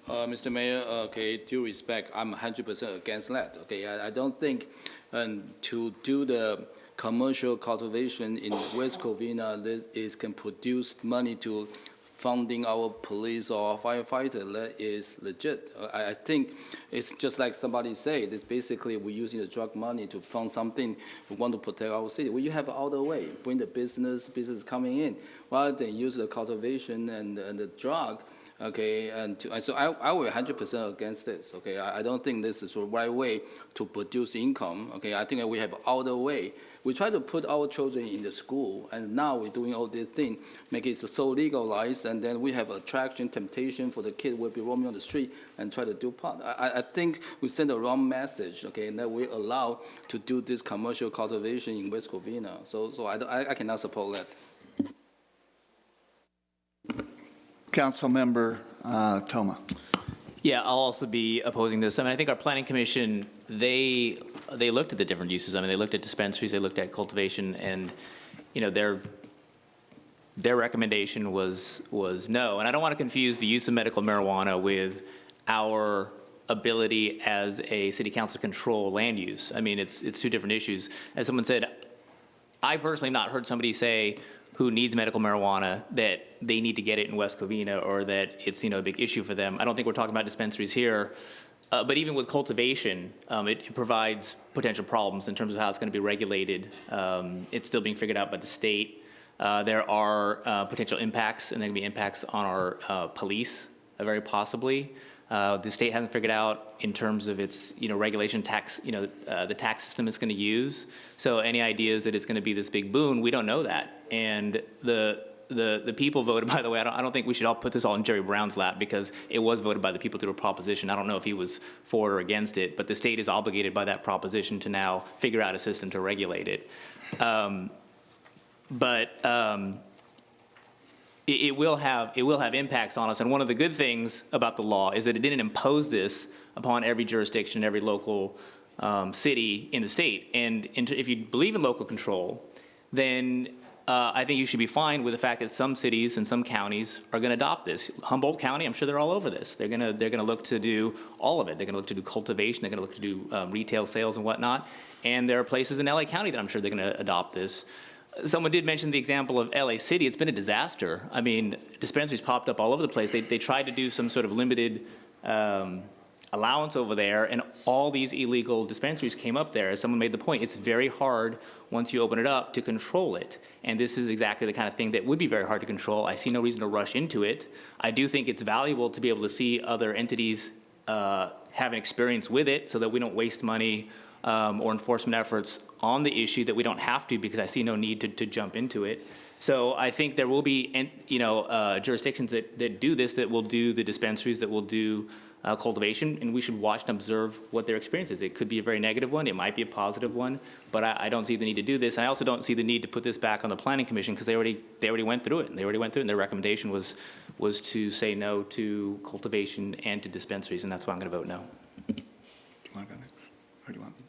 Mr. Mayor, okay, due respect, I'm 100% against that. Okay, I don't think to do the commercial cultivation in West Covina, this can produce money to funding our police or firefighter. That is legit. I think it's just like somebody said, it's basically we're using the drug money to fund something we want to protect our city. Well, you have other way, bring the business coming in, rather than use the cultivation and the drug. Okay, and so I will 100% against this. Okay, I don't think this is the right way to produce income. Okay, I think we have other way. We try to put our children in the school, and now we're doing all these things, make it so legalized, and then we have attraction, temptation for the kid will be roaming on the street and try to do pot. I think we send the wrong message. Okay, and that we allow to do this commercial cultivation in West Covina. So I cannot support that. Councilmember Toma. Yeah, I'll also be opposing this. I mean, I think our planning commission, they looked at the different uses. I mean, they looked at dispensaries, they looked at cultivation, and their recommendation was no. And I don't want to confuse the use of medical marijuana with our ability as a city council to control land use. I mean, it's two different issues. As someone said, I personally have not heard somebody say who needs medical marijuana that they need to get it in West Covina or that it's a big issue for them. I don't think we're talking about dispensaries here. But even with cultivation, it provides potential problems in terms of how it's going to be regulated. It's still being figured out by the state. There are potential impacts, and there can be impacts on our police, very possibly. The state hasn't figured out in terms of its regulation tax, the tax system it's going to use. So any ideas that it's going to be this big boon, we don't know that. And the people voted, by the way, I don't think we should all put this all in Jerry Brown's lap because it was voted by the people through a proposition. I don't know if he was for or against it, but the state is obligated by that proposition to now figure out a system to regulate it. It will have impacts on us. And one of the good things about the law is that it didn't impose this upon every jurisdiction, every local city in the state. And if you believe in local control, then I think you should be fine with the fact that some cities and some counties are going to adopt this. Humboldt County, I'm sure they're all over this. They're going to look to do all of it. They're going to look to do cultivation. They're going to look to do retail sales and whatnot. And there are places in LA County that I'm sure they're going to adopt this. Someone did mention the example of LA City. It's been a disaster. I mean, dispensaries popped up all over the place. They tried to do some sort of limited allowance over there, and all these illegal dispensaries came up there. As someone made the point, it's very hard once you open it up to control it. And this is exactly the kind of thing that would be very hard to control. I see no reason to rush into it. I do think it's valuable to be able to see other entities have an experience with it so that we don't waste money or enforcement efforts on the issue that we don't have to, because I see no need to jump into it. So I think there will be jurisdictions that do this, that will do the dispensaries, that will do cultivation, and we should watch and observe what their experience is. It could be a very negative one, it might be a positive one, but I don't see the need to do this. I also don't see the need to put this back on the Planning Commission because they already went through it, and their recommendation was to say no to cultivation and to dispensaries, and that's why I'm going to vote no. Do you want to go next? Or do you want me?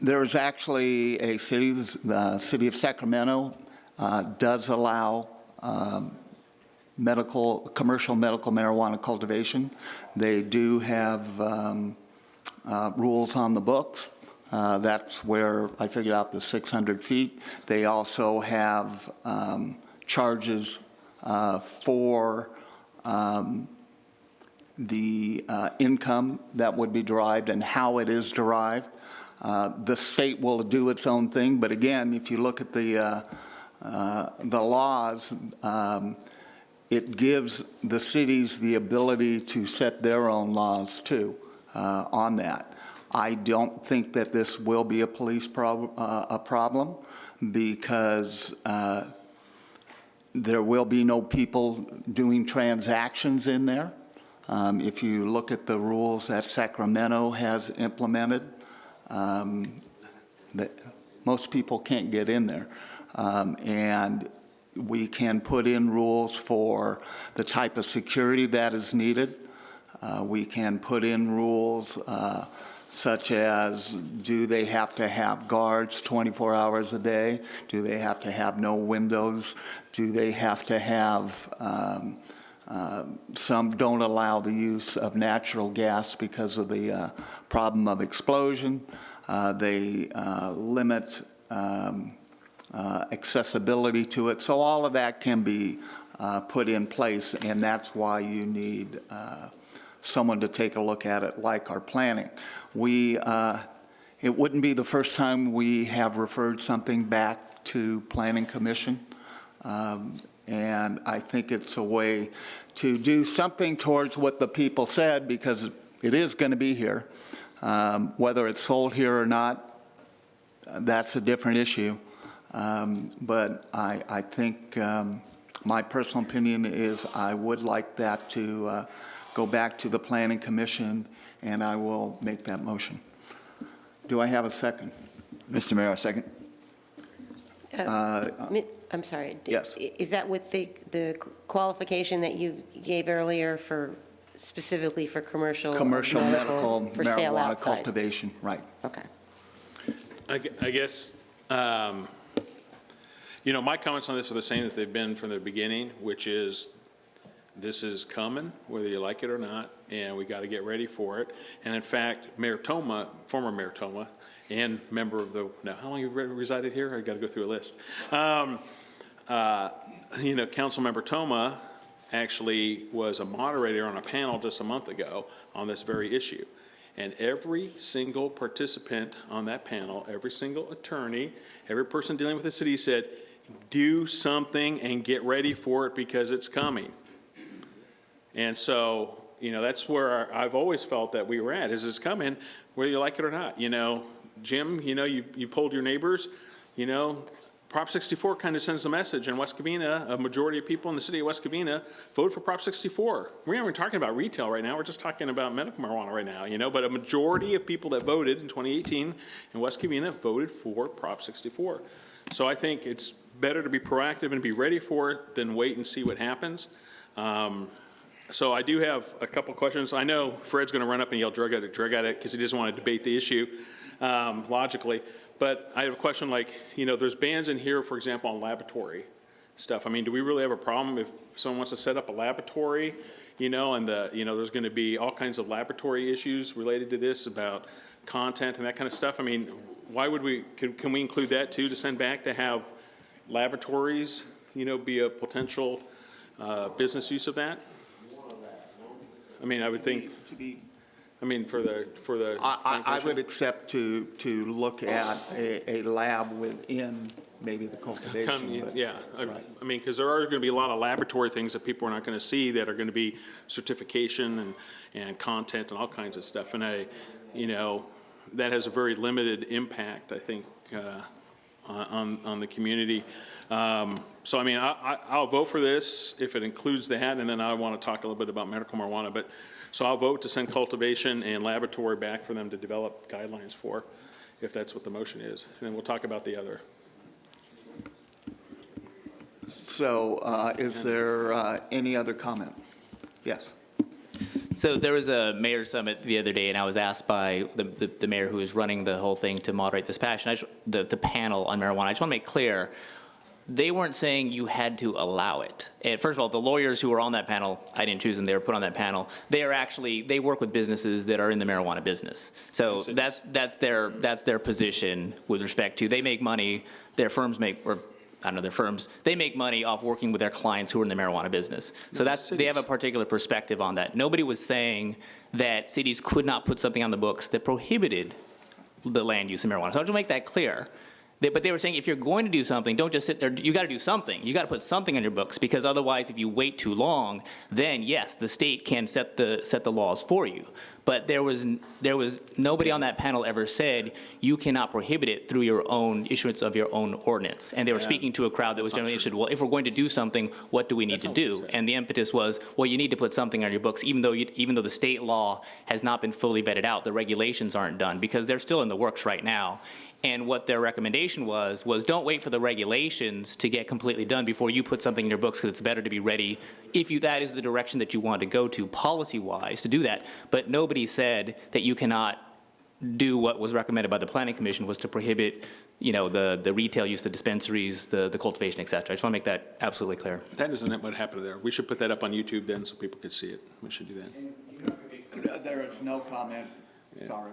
There is actually a city, the city of Sacramento does allow commercial medical marijuana cultivation. They do have rules on the books. That's where I figured out the 600 feet. They also have charges for the income that would be derived and how it is derived. The state will do its own thing, but again, if you look at the laws, it gives the cities the ability to set their own laws too on that. I don't think that this will be a police problem because there will be no people doing transactions in there. If you look at the rules that Sacramento has implemented, that most people can't get in there. And We can put in rules for the type of security that is needed. We can put in rules such as, do they have to have guards 24 hours a day? Do they have to have no windows? Do they have to have, some don't allow the use of natural gas because of the problem of explosion. They limit accessibility to it. So all of that can be put in place, and that's why you need someone to take a look at it like our planning. It wouldn't be the first time we have referred something back to Planning Commission. And I think it's a way to do something towards what the people said, because it is going to be here. Whether it's sold here or not, that's a different issue. But I think my personal opinion is I would like that to go back to the Planning Commission, and I will make that motion. Do I have a second? Mr. Mayor, a second. I'm sorry. Yes. Is that with the qualification that you gave earlier for, specifically for commercial? Commercial medical for sale marijuana outside? cultivation, right. Okay. I guess, you know, my comments on this are the same that they've been from the beginning, which is this is coming, whether you like it or not, and we got to get ready for it. And in fact, Mayor Toma, former Mayor Toma, and member of the, now how long have you resided here? I got to go through a list. You know, Councilmember Toma actually was a moderator on a panel just a month ago on this very issue. And every single participant on that panel, every single attorney, every person dealing with the city said, do something and get ready for it because it's coming. And so, you know, that's where I've always felt that we were at, is it's coming, whether you like it or not. You know, Jim, you know, you polled your neighbors, you know, Prop 64 kind of sends the message. In West Covina, a majority of people in the city of West Covina voted for Prop 64. We're not even talking about retail right now. We're just talking about medical marijuana right now, you know, but a majority of people that voted in 2018 in West Covina voted for Prop 64. So I think it's better to be proactive and be ready for it than wait and see what happens. So I do have a couple questions. I know Fred's going to run up and yell drug addict, because he doesn't want to debate the issue logically. But I have a question like, you know, there's bans in here, for example, on laboratory stuff. I mean, do we really have a problem if someone wants to set up a laboratory, you know, and there's going to be all kinds of laboratory issues related to this about content and that kind of stuff? I mean, why would we, can we include that too, to send back, to have laboratories, you know, be a potential business use of that? I mean, I would think, I mean, for the. I would accept to look at a lab within maybe the cultivation. Yeah, I mean, because there are going to be a lot of laboratory things that people are not going to see that are going to be certification and content and all kinds of stuff. And you know, that has a very limited impact, I think, on the community. So, I mean, I'll vote for this if it includes that, and then I want to talk a little bit about medical marijuana. But so I'll vote to send cultivation and laboratory back for them to develop guidelines for, if that's what the motion is. And then we'll talk about the other. So is there any other comment? Yes. So there was a mayor's summit the other day, and I was asked by the mayor who is running the whole thing to moderate this passion, the panel on marijuana. I just want to make clear, they weren't saying you had to allow it. And first of all, the lawyers who were on that panel, I didn't choose them, they were put on that panel. They work with businesses that are in the marijuana business. So that's their position with respect to, they make money, their firms make, or I don't know, their firms, they make money off working with their clients who are in the marijuana business. So they have a particular perspective on that. Nobody was saying that cities could not put something on the books that prohibited the land use of marijuana. So I'll just make that clear. But they were saying, if you're going to do something, don't just sit there. You got to do something. You got to put something on your books, because otherwise, if you wait too long, then yes, the state can set the laws for you. But there was nobody on that panel ever said you cannot prohibit it through your own issuance of your own ordinance. And they were speaking to a crowd that was generally interested. Well, if we're going to do something, what do we need to do? And the impetus was, well, you need to put something on your books, even though the state law has not been fully vetted out. The regulations aren't done, because they're still in the works right now. And what their recommendation was don't wait for the regulations to get completely done before you put something in your books, because it's better to be ready if that is the direction that you want to go to policy-wise to do that. But nobody said that you cannot do what was recommended by the Planning Commission, was to prohibit, the retail use, the dispensaries, the cultivation, et cetera. I just want to make that absolutely clear. That isn't what happened there. We should put that up on YouTube then so people could see it. We should do that. There is no comment, sorry.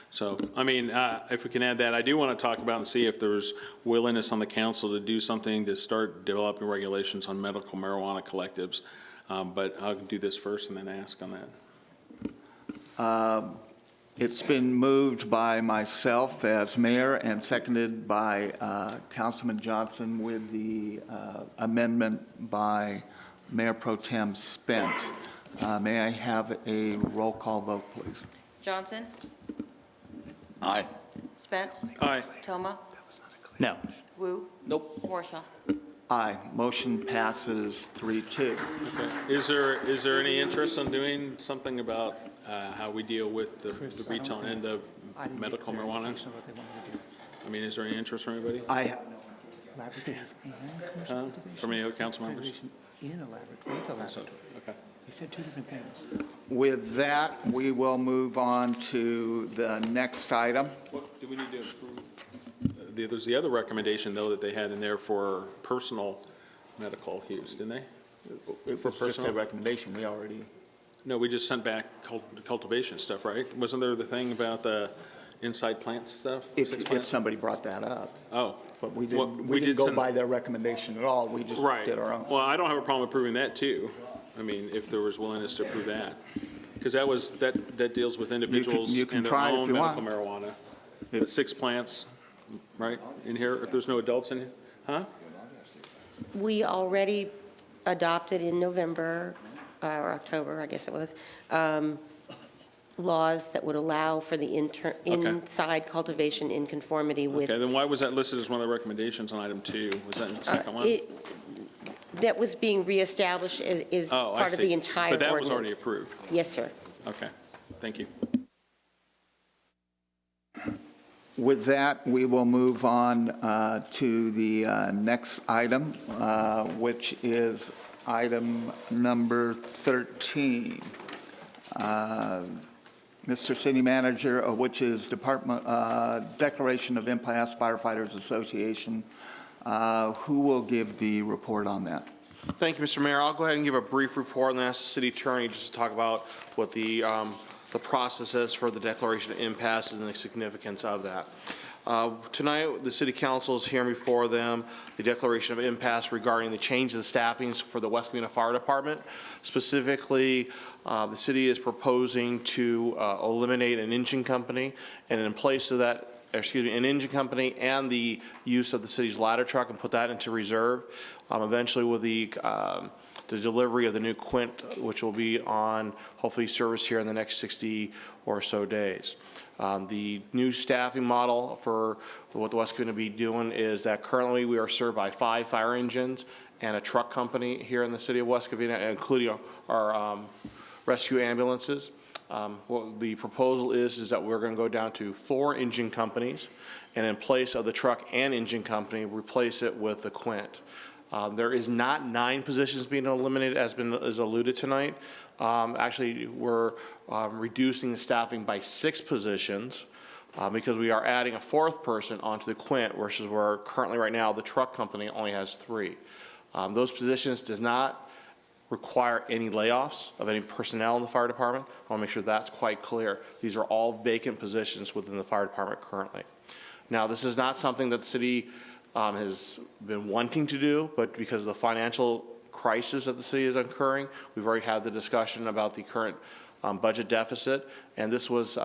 So, I mean, if we can add that, I do want to talk about and see if there's willingness on the council to do something to start developing regulations on medical marijuana collectives. But I'll do this first and then ask on that. It's been moved by myself as mayor and seconded by Councilman Johnson with the amendment by Mayor Pro Tem Spence. May I have a roll call vote, please? Johnson? Aye. Spence? Aye. Toma? No. Wu? Nope. Warshaw? Aye. Motion passes 3-2. Okay. Is there any interest in doing something about how we deal with the retail end of medical marijuana? I mean, is there any interest from anybody? I have From any other council members? In a laboratory, with a laboratory. Okay. He said two different things. With that, we will move on to the next item. What do we need to approve? There's the other recommendation, though, that they had in there for personal medical use, didn't they? It was just a recommendation, we already. No, we just sent back cultivation stuff, right? Wasn't there the thing about the inside plant stuff? If somebody brought that up. Oh. But we Well, didn't go by their recommendation at all, we just Right. did our own. Well, I don't have a problem approving that, too. I mean, if there was willingness to approve that. Because that deals with individuals you can and their try if own you medical want. marijuana. The 6 plants, right, in here, if there's no adults in here? Huh? We already adopted in November, or October, I guess it was, laws that would allow for the inside cultivation in conformity with. Okay, then why was that listed as one of the recommendations on item 2? Was that in the second one? That was being reestablished is Oh, I part of see. the entire ordinance. But that was already approved? Yes, sir. Okay, thank you. With that, we will move on to the next item, which is item number 13. Mr. City Manager, which is Declaration of Impasse Firefighters Association. Who will give the report on that? Thank you, Mr. Mayor. I'll go ahead and give a brief report and ask the city attorney just to talk about what the process is for the declaration of impasse and the significance of that. Tonight, the City Council is hearing before them the declaration of impasse regarding the change of the staffings for the West Covina Fire Department. Specifically, the city is proposing to eliminate an engine company, and in place of that, an engine company and the use of the city's ladder truck, and put that into reserve. Eventually, with the delivery of the new Quint, which will be on hopefully service here in the next 60 or so days. The new staffing model for what the West Covina be doing is that currently we are served by 5 fire engines and a truck company here in the city of West Covina, including our rescue ambulances. What the proposal is that we're going to go down to 4 engine companies, and in place of the truck and engine company, replace it with the Quint. There is not 9 positions being eliminated as alluded tonight. Actually, we're reducing the staffing by 6 positions because we are adding a 4th person onto the Quint, versus where currently right now the truck company only has 3. Those positions does not require any layoffs of any personnel in the fire department. I want to make sure that's quite clear. These are all vacant positions within the fire department currently. Now, this is not something that the city has been wanting to do, but because of the financial crisis that the city is incurring, we've already had the discussion about the current budget deficit, and this was,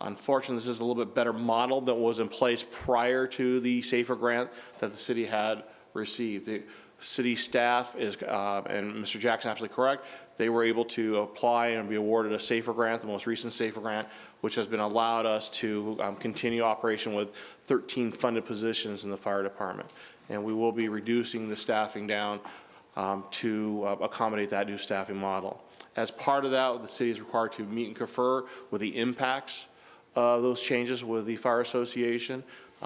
unfortunately, this is a little bit better model than was in place prior to the SAFER grant that the city had received. The city staff is, and Mr. Jackson absolutely correct, they were able to apply and be awarded a SAFER grant, the most recent SAFER grant, which has been allowed us to continue operation with 13 funded positions in the fire department. And we will be reducing the staffing down to accommodate that new staffing model. As part of that, the city is required to meet and confer with the impacts of those changes with the Fire Association.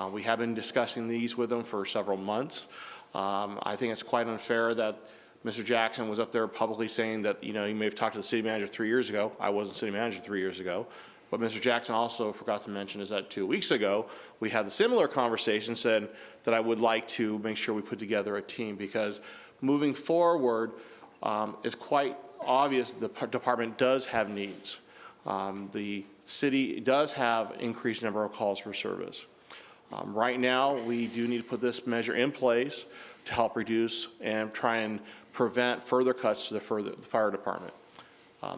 We have been discussing these with them for several months. I think it's quite unfair that Mr. Jackson was up there publicly saying that, you know, he may have talked to the city manager 3 years ago. I wasn't city manager 3 years ago. What Mr. Jackson also forgot to mention is that 2 weeks ago, we had a similar conversation, said that I would like to make sure we put together a team, because moving forward, it's quite obvious the department does have needs. The city does have increased number of calls for service. Right now, we do need to put this measure in place to help reduce and try and prevent further cuts to the fire department.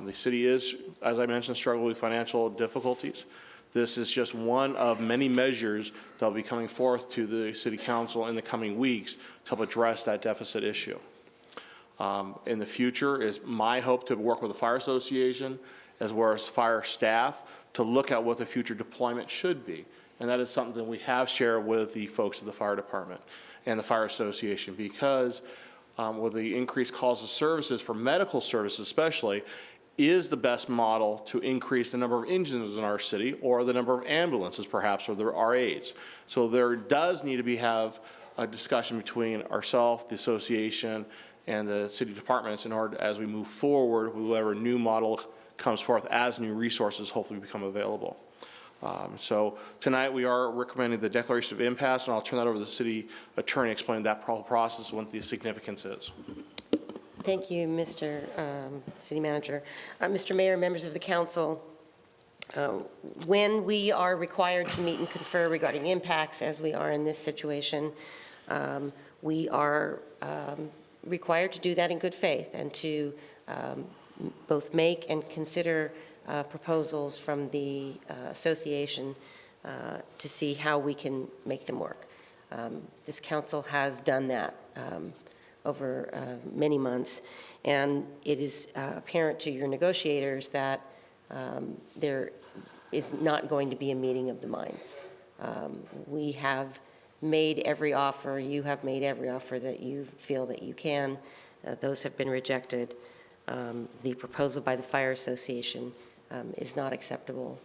The city is, as I mentioned, struggling with financial difficulties. This is just one of many measures that will be coming forth to the City Council in the coming weeks to help address that deficit issue. In the future, is my hope to work with the Fire Association as well as fire staff to look at what the future deployment should be. And that is something that we have shared with the folks of the Fire Department and the Fire Association, because with the increased calls of services for medical services especially, is the best model to increase the number of engines in our city, or the number of ambulances perhaps, or the RAs. So there does need to have a discussion between ourselves, the association, and the city departments in order, as we move forward, whatever new model comes forth as new resources hopefully become available. So tonight we are recommending the declaration of impasse, and I'll turn that over to the city attorney to explain that process and what the significance is. Thank you, Mr. City Manager. Mr. Mayor, members of the council, when we are required to meet and confer regarding impacts, as we are in this situation, we are required to do that in good faith and to both make and consider proposals from the association to see how we can make them work. This council has done that over many months, and it is apparent to your negotiators that there is not going to be a meeting of the minds. We have made every offer, you have made every offer that you feel that you can. Those have been rejected. The proposal by the Fire Association is not acceptable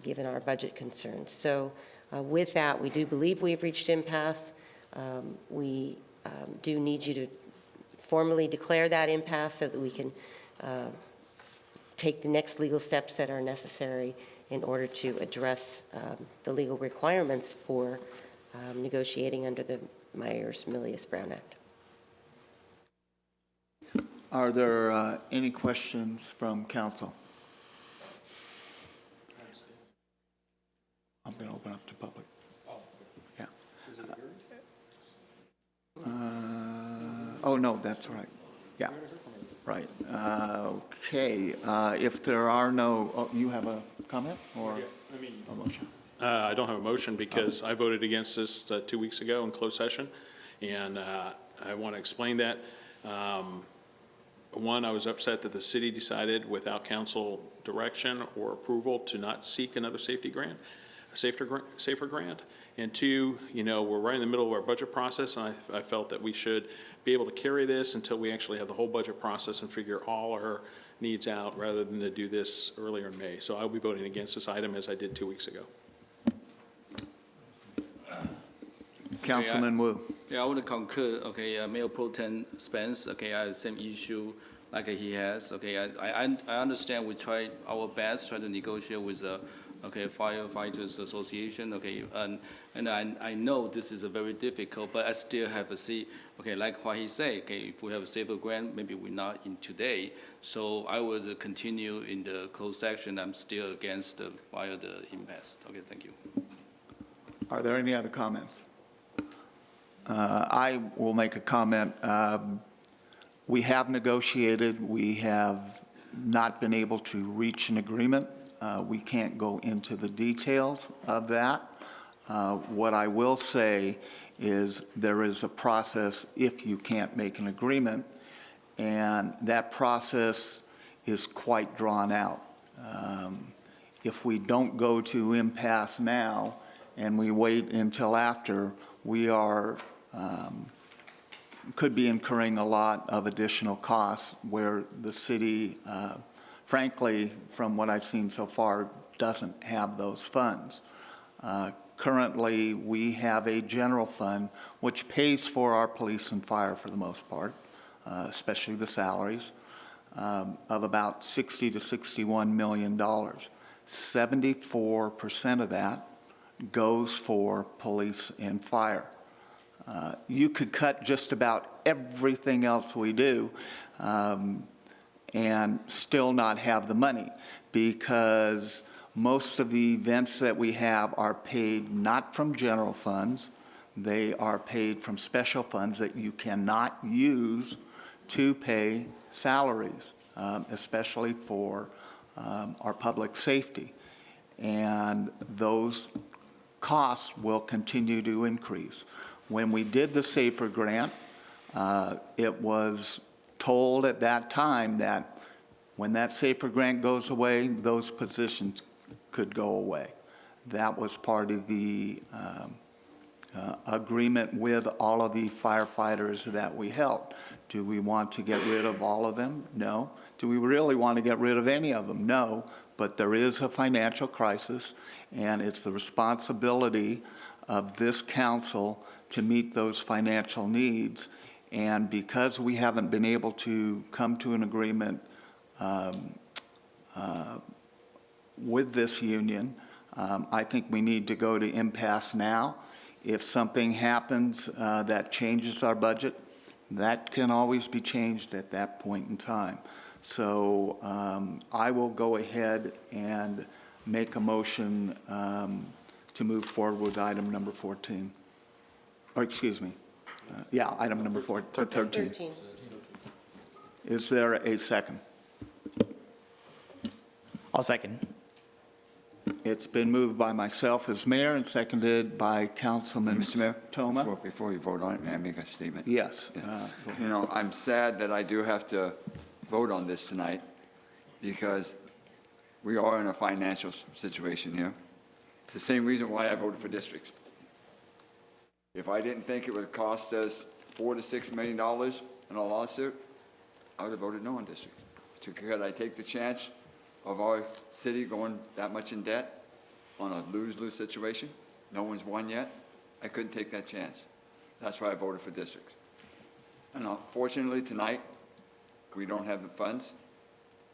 given our budget concerns. So with that, we do believe we've reached impasse. We do need you to formally declare that impasse so that we can take the next legal steps that are necessary in order to address the legal requirements for negotiating under the Myers-Milius-Brown Act. Are there any questions from council? I'm going to open up to public. Yeah. Oh, no, that's right. Yeah, right. Okay, if there are no, oh, you have a comment or a motion? I don't have a motion because I voted against this 2 weeks ago in closed session, and I want to explain that. One, I was upset that the city decided without council direction or approval to not seek another safety grant, a safer grant. And two, you know, we're right in the middle of our budget process, and I felt that we should be able to carry this until we actually have the whole budget process and figure all our needs out rather than to do this earlier in May. So I'll be voting against this item as I did 2 weeks ago. Councilman Wu. Yeah, I want to concur, okay, Mayor Pro Tem Spence, okay, I have the same issue like he has, okay, I understand we try our best, try to negotiate with the, okay, Firefighters Association, okay, and I know this is a very difficult, but I still have to see, okay, like what he said, okay, if we have a safer grant, maybe we're not in today, so I will continue in the closed section, I'm still against the impasse. Okay, thank you. Are there any other comments? I will make a comment. We have negotiated. We have not been able to reach an agreement. We can't go into the details of that. What I will say is there is a process if you can't make an agreement, and that process is quite drawn out. If we don't go to impasse now and we wait until after, we are could be incurring a lot of additional costs where the city, frankly, from what I've seen so far, doesn't have those funds. Currently, we have a general fund which pays for our police and fire for the most part, especially the salaries, of about $60 to $61 million. 74% of that goes for police and fire. You could cut just about everything else we do and still not have the money, because most of the events that we have are paid not from general funds. They are paid from special funds that you cannot use to pay salaries, especially for our public safety. And those costs will continue to increase. When we did the SAFER grant, it was told at that time that when that SAFER grant goes away, those positions could go away. That was part of the agreement with all of the firefighters that we helped. Do we want to get rid of all of them? No. Do we really want to get rid of any of them? No. But there is a financial crisis, and it's the responsibility of this council to meet those financial needs. And because we haven't been able to come to an agreement with this union, I think we need to go to impasse now. If something happens that changes our budget, that can always be changed at that point in time. So I will go ahead and make a motion to move forward with item number 14. Or excuse me. Yeah, item number 13. Is there a second? I'll second. It's been moved by myself as mayor and seconded by Councilman Mr. Mayor, Toma. before you vote on it, may I make a statement? Yes. You know, I'm sad that I do have to vote on this tonight because we are in a financial situation here. It's the same reason why I voted for districts. If I didn't think it would cost us $4 to $6 million in a lawsuit, I would have voted no on districts. Could I take the chance of our city going that much in debt on a lose-lose situation? No one's won yet. I couldn't take that chance. That's why I voted for districts. And unfortunately, tonight, we don't have the funds.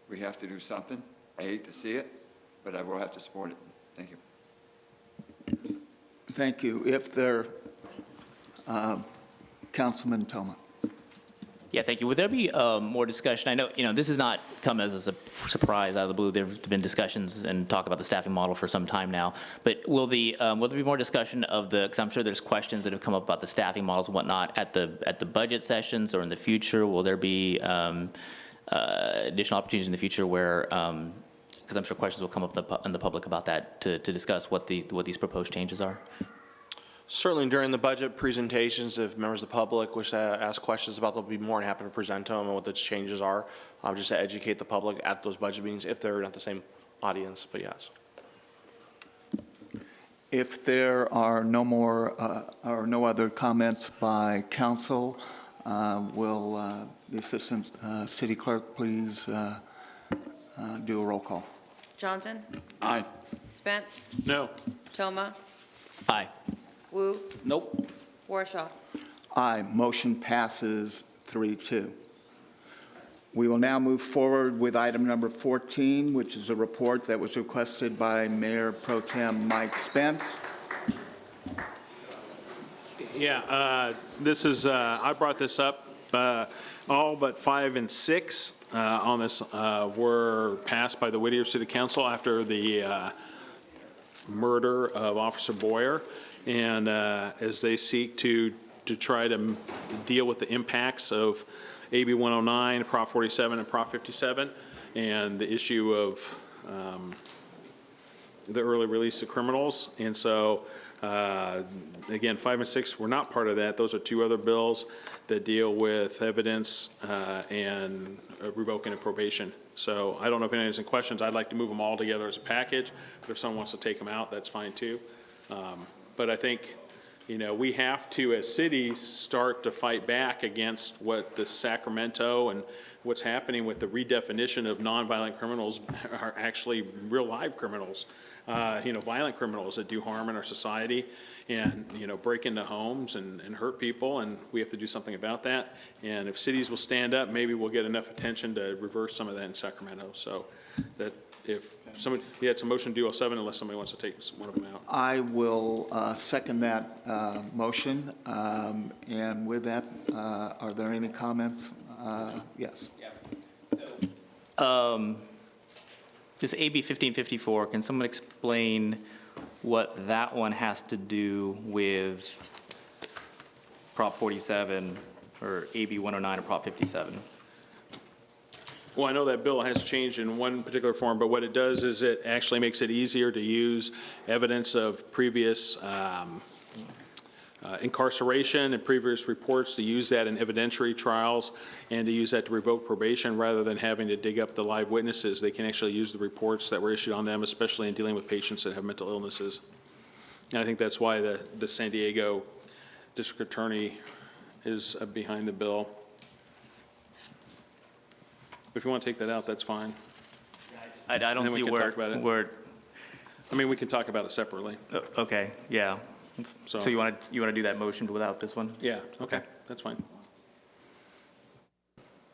We have to do something. I hate to see it, but I will have to support it. Thank you. Thank you. If there, Councilman Toma. Yeah, thank you. Would there be more discussion? I know, this has not come as a surprise out of the blue. There have been discussions and talk about the staffing model for some time now. But will there be more discussion of because I'm sure there's questions that have come up about the staffing models and whatnot at the budget sessions or in the future? Will there be additional opportunities in the future where, because I'm sure questions will come up in the public about that to discuss what these proposed changes are? Certainly during the budget presentations, if members of the public wish to ask questions about them, they'll be more than happy to present them and what the changes are, just to educate the public at those budget meetings if they're not the same audience, but yes. If there are no more or no other comments by council, will the Assistant City Clerk please do a roll call? Johnson? Aye. Spence? No. Toma? Aye. Wu? Nope. Warshaw? Aye. Motion passes 3-2. We will now move forward with item number 14, which is a report that was requested by Mayor Pro Tem Mike Spence. Yeah, this is, I brought this up, all but 5 and 6 on this were passed by the Whittier City Council after the murder of Officer Boyer, and as they seek to try to deal with the impacts of AB 109, Prop 47, and Prop 57, and the issue of the early release of criminals. And so, again, 5 and 6 were not part of that. Those are 2 other bills that deal with evidence and revoking of probation. So I don't know if anyone has any questions. I'd like to move them all together as a package, but if someone wants to take them out, that's fine too. But I think, we have to, as cities, start to fight back against what the Sacramento and what's happening with the redefinition of nonviolent criminals are actually real live criminals, violent criminals that do harm in our society and, break into homes and hurt people, and we have to do something about that. And if cities will stand up, maybe we'll get enough attention to reverse some of that in Sacramento. So that if somebody, it's a motion to do all 7 unless somebody wants to take one of them out. I will second that motion. And with that, are there any comments? Yes. Just AB 1554, can someone explain what that one has to do with Prop 47 or AB 109 or Prop 57? Well, I know that bill has changed in one particular form, but what it does is it actually makes it easier to use evidence of previous incarceration and previous reports, to use that in evidentiary trials and to use that to revoke probation rather than having to dig up the live witnesses. They can actually use the reports that were issued on them, especially in dealing with patients that have mental illnesses. And I think that's why the San Diego District Attorney is behind the bill. If you want to take that out, that's fine. I don't see where, I mean, we can talk about it separately. Okay, yeah. So you want to do that motion without this one? Yeah, okay, that's fine.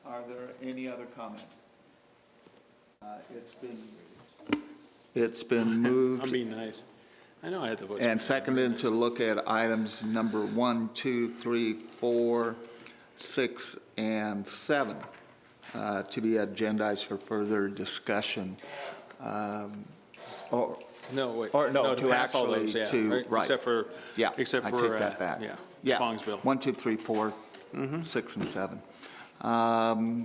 Are there any other comments? It's been moved. I'm being nice. I know I had the vote. And seconded to look at items number 1, 2, 3, 4, 6, and 7 to be agendized for further discussion. To pass all actually, those, yeah, to, right. Except for, Yeah, I take that back. Yeah, Fong's bill. 1, 2, 3, 4, 6, and 7.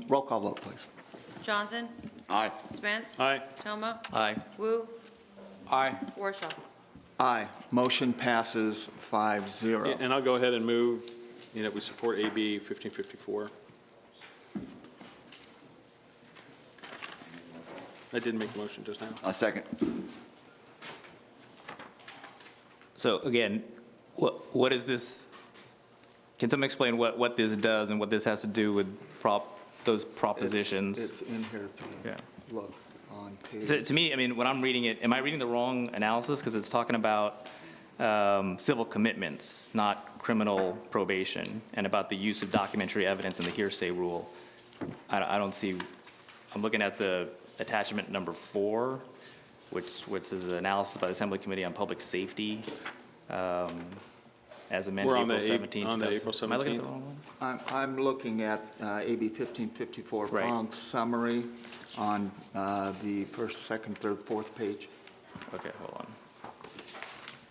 Roll call vote, please. Johnson? Aye. Spence? Aye. Toma? Aye. Wu? Aye. Warshaw? Aye. Motion passes 5-0. And I'll go ahead and move, we support AB 1554. I didn't make the motion just now. A second. So again, what is this? Can someone explain what this does and what this has to do with those propositions? It's in here. Yeah. Look on page. So to me, I mean, when I'm reading it, am I reading the wrong analysis? Because it's talking about civil commitments, not criminal probation, and about the use of documentary evidence in the hearsay rule. I don't see, I'm looking at the attachment number 4, which is an analysis by the Assembly Committee on Public Safety, as amended We're on April the 17th. on the April 17th. Am I looking at the wrong one? I'm looking at AB 1554, Right. Fong's summary on the first, second, third, fourth page. Okay, hold on.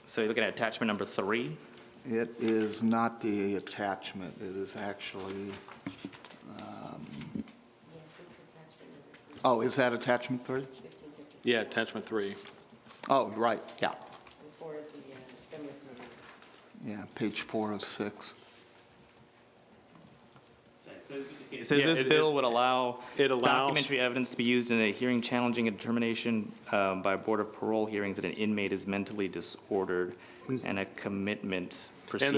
So you're looking at attachment number 3? It is not the attachment. It is actually, oh, is that attachment 3? Yeah, attachment 3. Oh, right, yeah. 4 is the Assembly Committee. Yeah, page 4 of 6. It says this bill would allow it allows documentary evidence to be used in a hearing challenging a determination by a board of parole hearings that an inmate is mentally disordered and a commitment proceeding.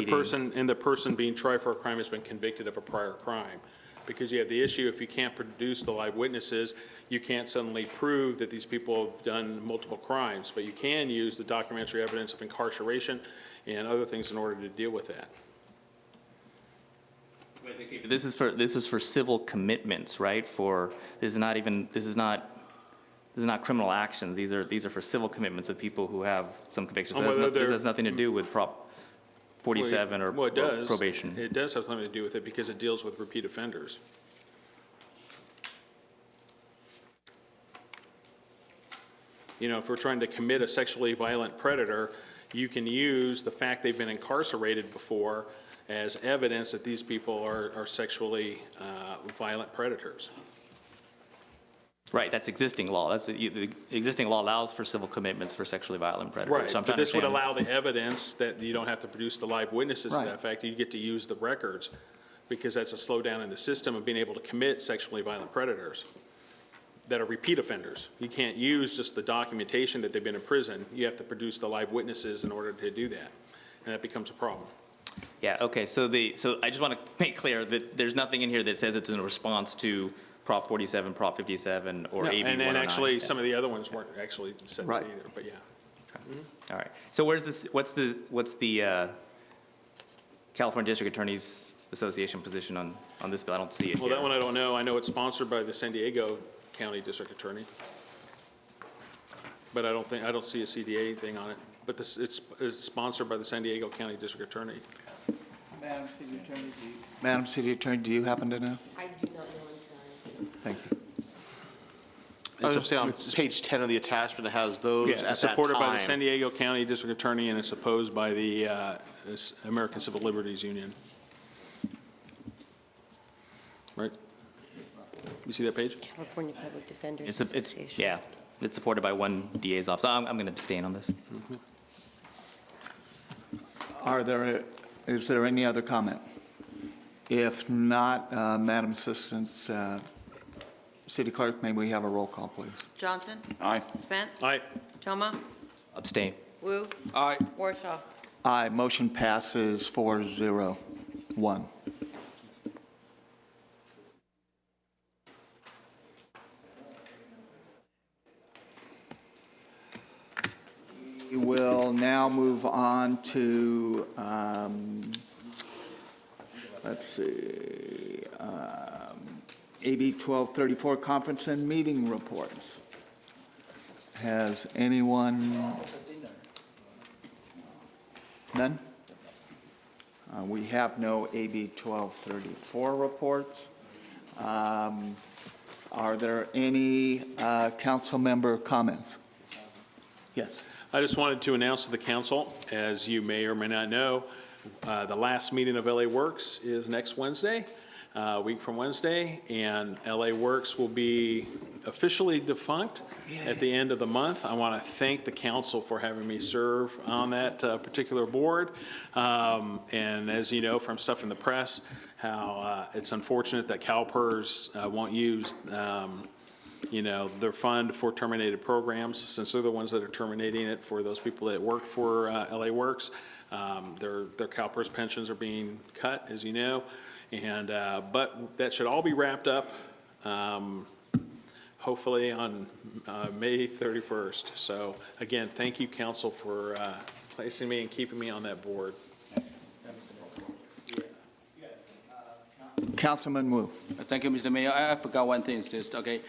And the person being tried for a crime has been convicted of a prior crime. Because you have the issue, if you can't produce the live witnesses, you can't suddenly prove that these people have done multiple crimes, but you can use the documentary evidence of incarceration and other things in order to deal with that. This is for civil commitments, right? This is not criminal actions. These are for civil commitments of people who have some convictions. So this has nothing to do with Prop 47 or probation. It does have something to do with it because it deals with repeat offenders. If we're trying to commit a sexually violent predator, you can use the fact they've been incarcerated before as evidence that these people are sexually violent predators. Right, that's existing law. The existing law allows for civil commitments for sexually violent predators. Right, So but this would allow the evidence that you don't have to produce the live witnesses to Right. that fact. You get to use the records because that's a slowdown in the system of being able to commit sexually violent predators that are repeat offenders. You can't use just the documentation that they've been in prison. You have to produce the live witnesses in order to do that, and that becomes a problem. Yeah, okay, so I just want to make clear that there's nothing in here that says it's in response to Prop 47, Prop 57, or No, AB 109. and actually, Yeah. some of the other ones weren't actually said Right. either, but yeah. All right. So where's this? What's the California District Attorneys Association position on this bill? I don't see it Well, here. that one I don't know. I know it's sponsored by the San Diego County District Attorney. But I don't see a CDA thing on it. But it's sponsored by the San Diego County District Attorney. Madam City Attorney, do you happen to know? I do not know, I'm sorry. Thank you. I was going to say on page 10 of the attachment, it has those Yeah, at it's that supported by the time. San Diego County District Attorney, and it's opposed by the American Civil Liberties Union. Right? You see that page? California Public Defenders It's Association. yeah. It's supported by one DA's office. I'm going to abstain on this. Is there any other comment? If not, Madam Assistant City Clerk, may we have a roll call, please? Johnson? Aye. Spence? Aye. Toma? Abstain. Wu? Aye. Warshaw? Aye, motion passes 4-0-1. We will now move on to, let's see, AB 1234 conference and meeting reports. Has anyone? None? We have no AB 1234 reports. Are there any council member comments? Yes. I just wanted to announce to the council, as you may or may not know, the last meeting of LA Works is next Wednesday, a week from Wednesday, and LA Works will be officially defunct at the end of the month. I want to thank the council for having me serve on that particular board. And as you know from stuff in the press, how it's unfortunate that CalPERS won't use their fund for terminated programs, since they're the ones that are terminating it for those people that work for LA Works. Their CalPERS pensions are being cut, as you know, and but that should all be wrapped up hopefully on May 31st. So again, thank you, council, for placing me and keeping me on that board. Councilman Wu. Thank you, Mr. Mayor. I forgot one thing, is just, okay.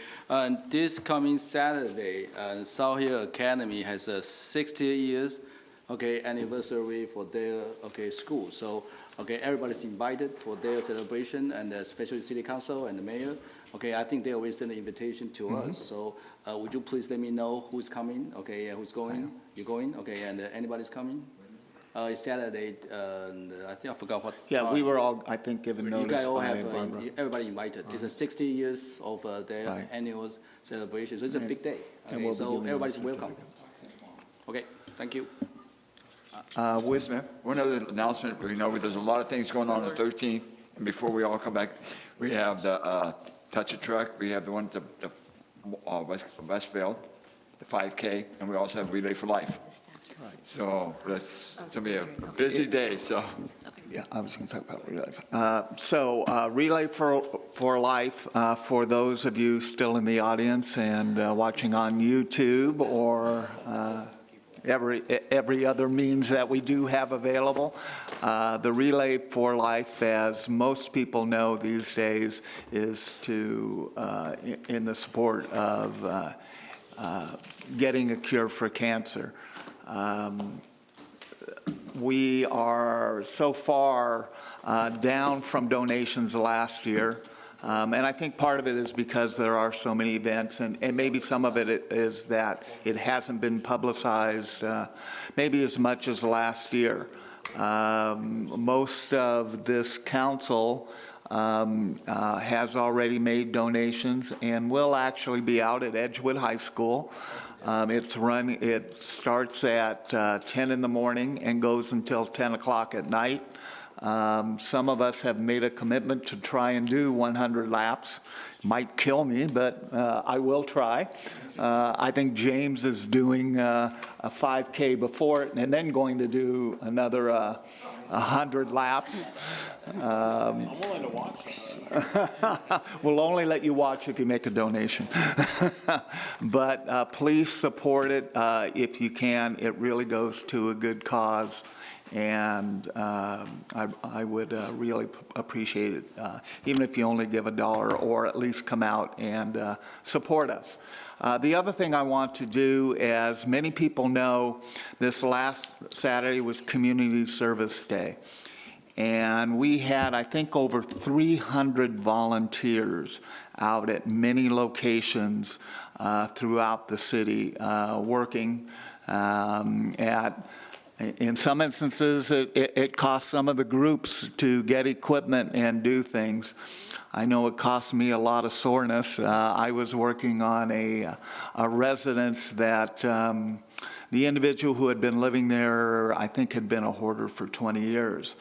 This coming Saturday, South Hill Academy has a 60 years, anniversary for their, school. So, everybody's invited for their celebration, and especially City Council and the Mayor. I think they always send an invitation to us. So, would you please let me know who's coming, who's going? You're going, and anybody's coming? It's Saturday, I think I forgot what. Yeah, time. we were all, I think, given You notice guys all by have, Barbara. everybody invited. It's a 60 years of their Right. annual celebration, so it's a big day. And we'll be So giving them everybody's a welcome. Okay, thank you. One other announcement, there's a lot of things going on the 13th, and before we all come back, we have the Touch a Truck, we have the one at the Westville, the 5K, and we also have Relay for Life. So that's going to be a busy day, so. Yeah, I was going to talk about Relay. Relay for Life, for those of you still in the audience and watching on YouTube or every other means that we do have available. The Relay for Life, as most people know these days, is in the support of getting a cure for cancer. We are so far down from donations last year. And I think part of it is because there are so many events, and maybe some of it is that it hasn't been publicized maybe as much as last year. Most of this council has already made donations and will actually be out at Edgewood High School. It starts at 10 in the morning and goes until 10 o'clock at night. Some of us have made a commitment to try and do 100 laps. Might kill me, but I will try. I think James is doing a 5K before it and then going to do another 100 laps. I'm willing to watch. We'll only let you watch if you make a donation. But please support it if you can. It really goes to a good cause. And I would really appreciate it, even if you only give $1 or at least come out and support us. The other thing I want to do, as many people know, this last Saturday was Community Service Day. And we had, I think, over 300 volunteers out at many locations throughout the city working in some instances, it cost some of the groups to get equipment and do things. I know it cost me a lot of soreness. I was working on a residence that the individual who had been living there, I think, had been a hoarder for 20 years.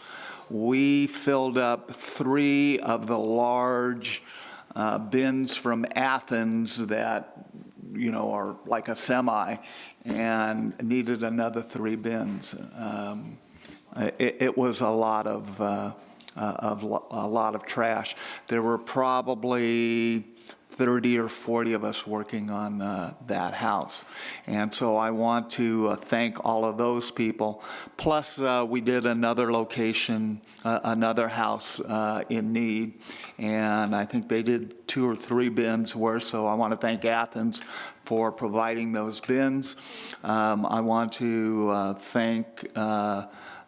We filled up 3 of the large bins from Athens that, you know, are like a semi, and needed another 3 bins. It was a lot of trash. There were probably 30 or 40 of us working on that house. And so I want to thank all of those people. Plus, we did another location, another house in need, and I think they did 2 or 3 bins worth, so I want to thank Athens for providing those bins. I want to thank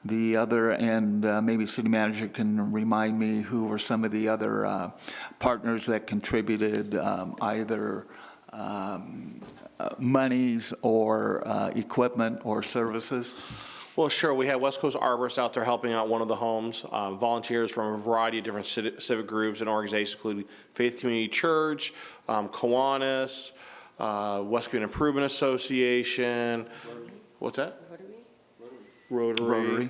the other, and maybe city manager can remind me who were some of the other partners that contributed either monies or equipment or services. Well, sure. We had West Coast Arborists out there helping out one of the homes, volunteers from a variety of different civic groups and organizations, including Faith Community Church, Kiwanis, West Covina Improvement Association. What's that? Rotary.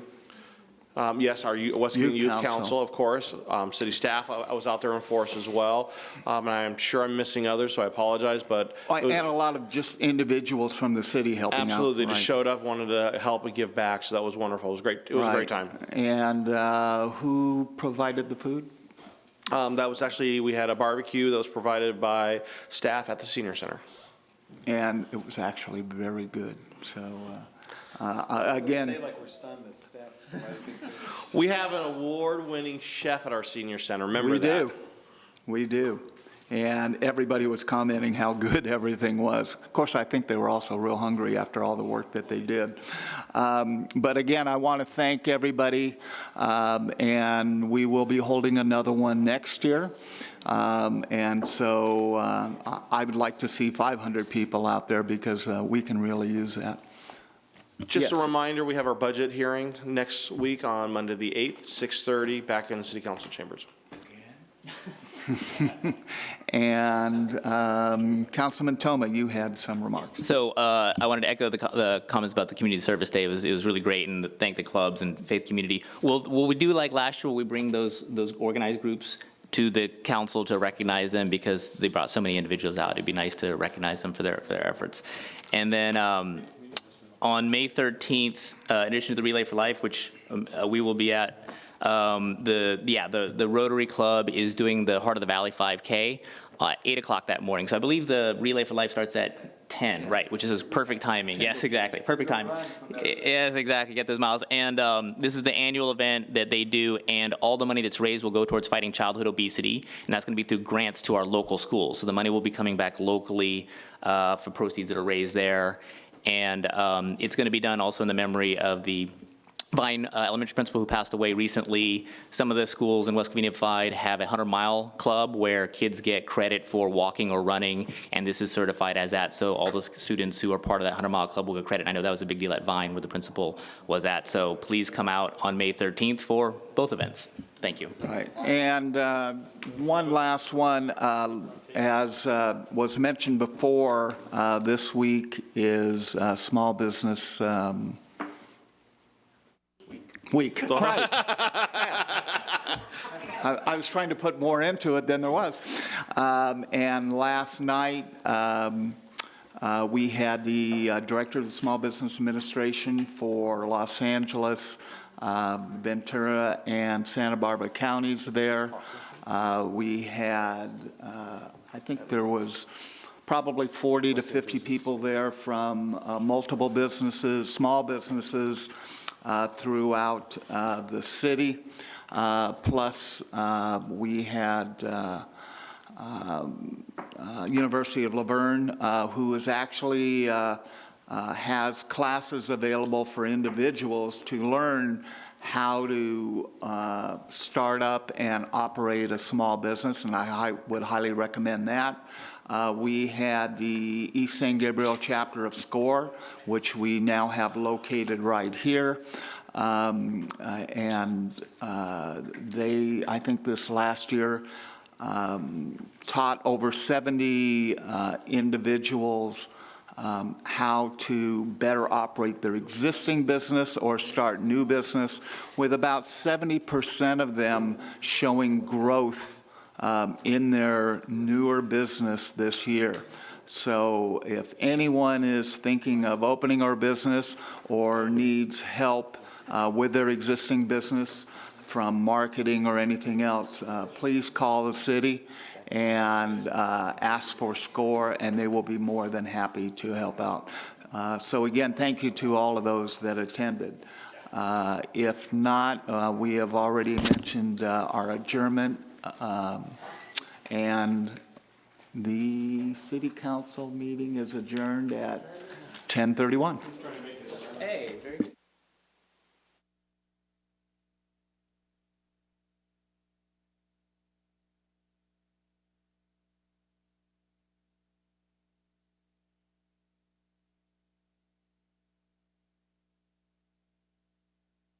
Yes, our West Covina Youth Council, of course. City staff, I was out there in force as well. And I'm sure I'm missing others, so I apologize, but. And a lot of just individuals from the city helping out. Absolutely, just showed up, wanted to help and give back, so that was wonderful. It was great. It was a great time. And who provided the food? That was actually, we had a barbecue that was provided by staff at the senior center. And it was actually very good, so. Again, Say like we're stunned that staff provided good food. We have an award-winning chef at our senior center. Remember that? We do. And everybody was commenting how good everything was. Of course, I think they were also real hungry after all the work that they did. But again, I want to thank everybody, and we will be holding another one next year. And so I would like to see 500 people out there because we can really use that. Just Yes. a reminder, we have our budget hearing next week on Monday the 8th, 6:30, back in the City Council chambers. And Councilman Toma, you had some remarks. So I wanted to echo the comments about the Community Service Day. It was really great, and thank the clubs and faith community. Will we do like last year? Will we bring those organized groups to the council to recognize them because they brought so many individuals out? It'd be nice to recognize them for their efforts. And then on May 13th, in addition to the Relay for Life, which we will be at, the Rotary Club is doing the Heart of the Valley 5K at 8 o'clock that morning. So I believe the Relay for Life starts at 10, right, which is perfect timing. Yes, exactly, perfect timing. Yes, exactly, get those miles. And this is the annual event that they do, and all the money that's raised will go towards fighting childhood obesity, and that's going to be through grants to our local schools. So the money will be coming back locally for proceeds that are raised there. And it's going to be done also in the memory of the Vine elementary principal who passed away recently. Some of the schools in West Covina Unified have a 100-mile club where kids get credit for walking or running, and this is certified as that. So all those students who are part of that 100-mile club will get credit. I know that was a big deal at Vine where the principal was at. So please come out on May 13th for both events. Thank you. All right. And one last one, as was mentioned before, this week is Small Business Week, right. I was trying to put more into it than there was. And last night, we had the Director of the Small Business Administration for Los Angeles, Ventura, and Santa Barbara counties there. We had, I think there was probably 40 to 50 people there from multiple businesses, small businesses throughout the city. Plus, we had University of Laverne, who is actually has classes available for individuals to learn how to start up and operate a small business, and I would highly recommend that. We had the East San Gabriel chapter of SCORE, which we now have located right here. They, I think this last year, taught over 70 individuals how to better operate their existing business or start new business, with about 70% of them showing growth in their newer business this year. So if anyone is thinking of opening a business or needs help with their existing business from marketing or anything else, please call the city and ask for SCORE, and they will be more than happy to help out. So again, thank you to all of those that attended. If not, we have already mentioned our adjournment, and the city council meeting is adjourned at 10:31. Hey, very good.